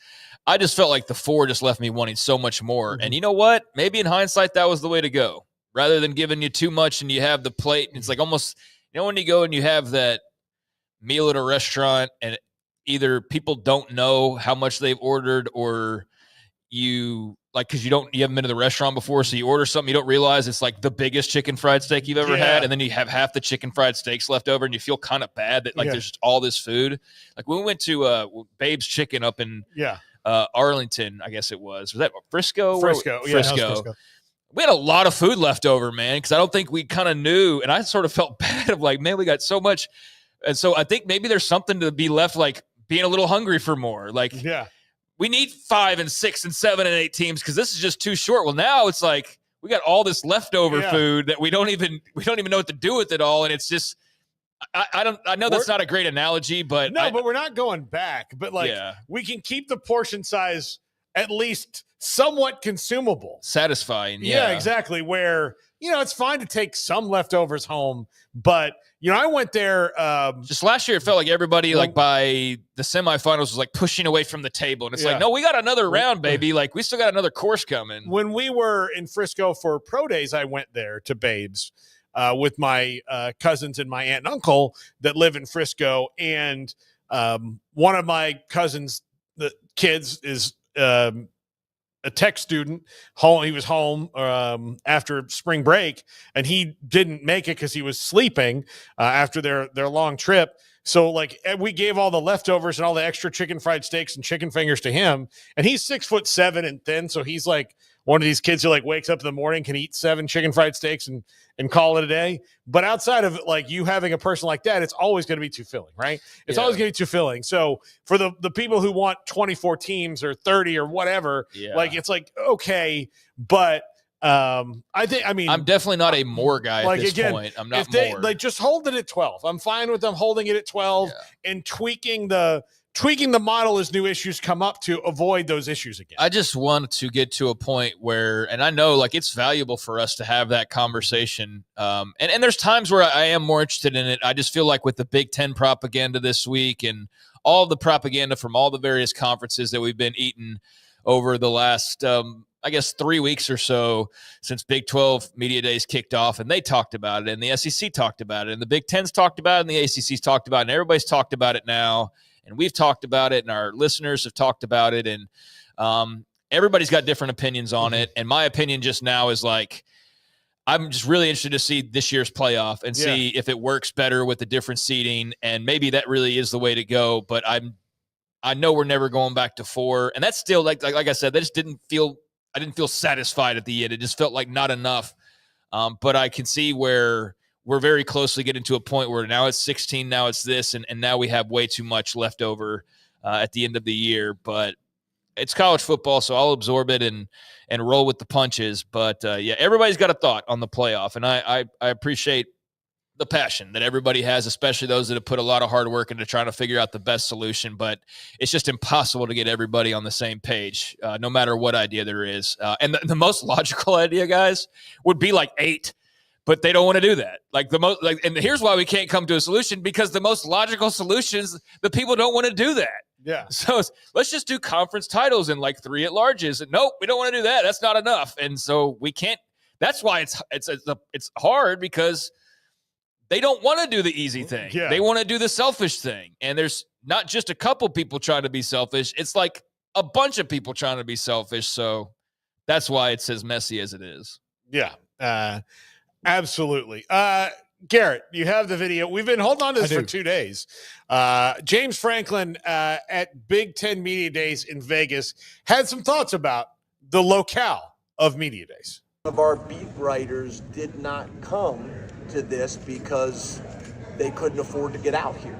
I just felt like the 4 just left me wanting so much more. And you know what? Maybe in hindsight, that was the way to go, rather than giving you too much and you have the plate. And it's like almost, you know, when you go and you have that meal at a restaurant and either people don't know how much they've ordered, or you, like, because you haven't been to the restaurant before, so you order something, you don't realize it's like the biggest chicken fried steak you've ever had, and then you have half the chicken fried steaks left over, and you feel kind of bad that, like, there's just all this food. Like, when we went to Babe's Chicken up in Arlington, I guess it was that Frisco? Frisco. We had a lot of food left over, man, because I don't think we kind of knew, and I sort of felt bad of, like, man, we got so much. And so I think maybe there's something to be left, like, being a little hungry for more. Like, we need 5 and 6 and 7 and 8 teams because this is just too short. Well, now it's like we got all this leftover food that we don't even know what to do with it all, and it's just I know that's not a great analogy, but but we're not going back. But we can keep the portion size at least somewhat consumable, satisfying. Yeah, exactly. Where, you know, it's fine to take some leftovers home, but, you know, I went there just last year. It felt like everybody, like, by the semifinals was like pushing away from the table, and it's like, no, we got another round, baby. Like, we still got another course coming. When we were in Frisco for pro days, I went there to Babes with my cousins and my aunt and uncle that live in Frisco, and one of my cousins, the kids, is a tech student. He was home after spring break, and he didn't make it because he was sleeping after their long trip. So, like, we gave all the leftovers and all the extra chicken fried steaks and chicken fingers to him, and he's 6'7" and thin, so he's like one of these kids who, like, wakes up in the morning, can eat 7 chicken fried steaks and call it a day. But outside of, like, you having a person like that, it's always going to be too filling, right? It's always going to be too filling. So for the people who want 24 teams or 30 or whatever, like, it's like, okay, but I'm definitely not a more guy at this point. I'm not more. Like, just hold it at 12. I'm fine with them holding it at 12 and tweaking the model as new issues come up to avoid those issues again. I just want to get to a point where, and I know, like, it's valuable for us to have that conversation. And there's times where I am more interested in it. I just feel like with the Big Ten propaganda this week and all the propaganda from all the various conferences that we've been eating over the last, I guess, 3 weeks or so since Big 12 Media Days kicked off, and they talked about it, and the SEC talked about it, and the Big Ten's talked about it, and the ACC's talked about it, and everybody's talked about it now. And we've talked about it, and our listeners have talked about it, and everybody's got different opinions on it. And my opinion just now is, like, I'm just really interested to see this year's playoff and see if it works better with the different seeding, and maybe that really is the way to go. But I know we're never going back to 4, and that's still like I said, I didn't feel satisfied at the end. It just felt like not enough. But I can see where we're very closely getting to a point where now it's 16, now it's this, and now we have way too much left over at the end of the year. But it's college football, so I'll absorb it and roll with the punches. But everybody's got a thought on the playoff, and I appreciate the passion that everybody has, especially those that have put a lot of hard work into trying to figure out the best solution. But it's just impossible to get everybody on the same page, no matter what idea there is. And the most logical idea, guys, would be like 8. But they don't want to do that. And here's why we can't come to a solution, because the most logical solutions, the people don't want to do that. Yeah. So let's just do conference titles and like 3 at-larges. And nope, we don't want to do that. That's not enough. And so we can't. That's why it's hard, because they don't want to do the easy thing. Yeah. They want to do the selfish thing. And there's not just a couple people trying to be selfish. It's like a bunch of people trying to be selfish. So that's why it's as messy as it is. Yeah. Absolutely. Garrett, you have the video. We've been holding on to this for 2 days. James Franklin at Big Ten Media Days in Vegas had some thoughts about the locale of Media Days. Of our beat writers did not come to this because they couldn't afford to get out here.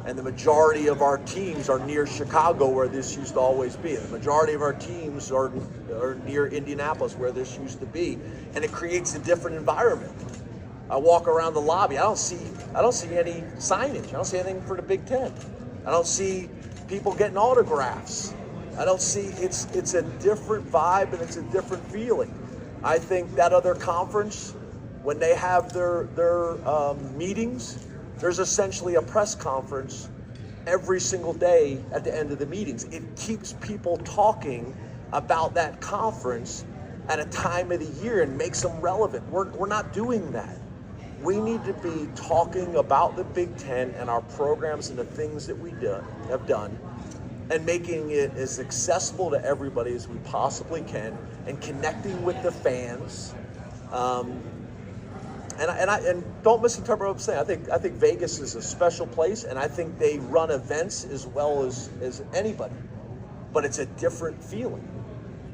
And the majority of our teams are near Chicago, where this used to always be. The majority of our teams are near Indianapolis, where this used to be. And it creates a different environment. I walk around the lobby. I don't see any signage. I don't see anything for the Big Ten. I don't see people getting autographs. I don't see, it's a different vibe and it's a different feeling. I think that other conference, when they have their meetings, there's essentially a press conference every single day at the end of the meetings. It keeps people talking about that conference at a time of the year and makes them relevant. We're not doing that. We need to be talking about the Big Ten and our programs and the things that we have done, and making it as accessible to everybody as we possibly can, and connecting with the fans. And don't misinterpret what I'm saying. I think Vegas is a special place, and I think they run events as well as anybody. But it's a different feeling.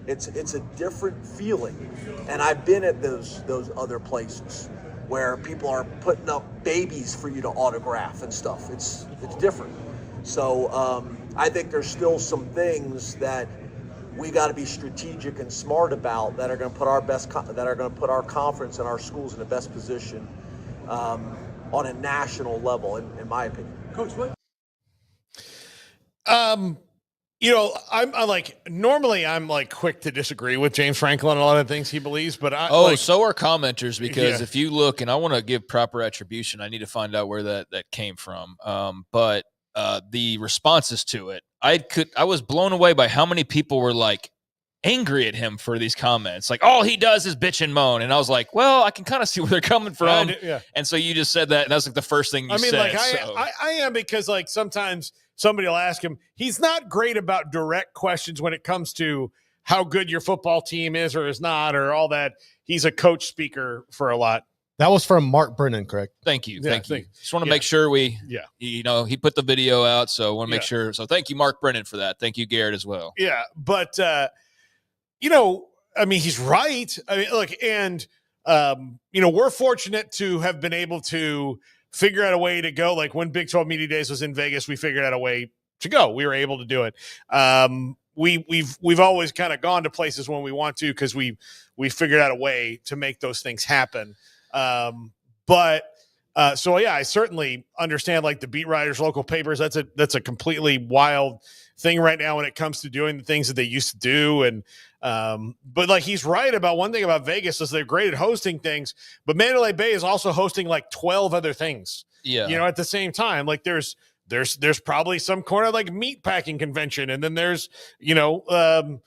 It's a different feeling. And I've been at those other places where people are putting up babies for you to autograph and stuff. It's different. So I think there's still some things that we got to be strategic and smart about that are going to put our conference and our schools in the best position on a national level, in my opinion. Coach, what? Normally I'm like quick to disagree with James Franklin on a lot of things he believes, but so are commenters, because if you look, and I want to give proper attribution, I need to find out where that came from. But the responses to it, I was blown away by how many people were like angry at him for these comments. Like, all he does is bitch and moan. And I was like, well, I can kind of see where they're coming from. Yeah. And so you just said that, and that's like the first thing you said. I am, because like sometimes somebody will ask him, he's not great about direct questions when it comes to how good your football team is or is not, or all that. He's a coach speaker for a lot. That was from Mark Brennan, correct? Thank you. Thank you. Just want to make sure he put the video out. So I want to make sure. So thank you, Mark Brennan, for that. Thank you, Garrett, as well. Yeah. But, he's right. I mean, look, and, we're fortunate to have been able to figure out a way to go. Like when Big 12 Media Days was in Vegas, we figured out a way to go. We were able to do it. We've always kind of gone to places when we want to, because we figured out a way to make those things happen. I certainly understand like the beat writers, local papers. That's a completely wild thing right now when it comes to doing the things that they used to do. And, but like, he's right about one thing about Vegas is they're great at hosting things, but Mandalay Bay is also hosting like 12 other things, at the same time. Like there's probably some corner like meat packing convention. And then there's, the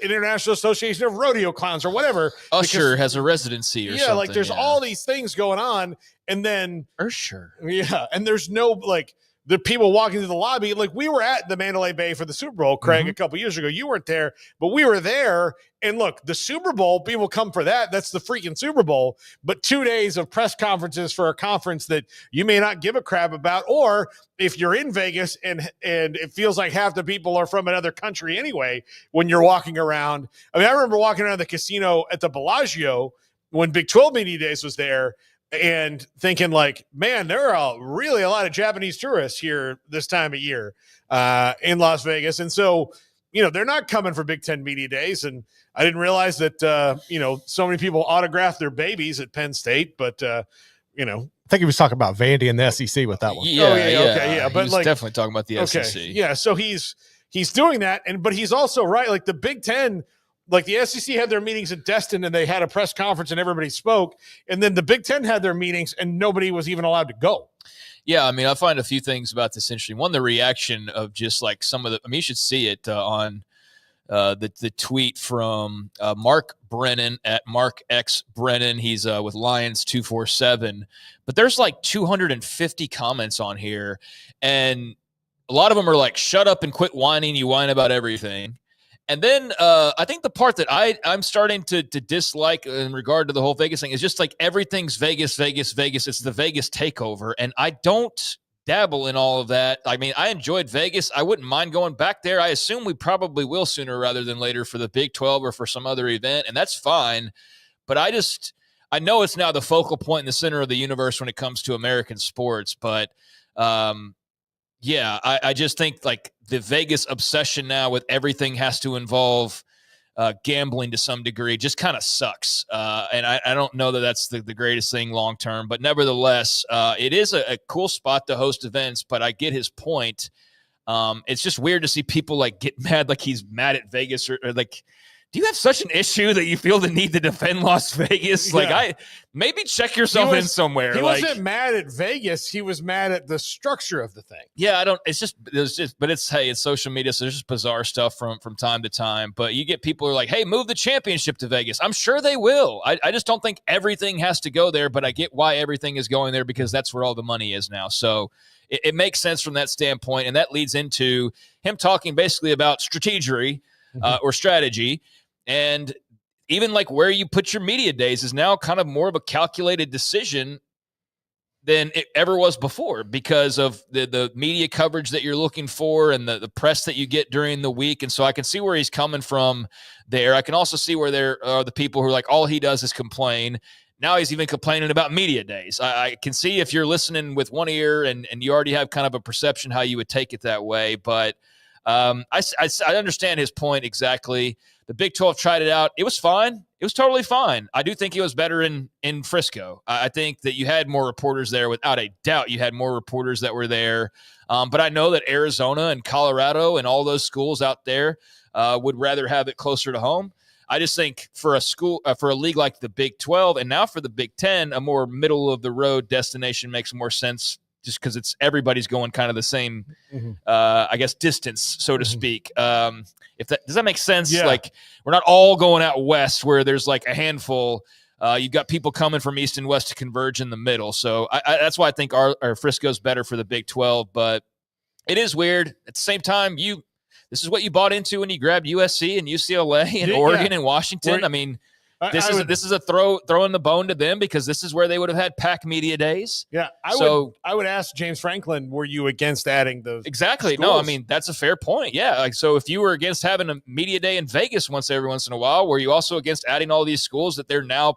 International Association of Rodeo Clowns or whatever. Usher has a residency or something. Like there's all these things going on. And then Usher. Yeah. And there's no like the people walking through the lobby, like we were at the Mandalay Bay for the Super Bowl, Craig, a couple years ago. You weren't there, but we were there. And look, the Super Bowl, people come for that. That's the freaking Super Bowl. But 2 days of press conferences for a conference that you may not give a crap about, or if you're in Vegas and it feels like half the people are from another country anyway, when you're walking around. I mean, I remember walking around the casino at the Bellagio when Big 12 Media Days was there, and thinking like, man, there are really a lot of Japanese tourists here this time of year in Las Vegas. And so, they're not coming for Big Ten Media Days. And I didn't realize that, so many people autograph their babies at Penn State, but, I think he was talking about Vandy and the SEC with that one. But he's definitely talking about the SEC. Yeah. So he's doing that. But he's also right. Like the Big Ten, like the SEC had their meetings at Destin and they had a press conference and everybody spoke. And then the Big Ten had their meetings and nobody was even allowed to go. Yeah, I mean, I find a few things about this interesting. One, the reaction of just like some of the – I mean, you should see it on the tweet from Mark Brennan at Mark X Brennan. He's with Lions 247. But there's like 250 comments on here. And a lot of them are like, shut up and quit whining. You whine about everything. And then I think the part that I'm starting to dislike in regard to the whole Vegas thing is just like everything's Vegas, Vegas, Vegas. It's the Vegas takeover. And I don't dabble in all of that. I mean, I enjoyed Vegas. I wouldn't mind going back there. I assume we probably will sooner rather than later for the Big 12 or for some other event. And that's fine. But I know it's now the focal point in the center of the universe when it comes to American sports. But yeah, I just think like the Vegas obsession now with everything has to involve gambling to some degree just kind of sucks. And I don't know that that's the greatest thing long term, but nevertheless, it is a cool spot to host events, but I get his point. It's just weird to see people like get mad, like he's mad at Vegas or like, do you have such an issue that you feel the need to defend Las Vegas? Like maybe check yourself in somewhere. He wasn't mad at Vegas. He was mad at the structure of the thing. Yeah, but it's social media. So there's just bizarre stuff from time to time, but you get people who are like, hey, move the championship to Vegas. I'm sure they will. I just don't think everything has to go there, but I get why everything is going there because that's where all the money is now. So it makes sense from that standpoint. And that leads into him talking basically about strategery or strategy. And even like where you put your media days is now kind of more of a calculated decision than it ever was before because of the media coverage that you're looking for and the press that you get during the week. And so I can see where he's coming from there. I can also see where there are the people who are like, all he does is complain. Now he's even complaining about media days. I can see if you're listening with one ear and you already have kind of a perception how you would take it that way. But I understand his point exactly. The Big 12 tried it out. It was fine. It was totally fine. I do think it was better in Frisco. I think that you had more reporters there. Without a doubt, you had more reporters that were there. But I know that Arizona and Colorado and all those schools out there would rather have it closer to home. I just think for a league like the Big 12 and now for the Big 10, a more middle-of-the-road destination makes more sense just because everybody's going kind of the same, I guess, distance, so to speak. Does that make sense? Yeah. Like we're not all going out west where there's like a handful. You've got people coming from east and west to converge in the middle. So that's why I think our Frisco's better for the Big 12. But it is weird. At the same time, this is what you bought into when you grabbed USC and UCLA and Oregon and Washington. I mean, this is a throw in the bone to them because this is where they would have had pack media days. Yeah, I would ask James Franklin, were you against adding those? Exactly. schools? No, I mean that's a fair point. Yeah, like so if you were against having a media day in Vegas every once in a while, were you also against adding all these schools that they're now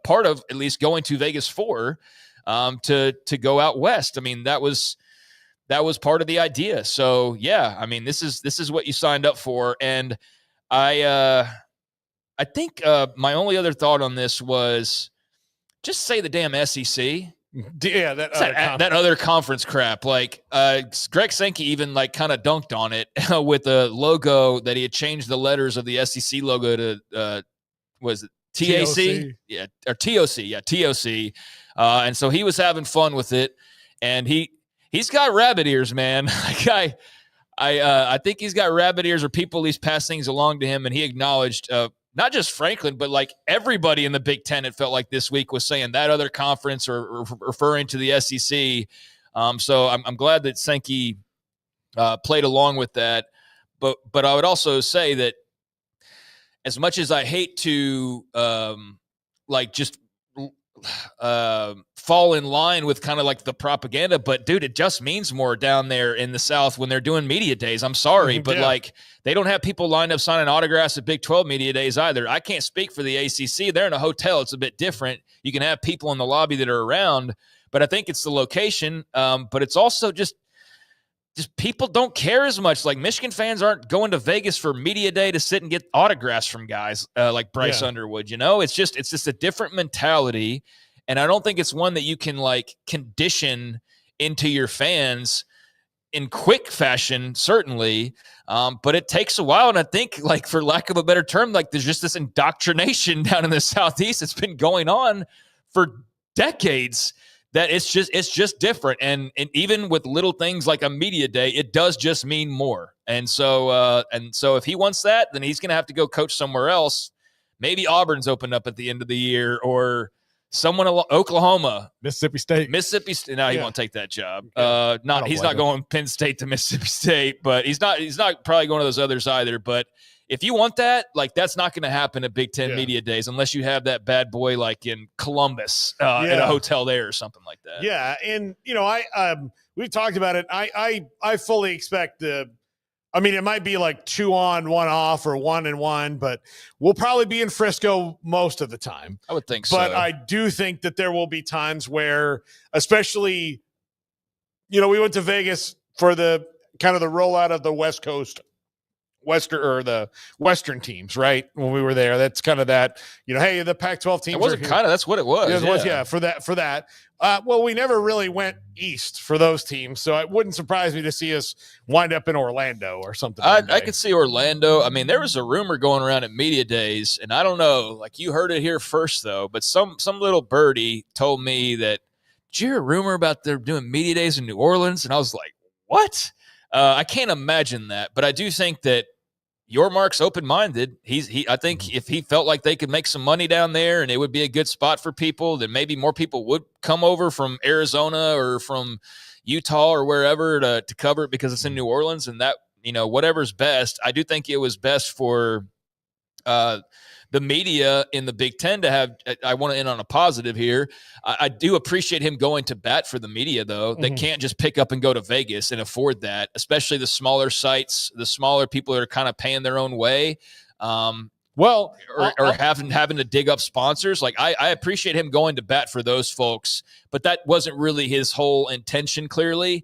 part of at least going to Vegas for to go out west? I mean that was part of the idea. So yeah, I mean this is what you signed up for, and I think my only other thought on this was just say the damn SEC. Yeah, that other conference crap. Like Greg Sankey even like kind of dunked on it with the logo that he had changed the letters of the SEC logo to was it TAC? Yeah, or TOC. Yeah, TOC. And so he was having fun with it, and he's got rabbit ears, man. Like I think he's got rabbit ears, or people at least pass things along to him, and he acknowledged. Not just Franklin, but like everybody in the Big Ten, it felt like this week was saying that other conference or referring to the SEC. So I'm glad that Sankey played along with that. But I would also say that as much as I hate to just fall in line with kind of like the propaganda, but dude, it just means more down there in the South when they're doing media days. I'm sorry, but like they don't have people lined up signing autographs at Big 12 media days either. I can't speak for the ACC. They're in a hotel. It's a bit different. You can have people in the lobby that are around, but I think it's the location. But it's also just people don't care as much. Like Michigan fans aren't going to Vegas for media day to sit and get autographs from guys like Bryce Underwood. It's just a different mentality. And I don't think it's one that you can like condition into your fans in quick fashion, certainly. But it takes a while. And I think, like, for lack of a better term, like there's just this indoctrination down in the Southeast. It's been going on for decades. That it's just different. And even with little things like a media day, it does just mean more. And so if he wants that, then he's going to have to go coach somewhere else. Maybe Auburn's opened up at the end of the year, or someone, Oklahoma, Mississippi State. No, he won't take that job. He's not going Penn State to Mississippi State, but he's not probably going to those others either. But if you want that, like, that's not going to happen at Big Ten media days unless you have that bad boy like in Columbus in a hotel there or something like that. Yeah, and we've talked about it. I fully expect it might be like 2 on, 1 off, or 1 and 1, but we'll probably be in Frisco most of the time. I would think so. But I do think that there will be times where, especially, we went to Vegas for the kind of the rollout of the West Coast. The Western teams, right? When we were there, that's kind of that, hey, the Pac-12 teams. It wasn't that's what it was. For that. Well, we never really went east for those teams, so it wouldn't surprise me to see us wind up in Orlando or something. I could see Orlando. I mean, there was a rumor going around at media days, and I don't know, like, you heard it here first though, but some little birdie told me that, did you hear a rumor about they're doing media days in New Orleans? And I was like, what? I can't imagine that, but I do think that your Mark's open-minded. I think if he felt like they could make some money down there and it would be a good spot for people, then maybe more people would come over from Arizona or from Utah or wherever to cover it because it's in New Orleans. And that, whatever's best. I do think it was best for the media in the Big Ten to have. I want to end on a positive here. I do appreciate him going to bat for the media, though. They can't just pick up and go to Vegas and afford that, especially the smaller sites, the smaller people that are kind of paying their own way. Having to dig up sponsors. Like, I appreciate him going to bat for those folks, but that wasn't really his whole intention, clearly.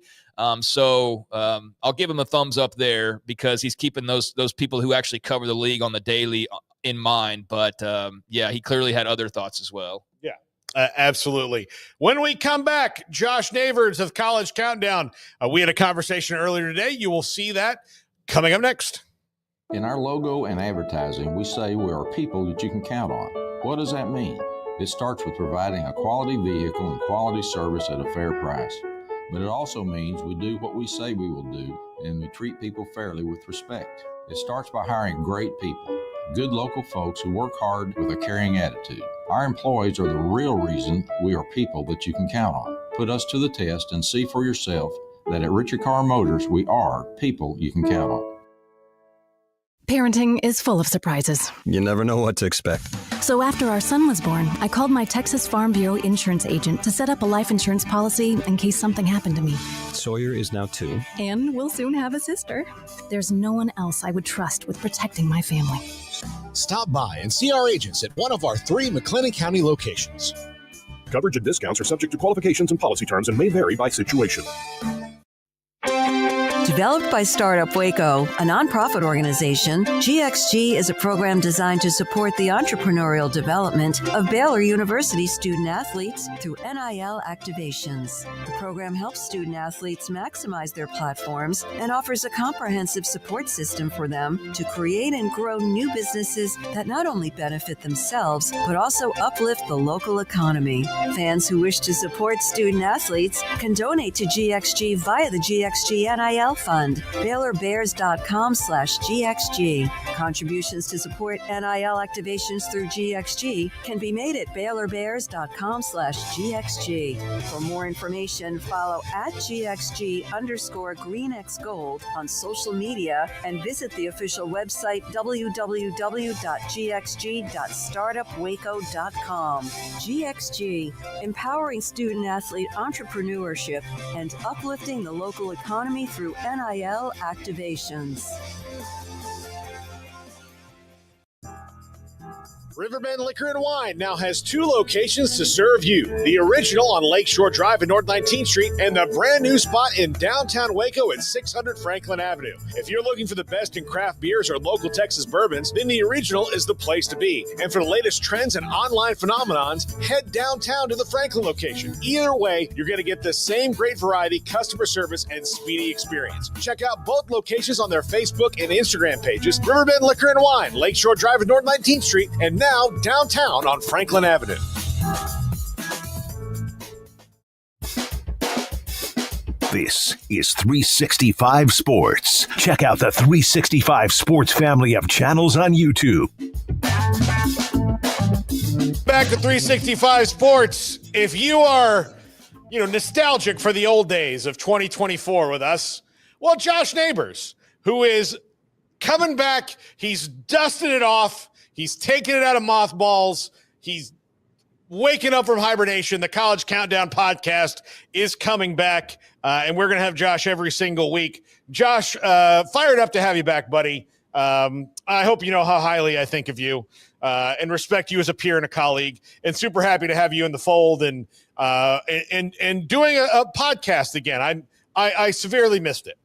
So I'll give him a thumbs up there because he's keeping those people who actually cover the league on the daily in mind. But he clearly had other thoughts as well. Yeah, absolutely. When we come back, Josh Neighbors of College Countdown. We had a conversation earlier today. You will see that coming up next. In our logo and advertising, we say we are people that you can count on. What does that mean? It starts with providing a quality vehicle and quality service at a fair price. But it also means we do what we say we will do, and we treat people fairly with respect. It starts by hiring great people, good local folks who work hard with a caring attitude. Our employees are the real reason we are people that you can count on. Put us to the test and see for yourself that at Richard Carr Motors, we are people you can count on. Parenting is full of surprises. You never know what to expect. So after our son was born, I called my Texas Farm Bureau insurance agent to set up a life insurance policy in case something happened to me. Sawyer is now 2. And we'll soon have a sister. There's no one else I would trust with protecting my family. Stop by and see our agents at one of our 3 McLennan County locations. Coverage and discounts are subject to qualifications and policy terms and may vary by situation. Developed by Startup Waco, a nonprofit organization, GXG is a program designed to support the entrepreneurial development of Baylor University student athletes through NIL activations. The program helps student athletes maximize their platforms and offers a comprehensive support system for them to create and grow new businesses that not only benefit themselves, but also uplift the local economy. Fans who wish to support student athletes can donate to GXG via the GXG NIL Fund. BaylorBears.com/GXG. Contributions to support NIL activations through GXG can be made at BaylorBears.com/GXG. For more information, follow @GXG_GreenXGold on social media and visit the official website www.gxg.startupwaco.com. GXG, empowering student-athlete entrepreneurship and uplifting the local economy through NIL activations. Riverbend Liquor and Wine now has 2 locations to serve you. The original on Lakeshore Drive at North 19th Street and the brand new spot in downtown Waco at 600 Franklin Avenue. If you're looking for the best in craft beers or local Texas bourbons, then the original is the place to be. And for the latest trends and online phenomenons, head downtown to the Franklin location. Either way, you're going to get the same great variety, customer service, and speedy experience. Check out both locations on their Facebook and Instagram pages, Riverbend Liquor and Wine, Lakeshore Drive at North 19th Street, and now downtown on Franklin Avenue. This is 365 Sports. Check out the 365 Sports family of channels on YouTube. Back to 365 Sports. If you are, nostalgic for the old days of 2024 with us, well, Josh Neighbors, who is coming back, he's dusted it off. He's taking it out of mothballs. He's waking up from hibernation. The College Countdown podcast is coming back, and we're going to have Josh every single week. Josh, fired up to have you back, buddy. I hope you know how highly I think of you and respect you as a peer and a colleague, and super happy to have you in the fold and doing a podcast again. I severely missed it.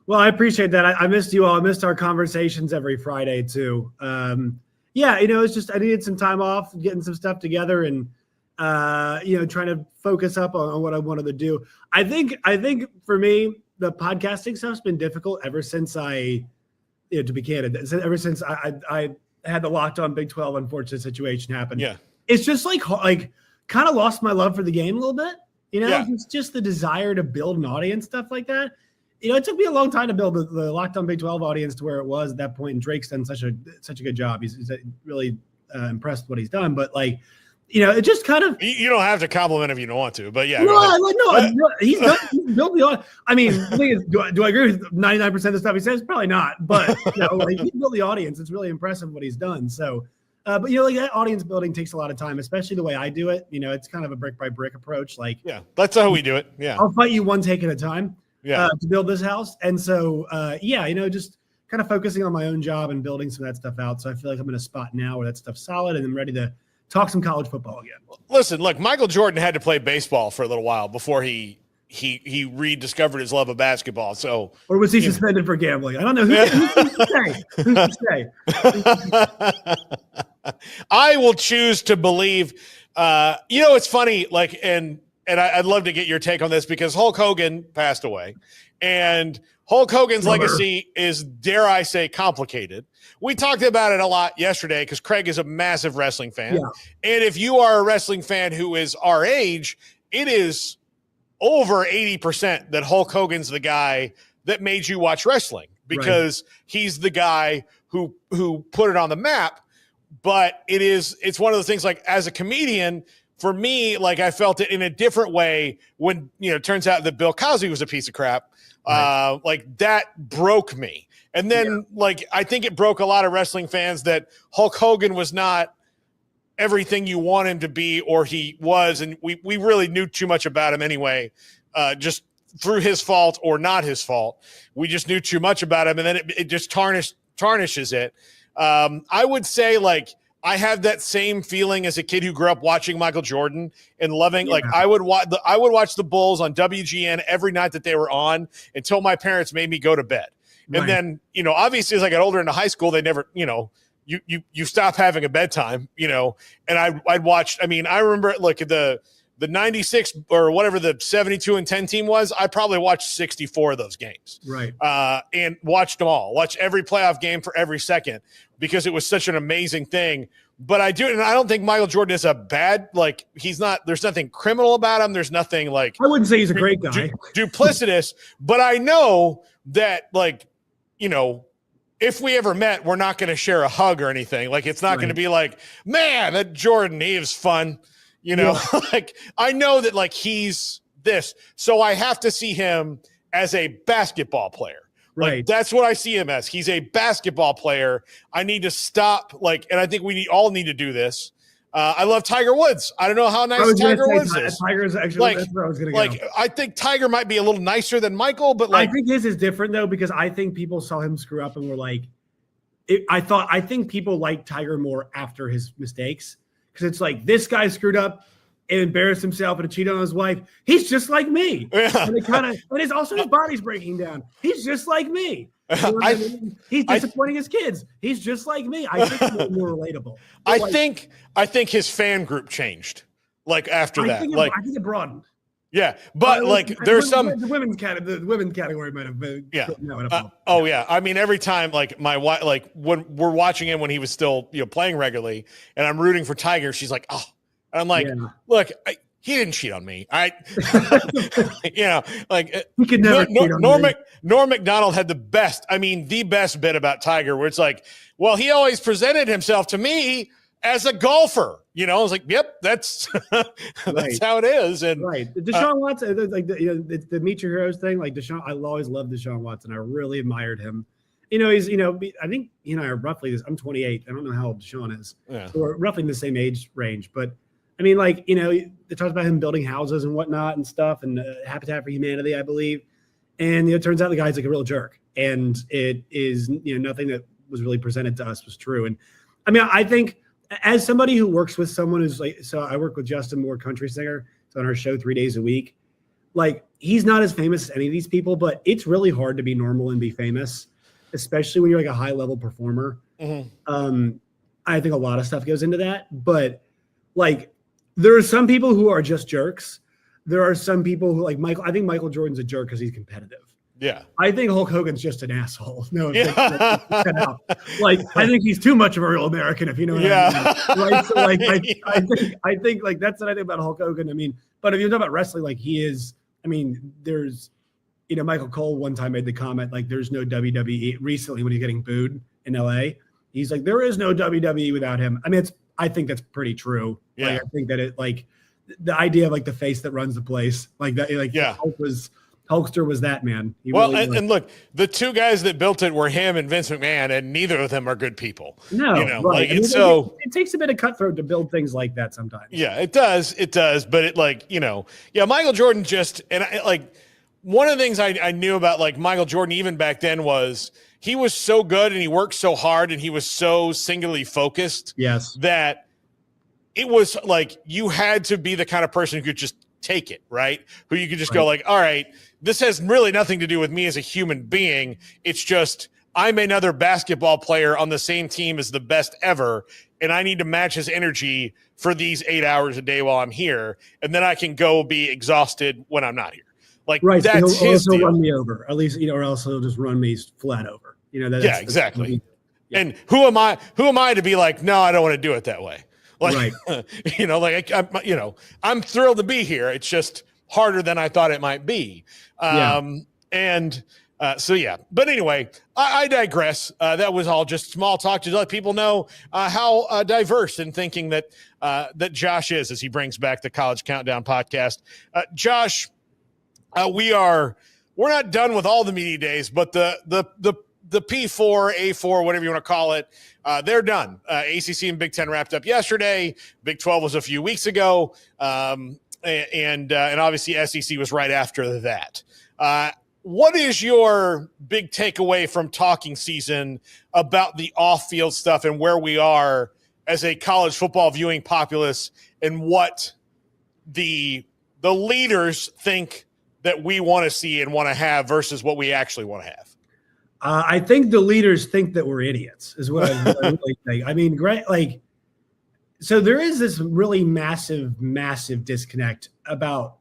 Well, I appreciate that. I missed you all. I missed our conversations every Friday too. Yeah, it's just I needed some time off, getting some stuff together, and trying to focus up on what I wanted to do. I think for me, the podcasting stuff's been difficult ever since to be candid, ever since I had the Locked On Big 12 unfortunate situation happen. Yeah, it's just like kind of lost my love for the game a little bit. It's just the desire to build an audience, stuff like that. It took me a long time to build the Locked On Big 12 audience to where it was at that point, and Drake's done such a good job. He's really impressed with what he's done, but it just kind of. You don't have to compliment if you don't want to, but yeah. He's built the audience. I mean, the thing is, do I agree with 99% of the stuff he says? Probably not, but he's built the audience. It's really impressive what he's done. So, but that audience building takes a lot of time, especially the way I do it. It's kind of a brick by brick approach. That's how we do it. Yeah, I'll fight you one take at a time. To build this house. And so, just kind of focusing on my own job and building some of that stuff out. So I feel like I'm in a spot now where that stuff's solid and I'm ready to talk some college football again. Listen, look, Michael Jordan had to play baseball for a little while before he rediscovered his love of basketball. So, or was he suspended for gambling? I don't know. Who's to say? I will choose to believe, it's funny, and I'd love to get your take on this because Hulk Hogan passed away, and Hulk Hogan's legacy is, dare I say, complicated. We talked about it a lot yesterday because Craig is a massive wrestling fan. Yeah. And if you are a wrestling fan who is our age, it is over 80% that Hulk Hogan's the guy that made you watch wrestling because he's the guy who put it on the map. But it's one of the things, as a comedian, for me, I felt it in a different way when, it turns out that Bill Cosby was a piece of crap. That broke me. And then, I think it broke a lot of wrestling fans that Hulk Hogan was not everything you want him to be, or he was. And we really knew too much about him anyway, just through his fault or not his fault. We just knew too much about him. And then it just tarnishes it. I would say, I have that same feeling as a kid who grew up watching Michael Jordan and loving. I would watch the Bulls on WGN every night that they were on until my parents made me go to bed. Right. And then, obviously as I got older into high school, they never, you stop having a bedtime, and I'd watch. I mean, I remember the 96 or whatever the 72-10 team was. I probably watched 64 of those games. Right. And watched them all. Watched every playoff game for every second because it was such an amazing thing But I do, and I don't think Michael Jordan is a bad, like, he's not, there's nothing criminal about him. There's nothing like, I wouldn't say he's a great guy. Duplicitous, but I know that, like, you know, if we ever met, we're not going to share a hug or anything. Like, it's not going to be like, man, that Jordan, he was fun. You know, like, I know that, like, he's this. So I have to see him as a basketball player. Like, that's what I see him as. He's a basketball player. I need to stop, like, and I think we all need to do this. I love Tiger Woods. I don't know how nice Tiger Woods is. Tiger's actually, like, that's where I was going to like, go. I think Tiger might be a little nicer than Michael, but like, I think his is different though, because I think people saw him screw up and were like, I think people like Tiger more after his mistakes, because it's like, this guy screwed up and embarrassed himself and cheated on his wife. He's just like me. Yeah. And it kind of, and it's also his body's breaking down. He's just like me. You know what I mean? He's disappointing his kids. He's just like me. I think he's more relatable. But I think his fan group changed, like, after that. I think it broadened. Yeah, but like, there's some the women's category might have been. Yeah. Yeah. I mean, every time, like, my wife, like, when we're watching him when he was still, you know, playing regularly, and I'm rooting for Tiger, she's like, oh. And I'm like, look, he didn't cheat on me. You know, like, he could never cheat on me. Norm Macdonald had the best bit about Tiger, where it's like, well, he always presented himself to me as a golfer. You know, I was like, yep, that's that's how it is. And Deshaun Watson, like, it's the Meet Your Heroes thing. Like, Deshaun, I always loved Deshaun Watson. I really admired him. You know, he's, you know, I think he and I are roughly I'm 28. I don't know how old Deshaun is. Yeah. So we're roughly in the same age range, but I mean, like, you know, it talks about him building houses and whatnot and stuff, and Habitat for Humanity, I believe. And, you know, it turns out the guy's like a real jerk. And it is, you know, nothing that was really presented to us was true. And I mean, I think as somebody who works with someone who's like, so I work with Justin Moore, country singer. It's on our show 3 days a week. Like, he's not as famous as any of these people, but it's really hard to be normal and be famous, especially when you're like a high level performer. Mm-hmm. I think a lot of stuff goes into that, but like, there are some people who are just jerks. There are some people who, like Michael. I think Michael Jordan's a jerk because he's competitive. Yeah. I think Hulk Hogan's just an asshole. No, like, I think he's too much of a real American, if you know what I mean. Right. So, like, I think like that's what I think about Hulk Hogan. I mean, but if you're talking about wrestling, like, he is. I mean, there's, you know, Michael Cole one time made the comment, like, there's no WWE recently when he's getting booed in LA. He's like, there is no WWE without him. I mean, I think that's pretty true. Yeah. Like, I think that it, like, the idea of like the face that runs the place, like that, like, Hulkster was that man. And look, the two guys that built it were him and Vince McMahon, and neither of them are good people. No, you know, right. like, I mean, it takes a bit of cutthroat to build things like that sometimes. Yeah, it does. But it, like, you know, Michael Jordan just, and like, one of the things I knew about, like, Michael Jordan even back then was he was so good and he worked so hard and he was so singularly focused. Yes. That it was like, you had to be the kind of person who could just take it, right? Who you could just go like, all right, this has really nothing to do with me as a human being. It's just, I'm another basketball player on the same team as the best ever, and I need to match his energy for these 8 hours a day while I'm here, and then I can go be exhausted when I'm not here. Like, that's so he'll his also deal. run me over, at least, you know, or else he'll just run me flat over. You know, that's exactly. And who am I to be like, no, I don't want to do it that way. Like, you know, like, I'm thrilled to be here. It's just harder than I thought it might be. But anyway, I digress. That was all just small talk to let people know how diverse in thinking that Josh is, as he brings back the College Countdown podcast. Josh, we're not done with all the media days, but the P4, A4, whatever you want to call it, they're done. ACC and Big Ten wrapped up yesterday. Big 12 was a few weeks ago. And obviously SEC was right after that. What is your big takeaway from talking season about the off-field stuff and where we are as a college football viewing populace, and what the leaders think that we want to see and want to have versus what we actually want to have? I think the leaders think that we're idiots, is what I really think. I mean, great, like, so there is this really massive disconnect about.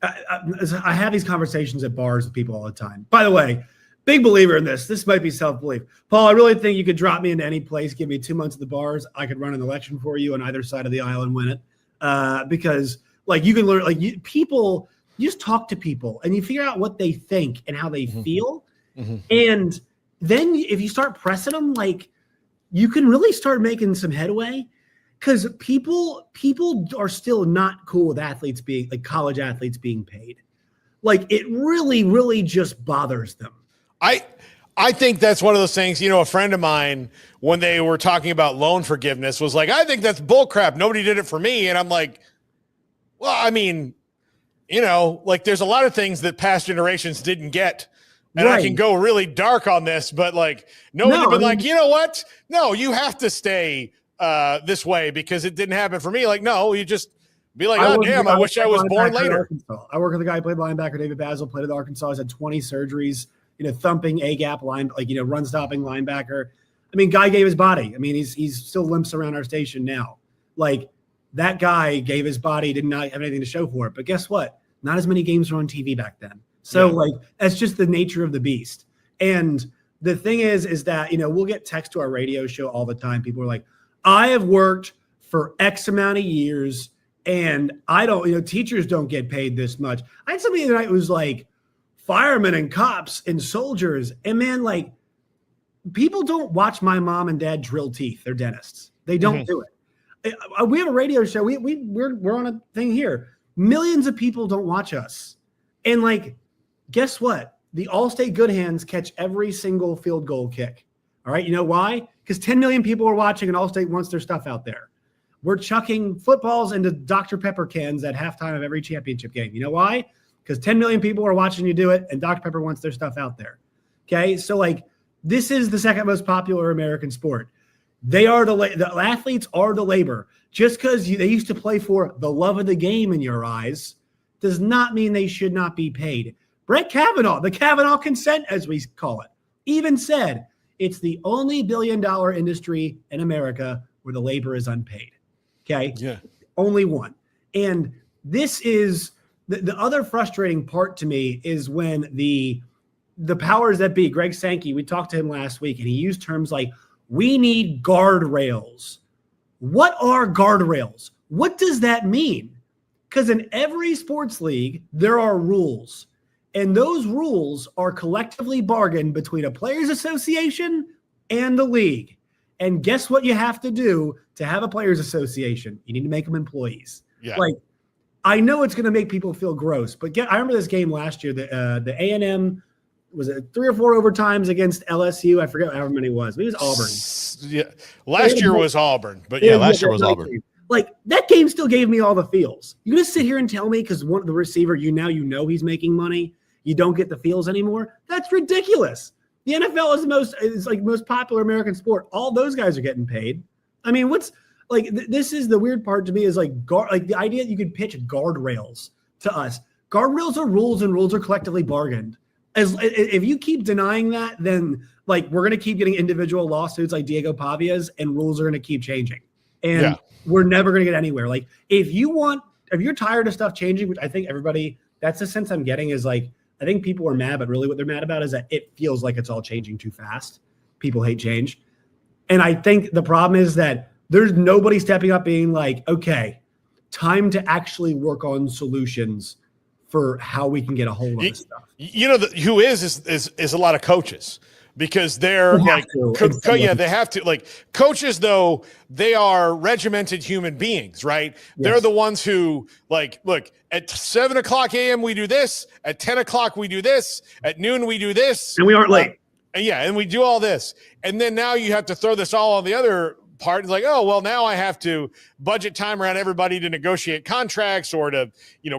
I have these conversations at bars with people all the time. By the way, Big believer in this. This might be self-belief. Paul, I really think you could drop me into any place, give me 2 months at the bars. I could run an election for you on either side of the aisle and win it. Because like you can learn, like you just talk to people and you figure out what they think and how they feel. And then if you start pressing them, like you can really start making some headway, because people are still not cool with athletes being like college athletes being paid. Like it really, really just bothers them. I think that's one of those things, a friend of mine, when they were talking about loan forgiveness, was like, I think that's bullcrap. Nobody did it for me. And I'm like, well, I mean, like there's a lot of things that past generations didn't get. And I can go really dark on this, but like nobody would have been like, you know what? No, you have to stay this way because it didn't happen for me. Like, no, you just be like, oh, damn, I wish I was born later. I work with a guy who played linebacker, David Basil, played at Arkansas. He's had 20 surgeries, thumping A-gap line, run-stopping linebacker. I mean, guy gave his body. I mean, he's still limps around our station now. Like, that guy gave his body, did not have anything to show for it. But guess what? Not as many games were on TV back then. So, that's just the nature of the beast. And the thing is that, we'll get text to our radio show all the time. People are like, I have worked for X amount of years, and I don't, teachers don't get paid this much. I had somebody the other night who was like, firemen and cops and soldiers. And man, like, people don't watch my mom and dad drill teeth. They're dentists. They don't do it. We have a radio show. We're on a thing here. Millions of people don't watch us. And like, guess what? The All-State Good Hands catch every single field goal kick. All right. You know why? Because 10 million people are watching and All-State wants their stuff out there. We're chucking footballs into Dr. Pepper cans at halftime of every championship game. You know why? Because 10 million people are watching you do it, and Dr. Pepper wants their stuff out there. Okay? So, like, this is the second most popular American sport. The athletes are the labor. Just because they used to play for the love of the game in your eyes does not mean they should not be paid. Brett Kavanaugh, the Kavanaugh consent, as we call it, even said it's the only billion-dollar industry in America where the labor is unpaid. Okay? Yeah. Only one. And this is the other frustrating part to me is when the powers that be, Greg Sankey, we talked to him last week, and he used terms like, we need guardrails. What are guardrails? What does that mean? Because in every sports league, there are rules. And those rules are collectively bargained between a players association and the league. And guess what you have to do to have a players association? You need to make them employees. Yeah. Like, I know it's going to make people feel gross, but I remember this game last year. The A&M, was it 3 or 4 overtimes against LSU? I forget how many it was. It was Auburn. Yeah, last year was Auburn, but yeah, last year was Auburn. Like, that game still gave me all the feels. You gonna sit here and tell me because one of the receiver, he's making money, you don't get the feels anymore? That's ridiculous. The NFL is the most popular American sport. All those guys are getting paid. I mean, this is the weird part to me is like the idea that you could pitch guardrails to us. Guardrails are rules, and rules are collectively bargained. If you keep denying that, then like we're going to keep getting individual lawsuits like Diego Pavia's, and rules are going to keep changing, and we're never going to get anywhere. Like if you're tired of stuff changing, which I think that's the sense I'm getting is like, I think people are mad, but really what they're mad about is that it feels like it's all changing too fast. People hate change. And I think the problem is that there's nobody stepping up being like, okay, time to actually work on solutions for how we can get a hold of this stuff. Who is a lot of coaches, because they're they have to. Like coaches, though, they are regimented human beings, right? Yes. They're the ones who look, at 7:00 a.m. we do this, at 10:00 we do this, at noon we do this. And we aren't late. And we do all this. And then now you have to throw this all on the other part. It's like, oh, well, now I have to budget time around everybody to negotiate contracts or to,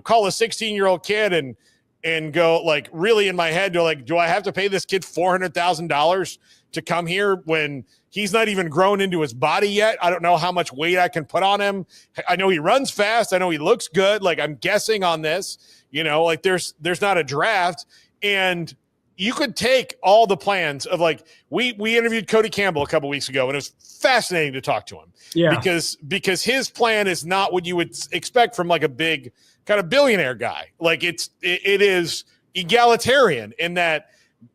call a 16-year-old kid and go like really in my head to like, do I have to pay this kid $400,000 to come here when he's not even grown into his body yet? I don't know how much weight I can put on him. I know he runs fast. I know he looks good. Like I'm guessing on this, like there's not a draft. And you could take all the plans of like, we interviewed Cody Campbell a couple weeks ago, and it was fascinating to talk to him. Yeah. Because his plan is not what you would expect from like a big kind of billionaire guy. Like it is egalitarian in that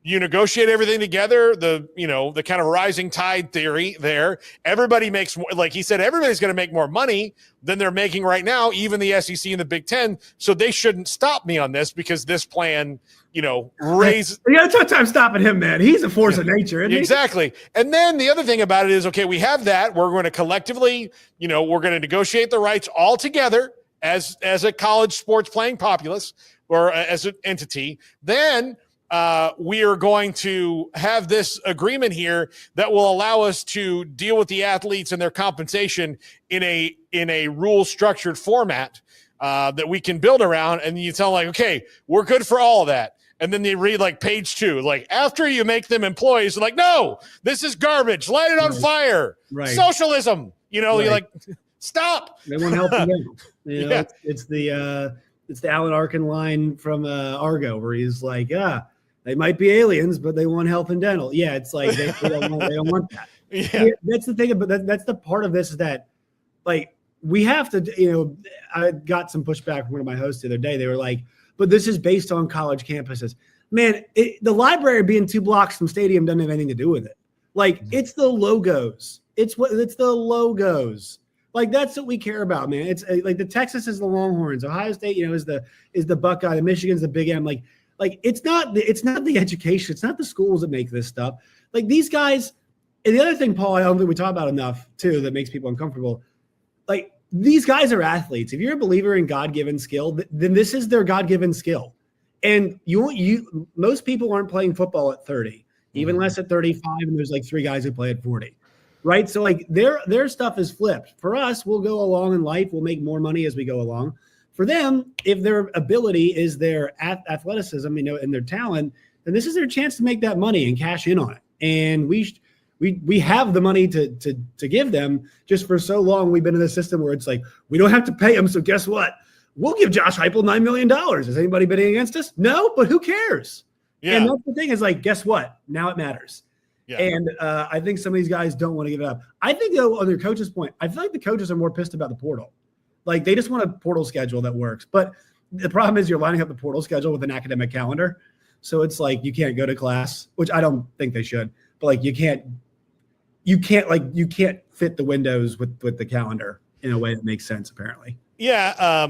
You negotiate everything together, the kind of rising tide theory there. Everybody makes more, like he said, everybody's going to make more money than they're making right now, even the SEC and the Big Ten. So they shouldn't stop me on this because this plan, raises. You got a tough time stopping him, man. He's a force of nature. Isn't he? Exactly. And then the other thing about it is, okay, we have that. We're going to collectively, we're going to negotiate the rights all together as a college sports playing populace or as an entity. Then we are going to have this agreement here that will allow us to deal with the athletes and their compensation in a rule structured format that we can build around. And you tell them, like, okay, we're good for all of that. And then they read like page 2, like after you make them employees, they're like, no, this is garbage. Light it on fire. Right. Socialism. You're like, stop. They won't help them. It's the Alan Arkin line from Argo where he's like, they might be aliens, but they want health and dental. Yeah, it's like they don't want that. Yeah. That's the thing, but that's the part of this is that, like, we have to, I got some pushback from one of my hosts the other day. They were like, but this is based on college campuses. Man, the library being 2 blocks from stadium doesn't have anything to do with it. Like, it's the logos. It's the logos. Like, that's what we care about, man. It's like the Texas is the Longhorns, Ohio State, is the Buckeye, the Michigan's the Big M. Like it's not the education, it's not the schools that make this stuff. Like these guys, and the other thing, Paul, I don't think we talk about enough too, that makes people uncomfortable. Like these guys are athletes. If you're a believer in God-given skill, then this is their God-given skill. And most people aren't playing football at 30, even less at 35, and there's like 3 guys who play at 40. Right. So like their stuff is flipped. For us, we'll go along in life. We'll make more money as we go along. For them, if their ability is their athleticism, and their talent, then this is their chance to make that money and cash in on it. And we have the money to give them. Just for so long, we've been in a system where it's like, we don't have to pay them. So guess what? We'll give Josh Heupel $9 million. Is anybody bidding against us? No, but who cares? Yeah. And that's the thing is like, guess what? Now it matters. Yeah. And I think some of these guys don't want to give it up. I think, though, on their coach's point, I feel like the coaches are more pissed about the portal. Like, they just want a portal schedule that works. But the problem is you're lining up the portal schedule with an academic calendar. So it's like you can't go to class, which I don't think they should. But, like, you can't fit the windows with the calendar in a way that makes sense, apparently. Yeah.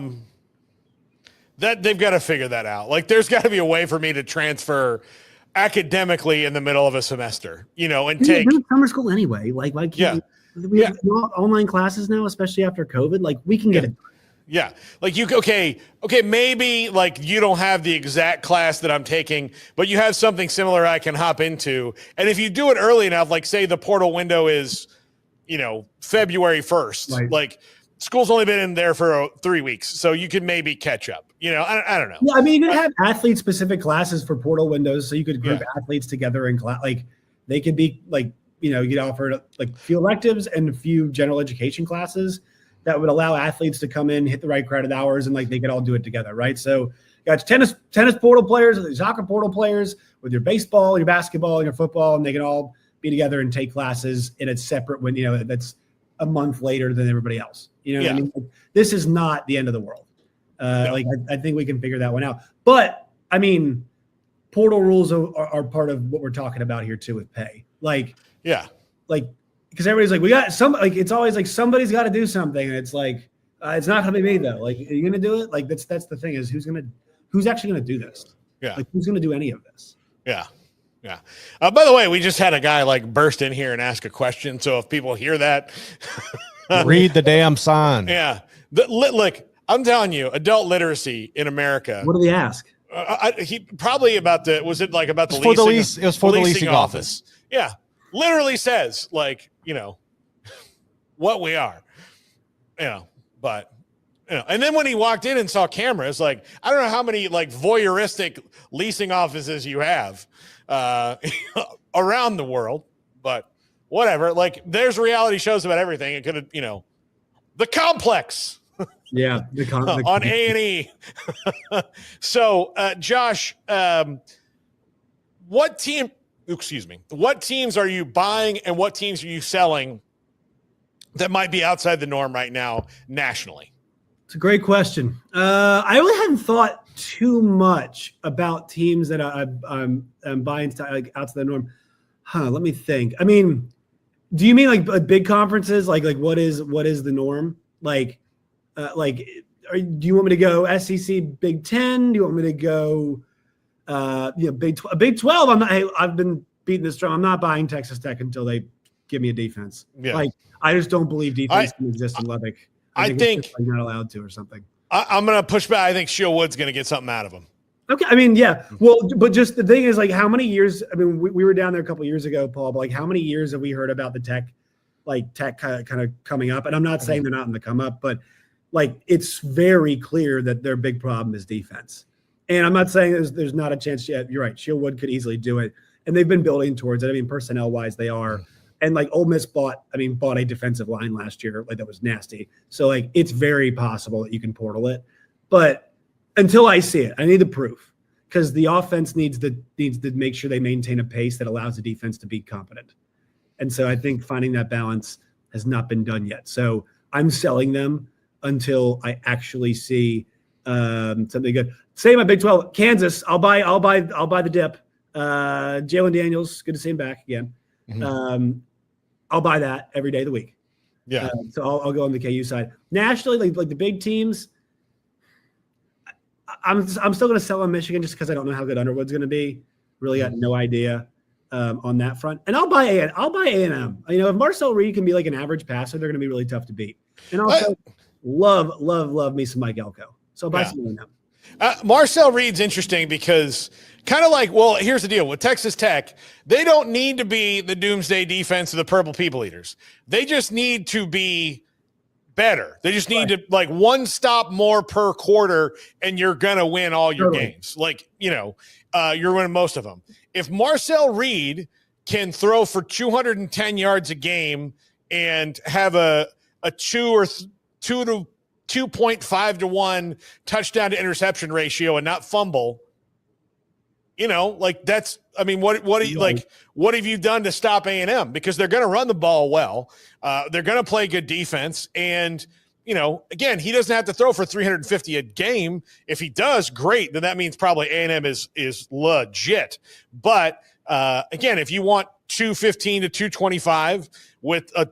That they've got to figure that out. Like, there's got to be a way for me to transfer – academically in the middle of a semester, and take summer school anyway. Like we have online classes now, especially after COVID. Like we can get it. Yeah. Like okay, maybe like you don't have the exact class that I'm taking, but you have something similar I can hop into. And if you do it early enough, like say the portal window is, February 1st, right. Like school's only been in there for 3 weeks, so you could maybe catch up. I don't know. Yeah, you could have athlete-specific classes for portal windows, so you could group athletes together in class. Like they could be like, you get offered like a few electives and a few general education classes that would allow athletes to come in, hit the right credit hours, and like they could all do it together, right? So you got tennis portal players, soccer portal players, with your baseball, your basketball, and your football, and they can all be together and take classes in a separate when that's a month later than everybody else. What I mean? Like, this is not the end of the world. Like I think we can figure that one out. But I mean, portal rules are part of what we're talking about here too with pay. Like, because everybody's like, we got some. Like, it's always like somebody's got to do something, and it's like it's not gonna be me though. Like, are you gonna do it? Like, that's the thing is who's actually gonna do this? Yeah. Like, who's gonna do any of this? Yeah. Yeah. By the way, we just had a guy like burst in here and ask a question. So if people hear that, read the damn sign. Yeah. Look, I'm telling you, adult literacy in America. What did he ask? He probably about the leasing? It was for the leasing office. Yeah. Literally says like, what we are, but and then when he walked in and saw cameras, like, I don't know how many like voyeuristic leasing offices you have around the world, but whatever. Like, there's reality shows about everything. It could have, The Complex. Yeah, on A&E. So, Josh, what teams are you buying and what teams are you selling that might be outside the norm right now nationally? It's a great question. I really hadn't thought too much about teams that I'm buying like out to the norm. Let me think. I mean, do you mean like big conferences? Like what is the norm? Do you want me to go SEC Big 10? Do you want me to go Big 12? I've been beating this drum. I'm not buying Texas Tech until they give me a defense. Yeah. Like I just don't believe defense can exist in Lubbock. I think it's not allowed to or something. I'm going to push back. I think Shield Wood's going to get something out of him. Okay. I mean, yeah. Well, but just the thing is, like, how many years? I mean, we were down there a couple of years ago, Paul. But like, how many years have we heard about the Tech kind of coming up? And I'm not saying they're not in the come up, but like, it's very clear that their big problem is defense. And I'm not saying there's not a chance yet. You're right. Shield Wood could easily do it, and they've been building towards it. I mean, personnel wise, they are. And like Ole Miss bought a defensive line last year, like that was nasty. So like, it's very possible that you can portal it, but until I see it, I need the proof, because the offense needs to make sure they maintain a pace that allows the defense to be competent. And so I think finding that balance has not been done yet. So I'm selling them until I actually see something good. Same at Big 12, Kansas. I'll buy the dip. Jalen Daniels, good to see him back again. I'll buy that every day of the week. Yeah. So I'll go on the KU side. Nationally, like the big teams, I'm still going to sell on Michigan just because I don't know how good Underwood's going to be. Really got no idea on that front. And I'll buy A&M. You know, if Marcel Reed can be like an average passer, they're going to be really tough to beat. And also love me some Mike Elko. So I'll buy some A&M. Marcel Reed's interesting because kind of like, well, here's the deal with Texas Tech. They don't need to be the doomsday defense of the Purple People Eaters. They just need to be better. They just need to like one stop more per quarter, and you're going to win all your games. Like, you're winning most of them. If Marcel Reed can throw for 210 yards a game and have a 2.5 to 1 touchdown to interception ratio and not fumble, like that's, I mean, what have you done to stop A&M? Because they're going to run the ball well. They're going to play good defense. And, again, he doesn't have to throw for 350 a game. If he does, great. Then that means probably A&M is legit. But again, if you want 215 to 225 with a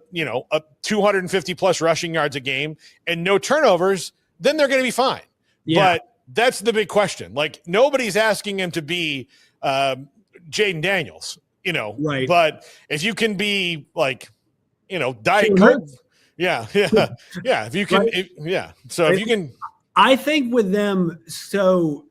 250 plus rushing yards a game and no turnovers, then they're going to be fine. Yeah. But that's the big question. Like, nobody's asking him to be Jaden Daniels, right? But if you can be like, Diet Coke, yeah. If you can, right. So if you can, I think with them, so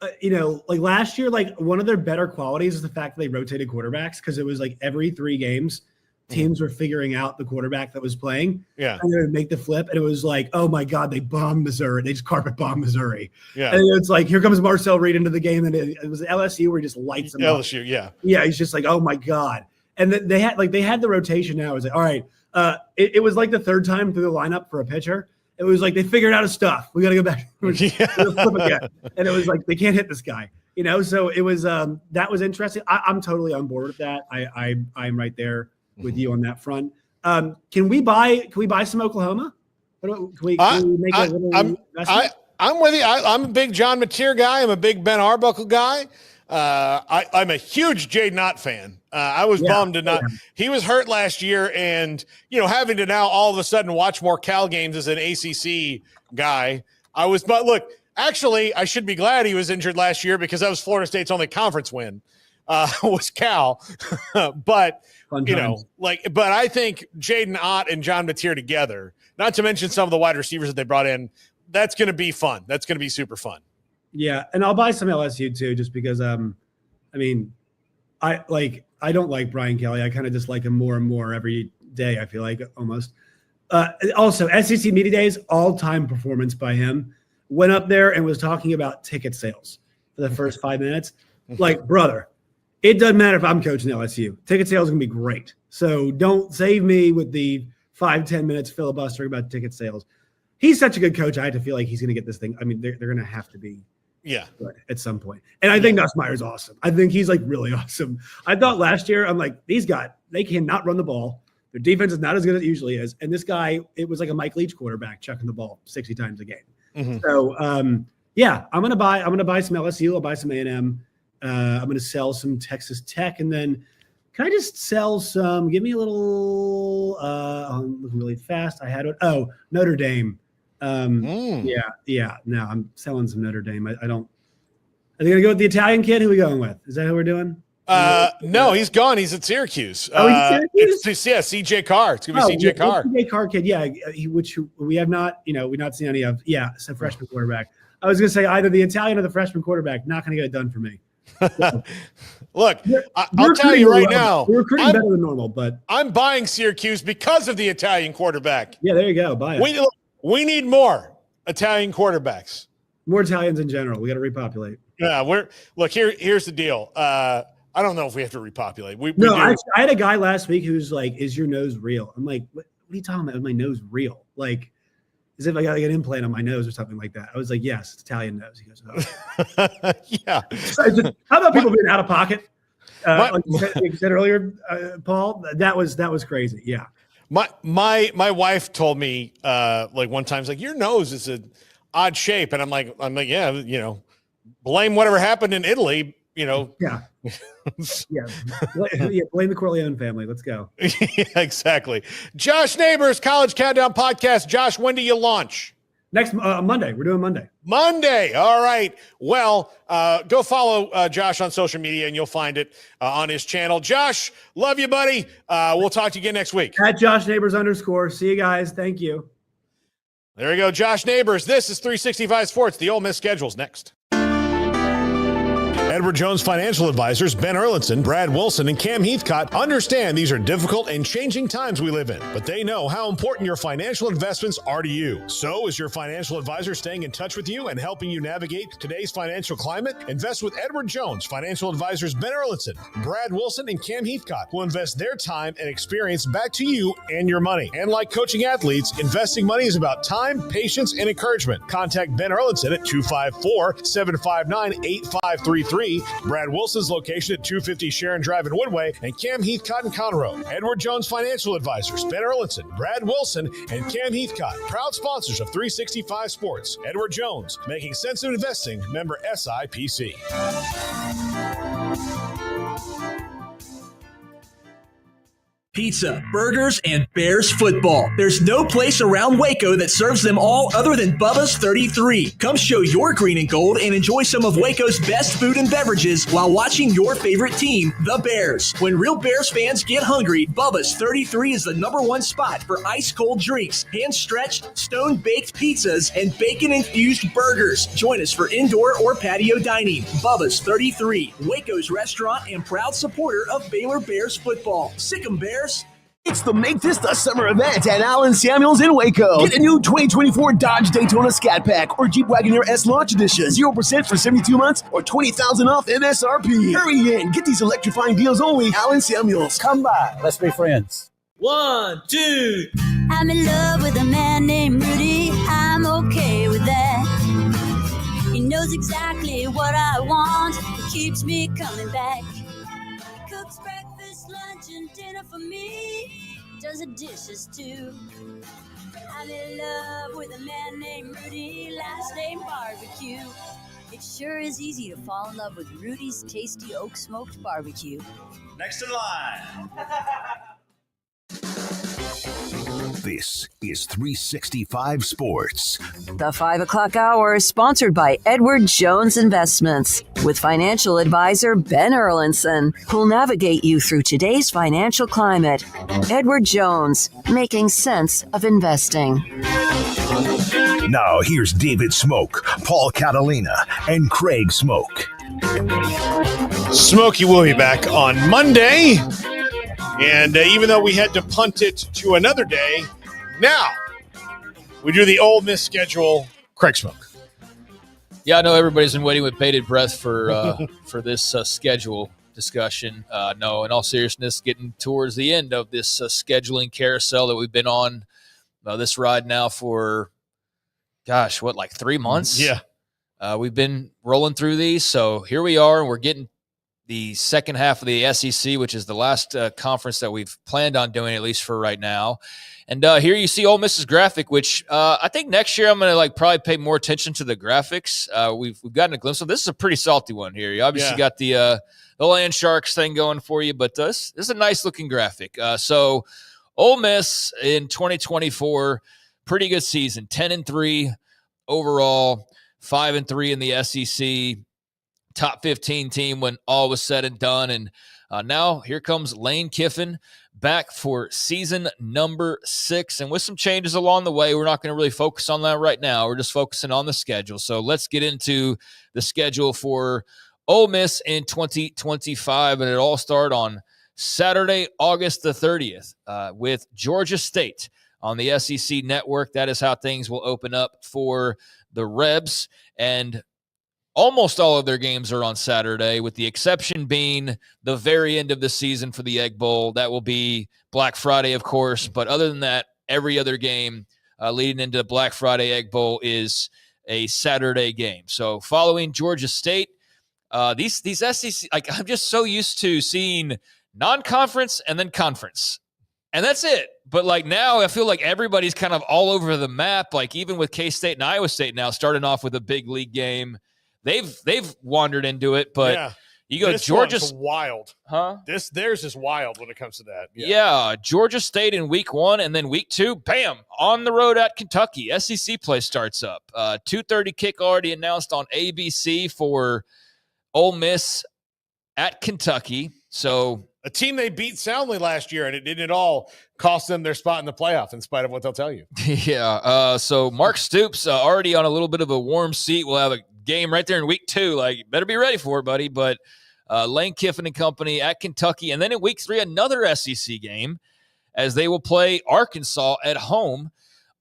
like last year, like one of their better qualities is the fact that they rotated quarterbacks, because it was like every 3 games, teams were figuring out the quarterback that was playing. Yeah. And they would make the flip. And it was like, oh my God, they bombed Missouri. They just carpet bombed Missouri. Yeah. And it's like, here comes Marcel Reed into the game. And it was LSU where he just lights them up. LSU, yeah. Yeah. He's just like, oh my God. And they had the rotation now. It was like, all right. It was like the 3rd time through the lineup for a pitcher. It was like, they figured out his stuff. We got to go back. Flip again. And it was like, they can't hit this guy, So it was, that was interesting. I'm totally on board with that. I'm right there with you on that front. Can we buy some Oklahoma? Can we make a little investment? I'm with you. I'm a big John Mateer guy. I'm a big Ben Arbuckle guy. I'm a huge Jade Knott fan. I was bummed to not. He was hurt last year, and having to now all of a sudden watch more Cal games as an ACC guy. But look, actually, I should be glad he was injured last year, because that was Florida State's only conference win. Was Cal, but but I think Jaden Ott and John Mateer together, not to mention some of the wide receivers that they brought in, that's going to be fun. That's going to be super fun. Yeah, and I'll buy some LSU too, just because I don't like Brian Kelly. I kind of just like him more and more every day, I feel like, almost. Also, SEC Media Days, all-time performance by him. Went up there and was talking about ticket sales for the first 5 minutes. Like, brother, it doesn't matter if I'm coaching LSU. Ticket sales are going to be great. So don't save me with the 5-10 minutes filibustering about ticket sales. He's such a good coach. I have to feel like he's going to get this thing. I mean, they're going to have to be good at some point. And I think Nussmeier's awesome. I think he's like really awesome. I thought last year, I'm like, they cannot run the ball. Their defense is not as good as it usually is. And this guy, it was like a Mike Leach quarterback chucking the ball 60 times a game. So Yeah, I'm gonna buy some LSU. I'll buy some A&M. I'm gonna sell some Texas Tech, and then can I just sell some? Give me a little. I'm looking really fast. I had it. Oh, Notre Dame. Yeah. No, I'm selling some Notre Dame. I don't. Are they gonna go with the Italian kid? Who are we going with? Is that who we're doing? No, he's gone. He's at Syracuse. Oh, he's at Syracuse? Yeah, CJ Carr. It's gonna be CJ Carr. CJ Carr kid. Yeah, which we have not. We've not seen any of. Yeah, it's a freshman quarterback. I was gonna say either the Italian or the freshman quarterback. Not gonna get it done for me. Look, I'll tell you right now, we're recruiting better than normal, but I'm buying Syracuse because of the Italian quarterback. Yeah, there you go. Buy it. We need more Italian quarterbacks. More Italians in general. We got to repopulate. Yeah, here's the deal. I don't know if we have to repopulate. I had a guy last week who's like, "Is your nose real?" I'm like, "What are you talking about? Is my nose real?" Like, as if I got like an implant on my nose or something like that. I was like, "Yes, it's Italian nose." He goes, "Oh, yeah." How about people being out of pocket? Like you said earlier, Paul. That was crazy. Yeah. My wife told me like one time, like, your nose is an odd shape, and I'm like, yeah, blame whatever happened in Italy, Yeah. Blame the Corleone family. Let's go. Yeah, exactly. Josh Neighbors, College Countdown Podcast. Josh, when do you launch? Next Monday. We're doing Monday. Monday. All right. Well, go follow Josh on social media, and you'll find it on his channel. Josh, love you, buddy. We'll talk to you again next week. At Josh Neighbors _ See you guys. Thank you. There you go, Josh Neighbors. This is 365 Sports. The Ole Miss schedule's next. Edward Jones Financial Advisors Ben Erlinson, Brad Wilson, and Cam Heathcott understand these are difficult and changing times we live in, but they know how important your financial investments are to you. So is your financial advisor staying in touch with you and helping you navigate today's financial climate? Invest with Edward Jones Financial Advisors Ben Erlinson, Brad Wilson, and Cam Heathcott, who invest their time and experience back to you and your money. And like coaching athletes, investing money is about time, patience, and encouragement. Contact Ben Erlinson at 254-759-8533. Brad Wilson's location at 250 Sharon Drive in Woodway, and Cam Heathcott in Conroe. Edward Jones Financial Advisors, Ben Erlinson, Brad Wilson, and Cam Heathcott, proud sponsors of 365 Sports. Edward Jones, making sense of investing, member SIPC. Pizza, burgers, and Bears football. There's no place around Waco that serves them all other than Bubba's 33. Come show your green and gold and enjoy some of Waco's best food and beverages while watching your favorite team, the Bears. When real Bears fans get hungry, Bubba's 33 is the #1 spot for ice-cold drinks, hand-stretched, stone-baked pizzas, and bacon-infused burgers. Join us for indoor or patio dining. Bubba's 33, Waco's restaurant and proud supporter of Baylor Bears football. Sick 'em, Bears. It's the Make This the Summer event at Allen Samuels in Waco. Get a new 2024 Dodge Daytona Scat Pack or Jeep Wagoneer S Launch Edition. 0% for 72 months or $20,000 off MSRP. Hurry in. Get these electrifying deals only. Allen Samuels. Come by. Let's be friends. 1, 2. I'm in love with a man named Rudy. I'm okay with that. He knows exactly what I want. He keeps me coming back. Cooks breakfast, lunch, and dinner for me. Does the dishes too. I'm in love with a man named Rudy, last name Barbecue. It sure is easy to fall in love with Rudy's tasty oak smoked barbecue. Next in line. This is 365 Sports. The 5 o'clock hour is sponsored by Edward Jones Investments with financial advisor Ben Erlinson, who'll navigate you through today's financial climate. Edward Jones, making sense of investing. Now here's David Smoak, Paul Catalina, and Craig Smoak. Smokey will be back on Monday. And even though we had to punt it to another day, now we do the Ole Miss schedule. Craig Smoak. Yeah, I know everybody's been waiting with bated breath for this schedule discussion. No, in all seriousness, getting towards the end of this scheduling carousel that we've been on this ride now for, like 3 months? Yeah. We've been rolling through these, so here we are, and we're getting the second half of the SEC, which is the last conference that we've planned on doing, at least for right now. And here you see Ole Miss's graphic, which I think next year I'm going to probably pay more attention to the graphics. We've gotten a glimpse of this. Is a pretty salty one here. You obviously got the Land Sharks thing going for you, but this is a nice looking graphic. So Ole Miss in 2024, pretty good season, 10-3 overall, 5-3 in the SEC, top 15 team when all was said and done. And now here comes Lane Kiffin back for season number 6. And with some changes along the way, we're not going to really focus on that right now. We're just focusing on the schedule. So let's get into the schedule for Ole Miss in 2025. And it all started on Saturday, August the 30th with Georgia State on the SEC network. That is how things will open up for the Rebs. And almost all of their games are on Saturday, with the exception being the very end of the season for the Egg Bowl. That will be Black Friday, of course. But other than that, every other game leading into the Black Friday Egg Bowl is a Saturday game. So following Georgia State, these SEC, I'm just so used to seeing non-conference and then conference. And that's it. But now I feel like everybody's kind of all over the map. Even with K-State and Iowa State now starting off with a big league game, they've wandered into it. But you go Georgia's wild, huh? Theirs is wild when it comes to that. Yeah, Georgia State in week 1, and then week 2, bam, on the road at Kentucky. SEC play starts up. 2:30 kick already announced on ABC for Ole Miss at Kentucky. So a team they beat soundly last year, and it didn't at all cost them their spot in the playoff, in spite of what they'll tell you. Yeah. So Mark Stoops already on a little bit of a warm seat. We'll have a game right there in week 2. Better be ready for it, buddy. But Lane Kiffin and company at Kentucky. And then in week 3, another SEC game, as they will play Arkansas at home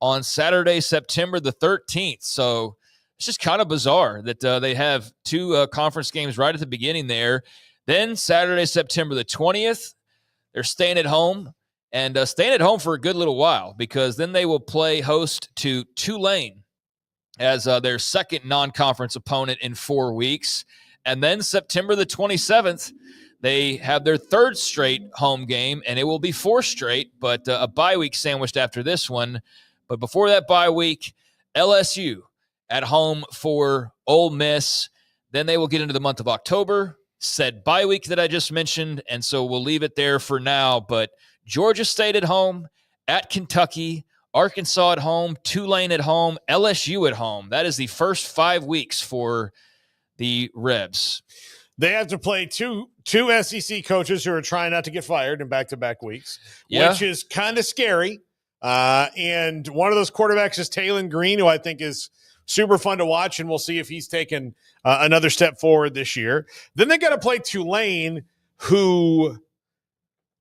on Saturday, September the 13th. So it's just kind of bizarre that they have 2 conference games right at the beginning there. Then Saturday, September the 20th, they're staying at home, and staying at home for a good little while, because then they will play host to Tulane as their second non-conference opponent in 4 weeks. And then September the 27th, they have their 3rd straight home game, and it will be 4 straight, but a bye week sandwiched after this one. But before that bye week, LSU at home for Ole Miss. Then they will get into the month of October, said bye week that I just mentioned, and so we'll leave it there for now. But Georgia State at home, at Kentucky, Arkansas at home, Tulane at home, LSU at home. That is the first 5 weeks for the Rebs. They have to play two SEC coaches who are trying not to get fired in back-to-back weeks, which is kind of scary. And one of those quarterbacks is Taylor Green, who I think is super fun to watch, and we'll see if he's taken another step forward this year. Then they got to play Tulane, who,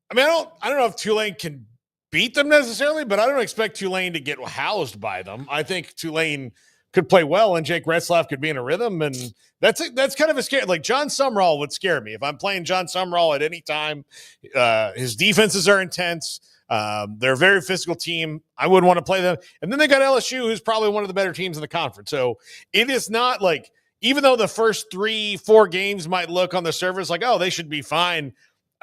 I don't know if Tulane can beat them necessarily, but I don't expect Tulane to get housed by them. I think Tulane could play well, and Jake Retzlaff could be in a rhythm, and that's kind of a scare. John Sumrall would scare me if I'm playing John Sumrall at any time. His defenses are intense. They're a very physical team. I wouldn't want to play them. And then they got LSU, who's probably one of the better teams in the conference. So it is not even though the first 3-4 games might look on the surface oh, they should be fine.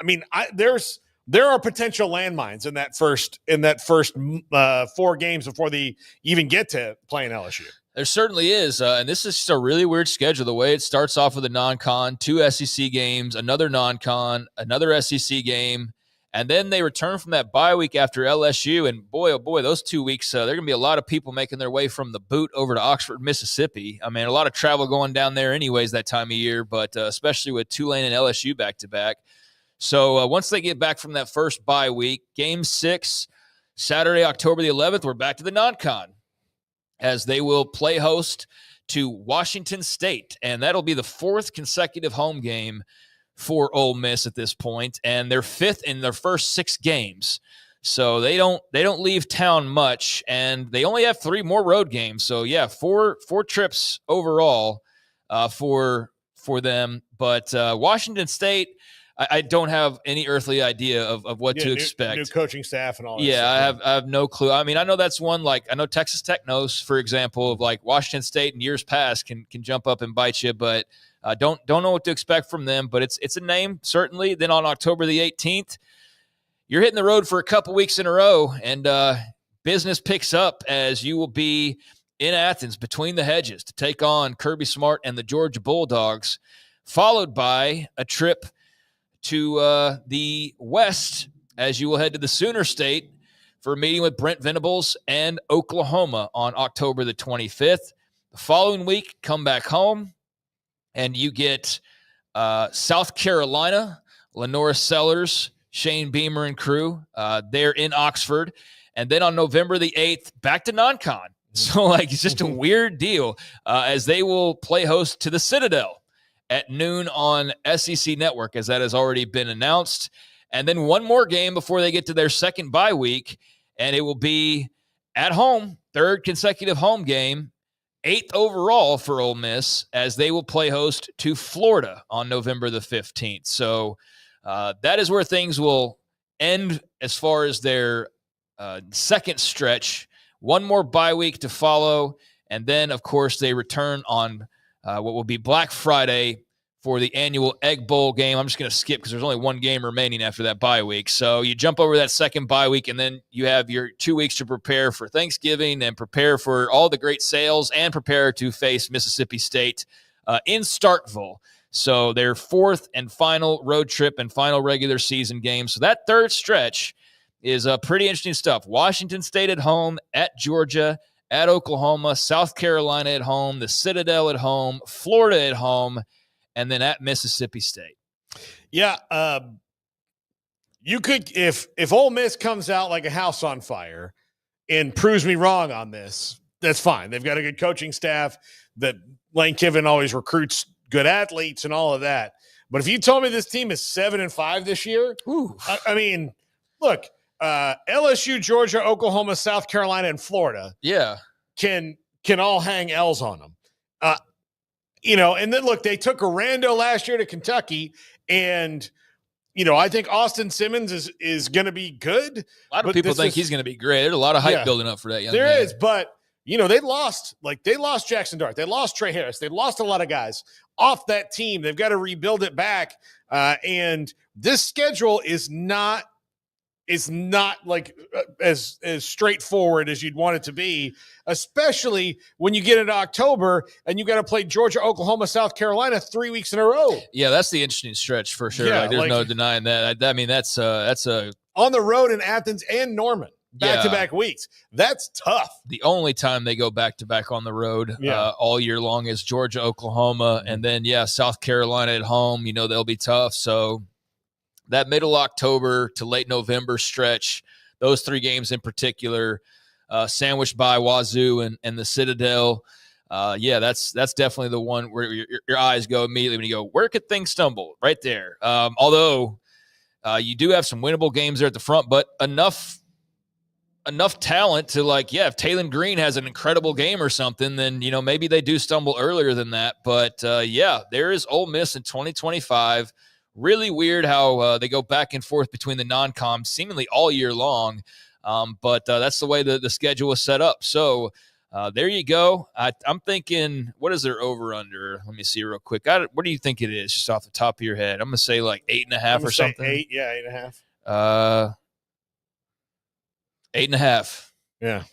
There are potential landmines in that first 4 games before they even get to playing LSU. There certainly is. And this is just a really weird schedule. The way it starts off with a non-con, 2 SEC games, another non-con, another SEC game. And then they return from that bye week after LSU. And boy, oh boy, those 2 weeks, there are going to be a lot of people making their way from the boot over to Oxford, Mississippi. A lot of travel going down there anyways that time of year, but especially with Tulane and LSU back-to-back. So once they get back from that first bye week, Game 6, Saturday, October the 11th, we're back to the non-con, as they will play host to Washington State. And that'll be the 4th consecutive home game for Ole Miss at this point, and they're 5th in their first 6 games. So they don't leave town much, and they only have 3 more road games. So yeah, 4 trips overall for them. But Washington State, I don't have any earthly idea of what to expect. New coaching staff and all that. Yeah, I have no clue. I know that's one, I know Texas Tech knows, for example, of Washington State in years past can jump up and bite you, but don't know what to expect from them. But it's a name, certainly. Then on October the 18th, you're hitting the road for a couple weeks in a row, and business picks up as you will be in Athens between the hedges to take on Kirby Smart and the Georgia Bulldogs, followed by a trip to the West as you will head to the Sooner State for a meeting with Brent Venables and Oklahoma on October the 25th. The following week, come back home, and you get South Carolina, Lenora Sellers, Shane Beamer and crew. They're in Oxford. And then on November the 8th, back to non-con. So, it's just a weird deal as they will play host to the Citadel at noon on SEC Network, as that has already been announced. And then one more game before they get to their second bye week, and it will be at home, third consecutive home game, 8th overall for Ole Miss, as they will play host to Florida on November the 15th. So that is where things will end as far as their second stretch. One more bye week to follow, and then, of course, they return on what will be Black Friday for the annual Egg Bowl game. I'm just going to skip because there's only one game remaining after that bye week. So you jump over that second bye week, and then you have your 2 weeks to prepare for Thanksgiving and prepare for all the great sales and prepare to face Mississippi State in Starkville. So their fourth and final road trip and final regular season game. So that third stretch is pretty interesting stuff. Washington State at home, at Georgia, at Oklahoma, South Carolina at home, the Citadel at home, Florida at home, and then at Mississippi State. Yeah, you could if Ole Miss comes out like a house on fire and proves me wrong on this, that's fine. They've got a good coaching staff. That Lane Kiffin always recruits good athletes and all of that. But if you told me this team is 7-5 this year, I mean, look, LSU, Georgia, Oklahoma, South Carolina, and Florida, can all hang L's on them. And then look, they took Aranda last year to Kentucky, and I think Austin Simmons is going to be good. A lot of people think he's going to be great. There's a lot of hype building up for that young man. There is, but they lost Jackson Dart, they lost Trey Harris, they lost a lot of guys off that team. They've got to rebuild it back, and this schedule is not like as straightforward as you'd want it to be, especially when you get into October and you got to play Georgia, Oklahoma, South Carolina 3 weeks in a row. Yeah, that's the interesting stretch for sure. Yeah, there's no denying that. I mean, that's a on the road in Athens and Norman, back-to-back weeks. That's tough. The only time they go back-to-back on the road all year long is Georgia, Oklahoma, and then, South Carolina at home. They'll be tough. So that middle October to late November stretch, those three games in particular, sandwiched by Wazoo and the Citadel. That's definitely the one where your eyes go immediately when you go, where could things stumble? Right there. Although you do have some winnable games there at the front, but enough talent to if Taylon Green has an incredible game or something, then, maybe they do stumble earlier than that. But there is Ole Miss in 2025. Really weird how they go back and forth between the non-com seemingly all year long. But that's the way the schedule is set up. So there you go. I'm thinking, what is their over-under? Let me see real quick. What do you think it is just off the top of your head? I'm going to say 8.5 or something. 8.5. 8.5. Yeah.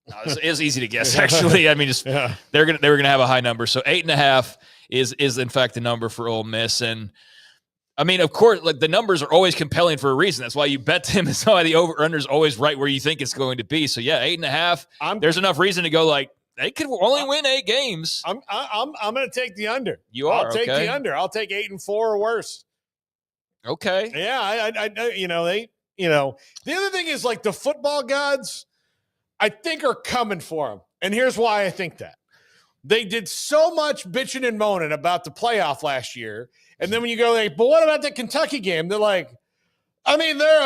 No, it's easy to guess, actually. I mean, they were gonna have a high number. So 8.5 is in fact the number for Ole Miss. And I mean, of course, the numbers are always compelling for a reason. That's why you bet them. It's why the over/under is always right where you think it's going to be. So 8.5. There's enough reason to go they could only win 8 games. I'm going to take the under. You are. I'll take the under. I'll take 8-4 or worse. Okay. Yeah, the other thing is the football gods, I think, are coming for them. And here's why I think that. They did so much bitching and moaning about the playoff last year. And then when you go but what about the Kentucky game? They're they're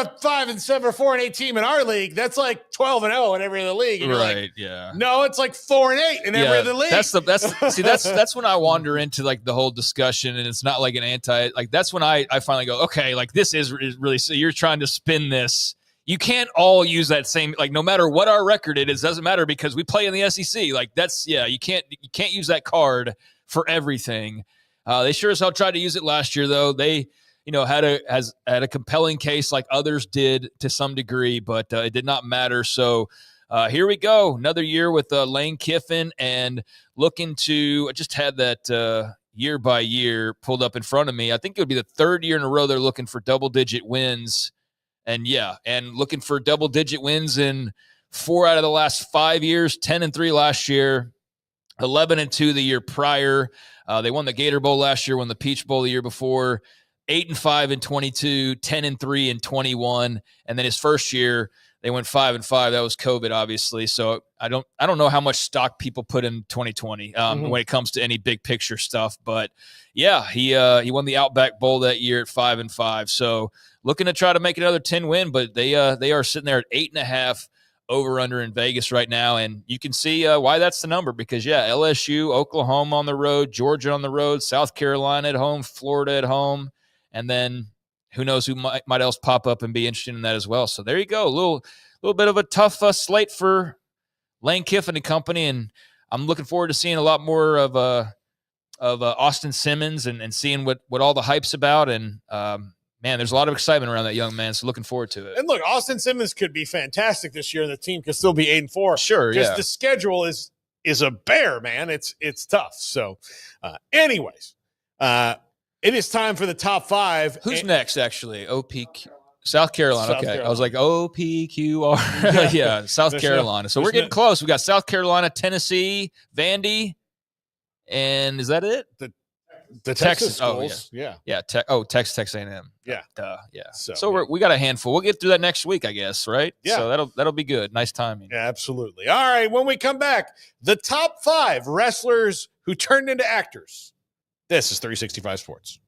a 5-7 or 4-8 team in our league. That's 12-0 in every other league. And right. Yeah. No, it's 4-8 in every other league. That's when I wander into the whole discussion, and it's not an anti. That's when I finally go, okay, this is really. So you're trying to spin this. You can't all use that same, no matter what our record it is, doesn't matter because we play in the SEC. You can't use that card for everything. They sure as hell tried to use it last year, though. They had a compelling case like others did to some degree, but it did not matter. So here we go. Another year with Lane Kiffin, and looking to, I just had that year by year pulled up in front of me. I think it would be the third year in a row they're looking for double-digit wins. And looking for double-digit wins in 4 out of the last 5 years, 10-3 last year, 11-2 the year prior. They won the Gator Bowl last year, won the Peach Bowl the year before, 8-5 in 22, 10-3 in 21. And then his first year, they went 5-5. That was COVID, obviously. So I don't know how much stock people put in 2020 when it comes to any big picture stuff. But yeah, he won the Outback Bowl that year at 5-5. So looking to try to make another 10 win, but they are sitting there at 8.5 over under in Vegas right now. And you can see why that's the number, because LSU, Oklahoma on the road, Georgia on the road, South Carolina at home, Florida at home, and then who knows who might else pop up and be interested in that as well. So there you go. A little bit of a tough slate for Lane Kiffin and company. And I'm looking forward to seeing a lot more of Austin Simmons and seeing what all the hype's about. And man, there's a lot of excitement around that young man. So looking forward to it. And look, Austin Simmons could be fantastic this year, and the team could still be 8-4. Sure. Because the schedule is a bear, man. It's tough. So anyways, it is time for the top 5. Who's next, actually? OPQ. South Carolina. Okay. Carolina. I was like, OPQR. Yeah, South Carolina. So we're getting close. We got South Carolina, Tennessee, Vandy, and is that it? The Texas schools. Texas A&M. Yeah. Yeah. So we got a handful. We'll get through that next week, I guess, right? Yeah. So that'll be good. Nice timing. Yeah, absolutely. All right. When we come back, the top 5 wrestlers who turned into actors. This is 365 Sports.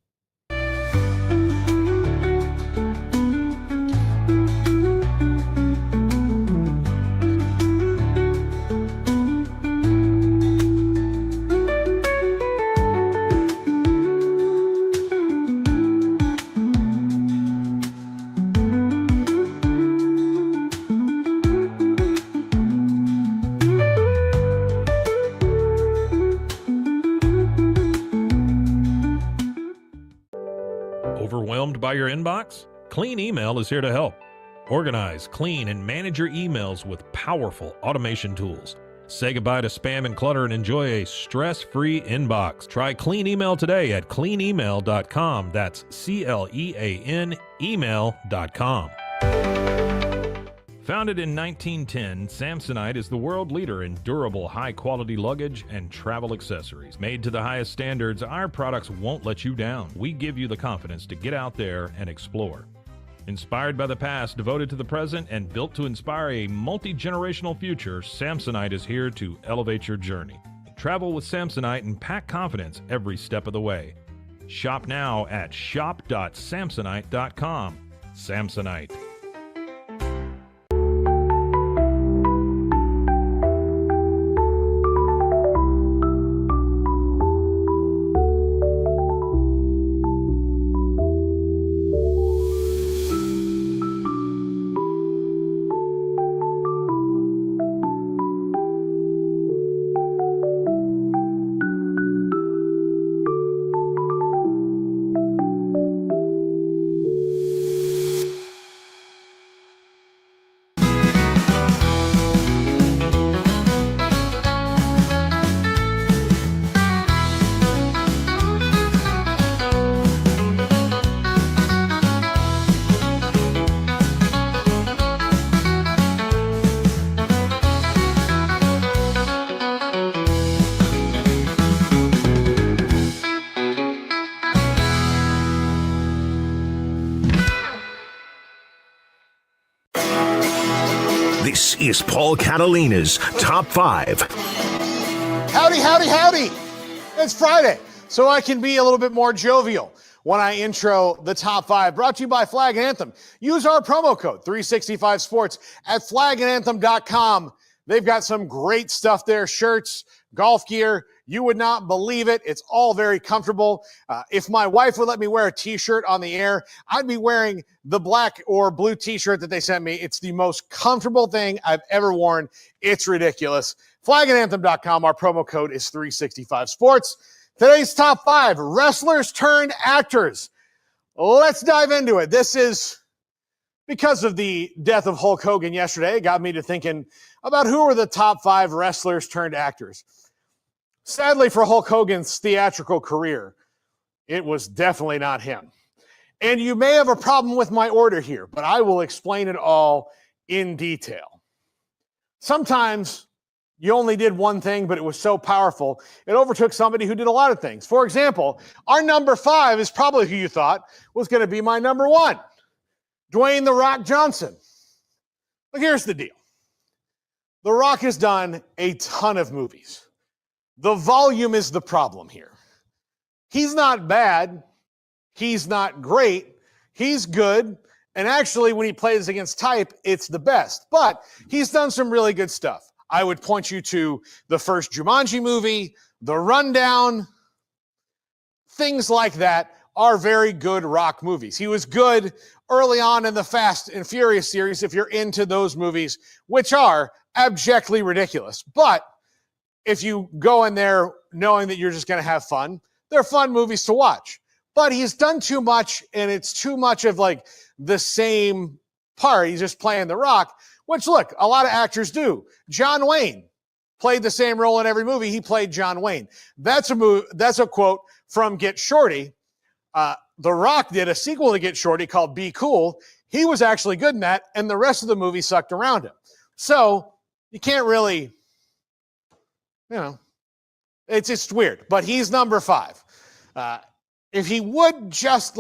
Overwhelmed by your inbox? Clean Email is here to help. Organize, clean, and manage your emails with powerful automation tools. Say goodbye to spam and clutter and enjoy a stress-free inbox. Try Clean Email today at cleanemail.com. That's CLEAN email.com. Founded in 1910, Samsonite is the world leader in durable, high-quality luggage and travel accessories. Made to the highest standards, our products won't let you down. We give you the confidence to get out there and explore. Inspired by the past, devoted to the present, and built to inspire a multi-generational future, Samsonite is here to elevate your journey. Travel with Samsonite and pack confidence every step of the way. Shop now at shop.samsonite.com. Samsonite. This is Paul Catalina's Top 5. Howdy, howdy, howdy. It's Friday, so I can be a little bit more jovial when I intro the Top 5. Brought to you by Flag and Anthem. Use our promo code 365sports at flagandanthem.com. They've got some great stuff there, shirts, golf gear. You would not believe it. It's all very comfortable. If my wife would let me wear a t-shirt on the air, I'd be wearing the black or blue t-shirt that they sent me. It's the most comfortable thing I've ever worn. It's ridiculous. Flagandanthem.com. Our promo code is 365sports. Today's top 5 wrestlers turned actors. let's dive into it. This is because of the death of Hulk Hogan yesterday. It got me to thinking about who are the top 5 wrestlers turned actors. Sadly for Hulk Hogan's theatrical career, it was definitely not him. And you may have a problem with my order here, but I will explain it all in detail. Sometimes you only did one thing, but it was so powerful, it overtook somebody who did a lot of things. For example, our number 5 is probably who you thought was going to be my number 1, Dwayne "The Rock" Johnson. But here's the deal. The Rock has done a ton of movies. The volume is the problem here. He's not bad. He's not great. He's good. And actually, when he plays against type, it's the best. But he's done some really good stuff. I would point you to the first Jumanji movie, The Rundown. Things like that are very good Rock movies. He was good early on in the Fast and Furious series if you're into those movies, which are abjectly ridiculous. But if you go in there knowing that you're just going to have fun, they're fun movies to watch. But he's done too much, and it's too much of like the same part. He's just playing The Rock, which, look, a lot of actors do. John Wayne played the same role in every movie. He played John Wayne. That's a quote from Get Shorty. The Rock did a sequel to Get Shorty called Be Cool. He was actually good in that, and the rest of the movie sucked around him. So you can't really, it's just weird. But he's number 5. If he would just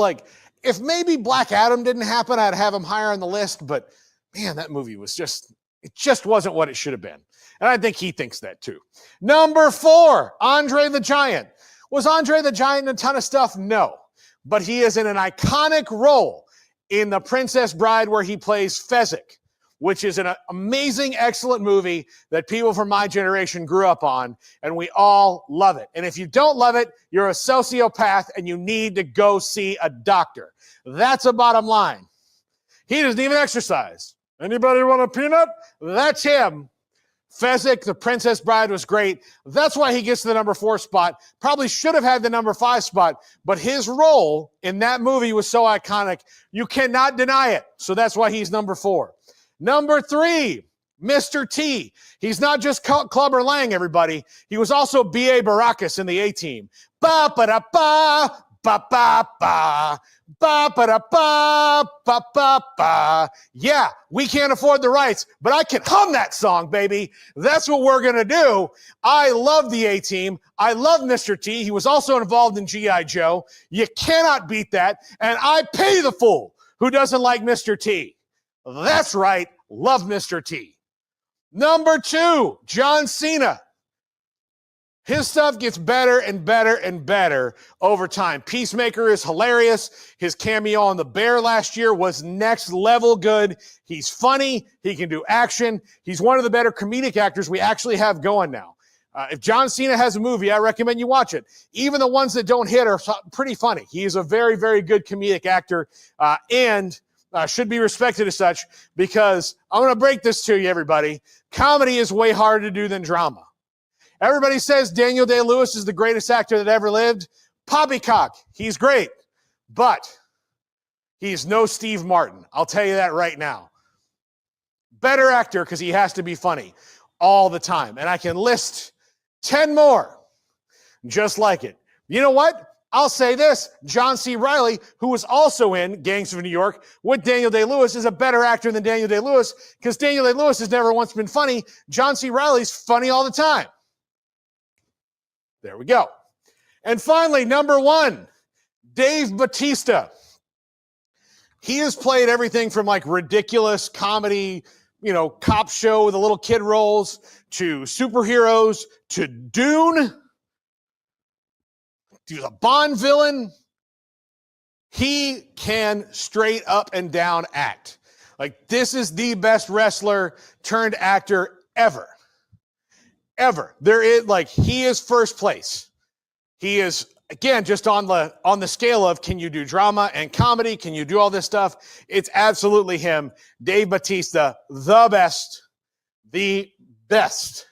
if maybe Black Adam didn't happen, I'd have him higher on the list. But man, that movie was it just wasn't what it should have been. And I think he thinks that too. Number 4, Andre the Giant. Was Andre the Giant in a ton of stuff? No. But he is in an iconic role in The Princess Bride where he plays Fezzik, which is an amazing, excellent movie that people from my generation grew up on, and we all love it. And if you don't love it, you're a sociopath and you need to go see a doctor. That's a bottom line. He doesn't even exercise. Anybody want a peanut? That's him. Fezzik, The Princess Bride was great. That's why he gets to the number 4 spot. Probably should have had the number 5 spot, but his role in that movie was so iconic, you cannot deny it. So that's why he's number 4. Number 3, Mr. T. He's not just Clubber Lang, everybody. He was also B.A. Baracus in the A-Team. Ba-ba-da-ba, ba-ba-ba, ba-ba-da-ba, ba-ba-ba. Yeah, we can't afford the rights, but I can hum that song, baby. That's what we're going to do. I love the A-Team. I love Mr. T. He was also involved in G.I. Joe. You cannot beat that. And I pay the fool who doesn't like Mr. T. That's right. Love Mr. T. Number 2, John Cena. His stuff gets better and better and better over time. Peacemaker is hilarious. His cameo on The Bear last year was next level good. He's funny. He can do action. He's one of the better comedic actors we actually have going now. If John Cena has a movie, I recommend you watch it. Even the ones that don't hit are pretty funny. He is a very, very good comedic actor and should be respected as such, because I'm going to break this to you, everybody. Comedy is way harder to do than drama. Everybody says Daniel Day-Lewis is the greatest actor that ever lived. Poppycock, he's great, but he's no Steve Martin. I'll tell you that right now. Better actor because he has to be funny all the time. And I can list 10 more just like it. You know what? I'll say this. John C. Reilly, who was also in Gangs of New York with Daniel Day-Lewis, is a better actor than Daniel Day-Lewis because Daniel Day-Lewis has never once been funny. John C. Reilly's funny all the time. There we go. And finally, number 1, Dave Bautista. He has played everything from ridiculous comedy, cop show with the little kid roles, to superheroes, to Dune. He was a Bond villain. He can straight up and down act. This is the best wrestler turned actor ever. Ever. There is he is first place. He is, again, just on the scale of, can you do drama and comedy? Can you do all this stuff? It's absolutely him. Dave Bautista, the best. The best.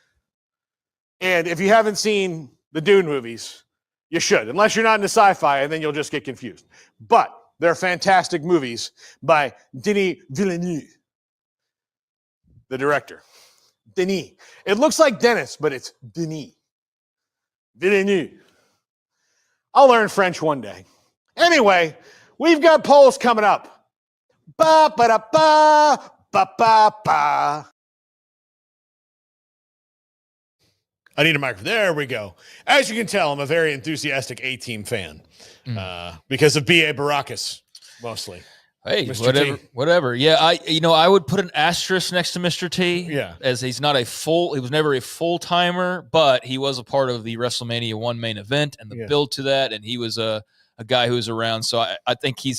And if you haven't seen the Dune movies, you should, unless you're not into sci-fi, and then you'll just get confused. But they're fantastic movies by Denis Villeneuve, the director. Denis. It looks like Dennis, but it's Denis Villeneuve. I'll learn French one day. Anyway, we've got polls coming up. Ba ba da ba ba ba ba. I need a microphone. There we go. As you can tell, I'm a very enthusiastic A-Team fan because of B.A. Baracus, mostly. Hey, Mr. whatever. Yeah, I would put an asterisk next to Mr. T. Yeah, as he's not he was never a full timer, but he was a part of the WrestleMania 1 main event and the build to that, and he was a guy who was around. So I think he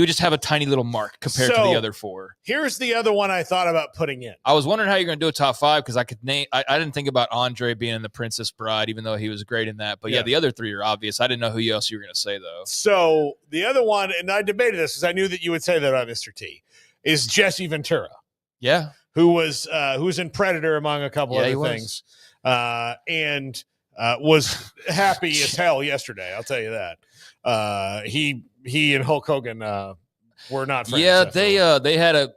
would just have a tiny little mark compared to the other four. Here's the other one I thought about putting in. I was wondering how you're going to do a top five because I could name. I didn't think about Andre being in The Princess Bride, even though he was great in that. But yeah, the other three are obvious. I didn't know who else you were going to say though. So the other one, and I debated this because I knew that you would say that about Mr. T, is Jesse Ventura. Yeah, who was in Predator among a couple other things, and was happy as hell yesterday. I'll tell you that. He and Hulk Hogan were not friends. Yeah, they had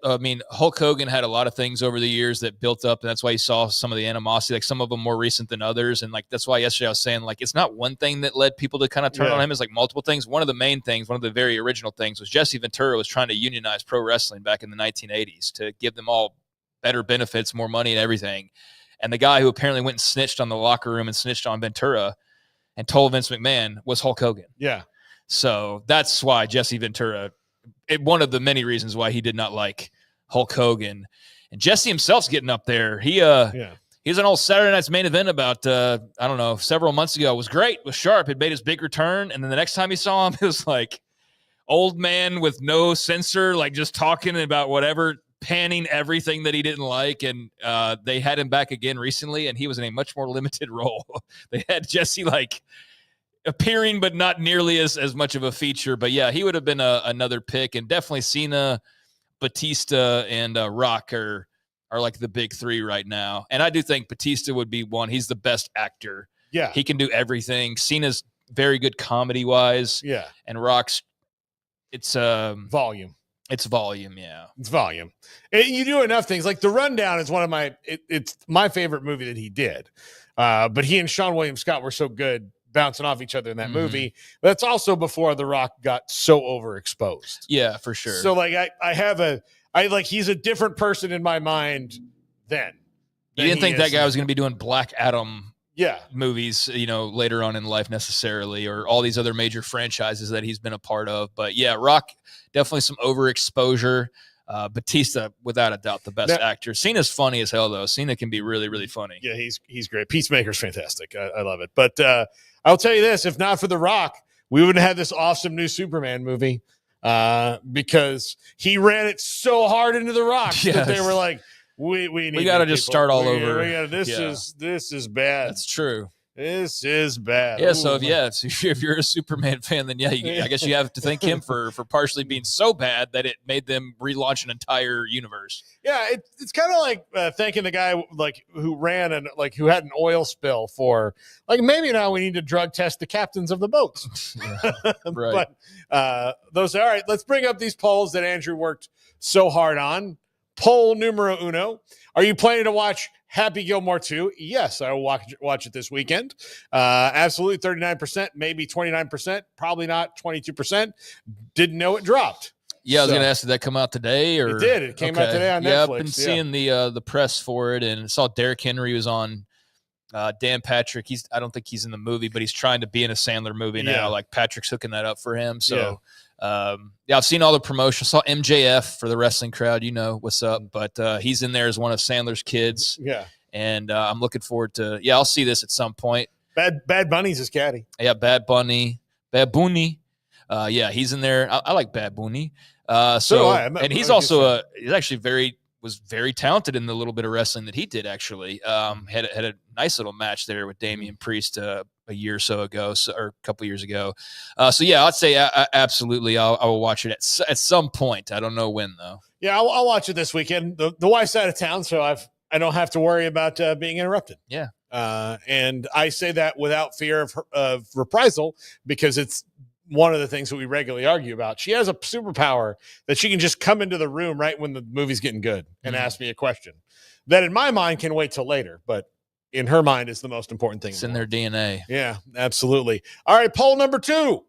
Hulk Hogan had a lot of things over the years that built up, and that's why you saw some of the animosity, like some of them more recent than others. And like that's why yesterday I was saying, like, it's not one thing that led people to kind of turn on him, it's like multiple things. One of the main things, one of the very original things was Jesse Ventura was trying to unionize pro wrestling back in the 1980s to give them all better benefits, more money and everything. And the guy who apparently went and snitched on the locker room and snitched on Ventura and told Vince McMahon was Hulk Hogan. Yeah. So that's why Jesse Ventura, one of the many reasons why he did not like Hulk Hogan. And Jesse himself's getting up there. He's an old Saturday Night's Main Event about, several months ago. It was great. It was sharp. It made his big return. And then the next time he saw him, it was like old man with no censor, like just talking about whatever, panning everything that he didn't like. And they had him back again recently, and he was in a much more limited role. They had Jesse like appearing, but not nearly as much of a feature. But yeah, he would have been another pick, and definitely Cena, Batista, and Rock are like the big three right now. And I do think Batista would be one. He's the best actor. Yeah, he can do everything. Cena's very good comedy wise. Yeah, and Rock's it's volume. It's volume, yeah. It's volume. You do enough things. Like The Rundown is one of it's my favorite movie that he did. But he and Sean William Scott were so good bouncing off each other in that movie. But that's also before The Rock got so overexposed. Yeah, for sure. So like he's a different person in my mind then. You didn't think that guy was going to be doing Black Adam movies, later on in life necessarily, or all these other major franchises that he's been a part of. But yeah, Rock, definitely some overexposure. Batista, without a doubt, the best actor. Cena's funny as hell, though. Cena can be really, really funny. Yeah, he's great. Peacemaker's fantastic. I love it. But I'll tell you this, if not for The Rock, we wouldn't have this awesome new Superman movie because he ran it so hard into The Rock that they were like, we got to just start all over. This is bad. That's true. This is bad. Yeah. So if you're a Superman fan, then I guess you have to thank him for partially being so bad that it made them relaunch an entire universe. Yeah. It's kind of like thanking the guy like who ran and like who had an oil spill for like, maybe now we need to drug test the captains of the boats. Right. But all right. Let's bring up these polls that Andrew worked so hard on. Poll numero uno. Are you planning to watch Happy Gilmore 2? Yes, I will watch it this weekend. Absolutely 39%, maybe 29%, probably not 22%. Didn't know it dropped. Yeah, I was going to ask, did that come out today? Or it did. It came out today on Netflix. Yeah, I've been seeing the press for it, and saw Derrick Henry was on Dan Patrick. I don't think he's in the movie, but he's trying to be in a Sandler movie now. Like Patrick's hooking that up for him. So I've seen all the promotion. Saw MJF for the wrestling crowd. You know what's up, but he's in there as one of Sandler's kids. Yeah, and I'm looking forward to. Yeah, I'll see this at some point. Bad Bunny's his caddy. Yeah, Bad Bunny. Yeah, he's in there. I like Bad Bunny. And he's also was very talented in the little bit of wrestling that he did. Actually, had a nice little match there with Damian Priest a year or so ago, or a couple years ago. So yeah, I'd say absolutely. I will watch it at some point. I don't know when though. Yeah, I'll watch it this weekend. The wife's out of town, so I don't have to worry about being interrupted. Yeah. And I say that without fear of reprisal because it's one of the things that we regularly argue about. She has a superpower that she can just come into the room right when the movie's getting good and ask me a question that in my mind can wait till later, but in her mind is the most important thing. It's in their DNA. Yeah, absolutely. All right, poll number 2.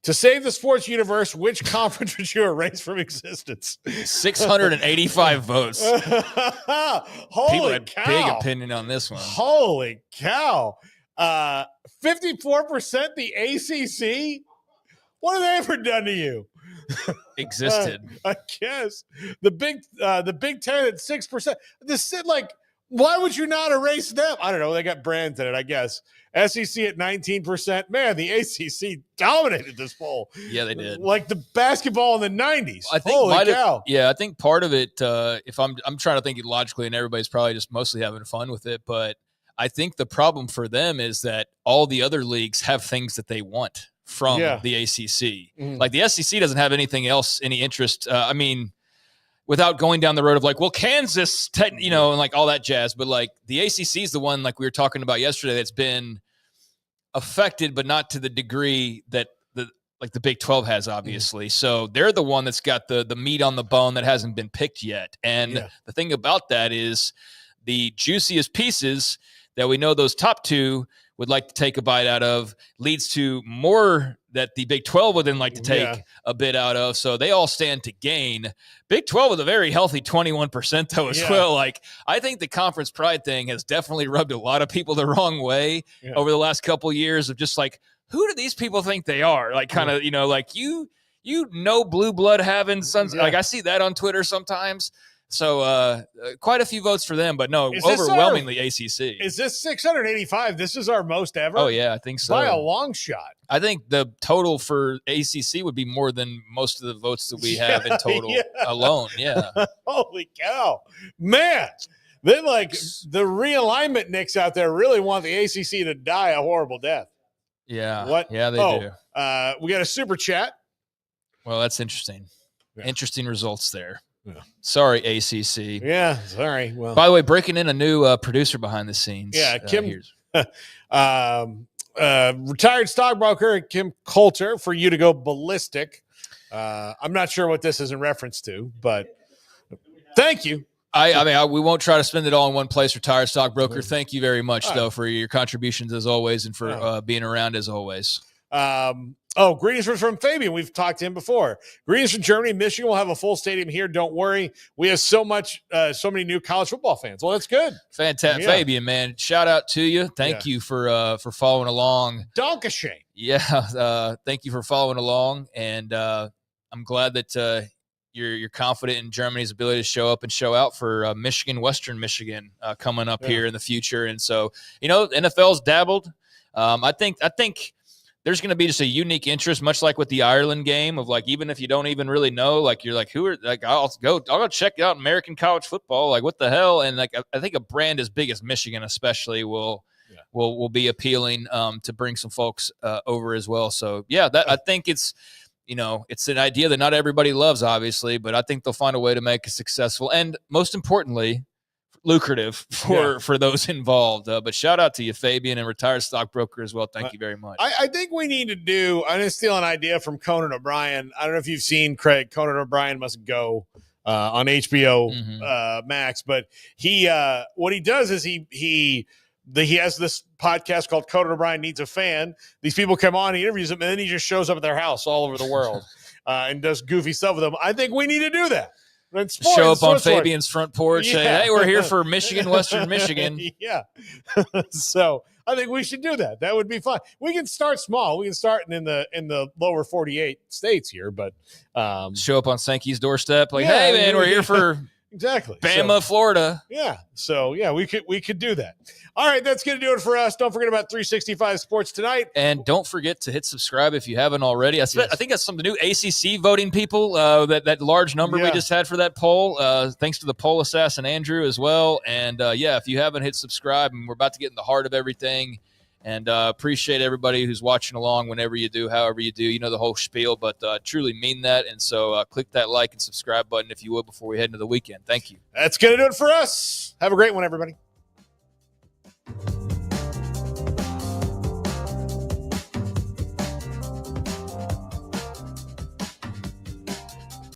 To save the sports universe, which conference would you erase from existence? 685 votes. Holy People had cow. big opinion on this one. Holy cow. 54% the ACC? What have they ever done to you? Existed. I guess. The Big Ten at 6%. Why would you not erase them? I don't know. They got brands in it, I guess. SEC at 19%. Man, the ACC dominated this poll. Yeah, they did. Like the basketball in the 90s. I think Holy cow. I think part of it, if I'm trying to think it logically, and everybody's probably just mostly having fun with it, but I think the problem for them is that all the other leagues have things that they want from the ACC. Mhm. Like the SEC doesn't have anything else, any interest. Without going down the road of like, well, Kansas, and like all that jazz. But like the ACC is the one, like we were talking about yesterday, that's been affected, but not to the degree that the Big 12 has, obviously. So they're the one that's got the meat on the bone that hasn't been picked yet. And the thing about that is the juiciest pieces that we know those top two would like to take a bite out of leads to more that the Big 12 would then like to take a bit out of. So they all stand to gain. Big 12 with a very healthy 21% though as well. Like I think the conference pride thing has definitely rubbed a lot of people the wrong way over the last couple of years of just like, who do these people think they are? Like kind of, like you blue blood having sons. Like I see that on Twitter sometimes. So quite a few votes for them, but no, overwhelmingly ACC. Is this 685? This is our most ever? Oh, yeah, I think so. By a long shot. I think the total for ACC would be more than most of the votes that we have in total alone. Yeah. Holy cow. Man, then like the realignment nicks out there really want the ACC to die a horrible death. Yeah. What? Yeah, they do. We got a super chat. Well, that's interesting. Yeah. Interesting results there. Yeah. Sorry, ACC. Yeah, sorry. Well, by the way, breaking in a new producer behind the scenes. Yeah, Kim, retired stockbroker Kim Coulter, for you to go ballistic. I'm not sure what this is in reference to, but thank you. We won't try to spend it all in one place. Retired stockbroker. Thank you very much, though, for your contributions as always and for being around as always. Greetings from Fabian. We've talked to him before. Greetings from Germany. Michigan will have a full stadium here. Don't worry. We have so many new college football fans. Well, that's good. Fantastic. Yeah. Fabian, man, shout out to you. Thank you for following along. Dankeschön. Yeah. Thank you for following along. And I'm glad that you're confident in Germany's ability to show up and show out for Western Michigan coming up here in the future. And so, NFL's dabbled. I think there's going to be just a unique interest, much like with the Ireland game of like, even if you don't even really know, like you're like, I'll go check out American college football. Like what the hell? And like, I think a brand as big as Michigan, especially will be appealing to bring some folks over as well. So I think it's an idea that not everybody loves, obviously, but I think they'll find a way to make it successful. And most importantly, lucrative for those involved. But shout out to you, Fabian, and retired stockbroker as well. Thank you very much. I think we need to do, I'm going to steal an idea from Conan O'Brien. I don't know if you've seen Craig. Conan O'Brien Must Go on HBO Max, but what he does is he has this podcast called Conan O'Brien Needs a Fan. These people come on, he interviews them, and then he just shows up at their house all over the world and does goofy stuff with them. I think we need to do that. Show up on Fabian's front porch, say, hey, we're here for Western Michigan. Yeah. So I think we should do that. That would be fun. We can start small. We can start in the lower 48 states here, but show up on Sankey's doorstep, like, hey man, we're here for exactly Bama, Florida. Yeah. So we could do that. All right, that's going to do it for us. Don't forget about 365 Sports tonight. And don't forget to hit subscribe if you haven't already. I think that's some of the new ACC voting people, that large number we just had for that poll. Thanks to the poll assassin, Andrew, as well. And, if you haven't hit subscribe, and we're about to get in the heart of everything. And appreciate everybody who's watching along whenever you do, however you do. The whole spiel, but truly mean that. And so click that like and subscribe button if you would before we head into the weekend. Thank you. That's going to do it for us. Have a great one, everybody.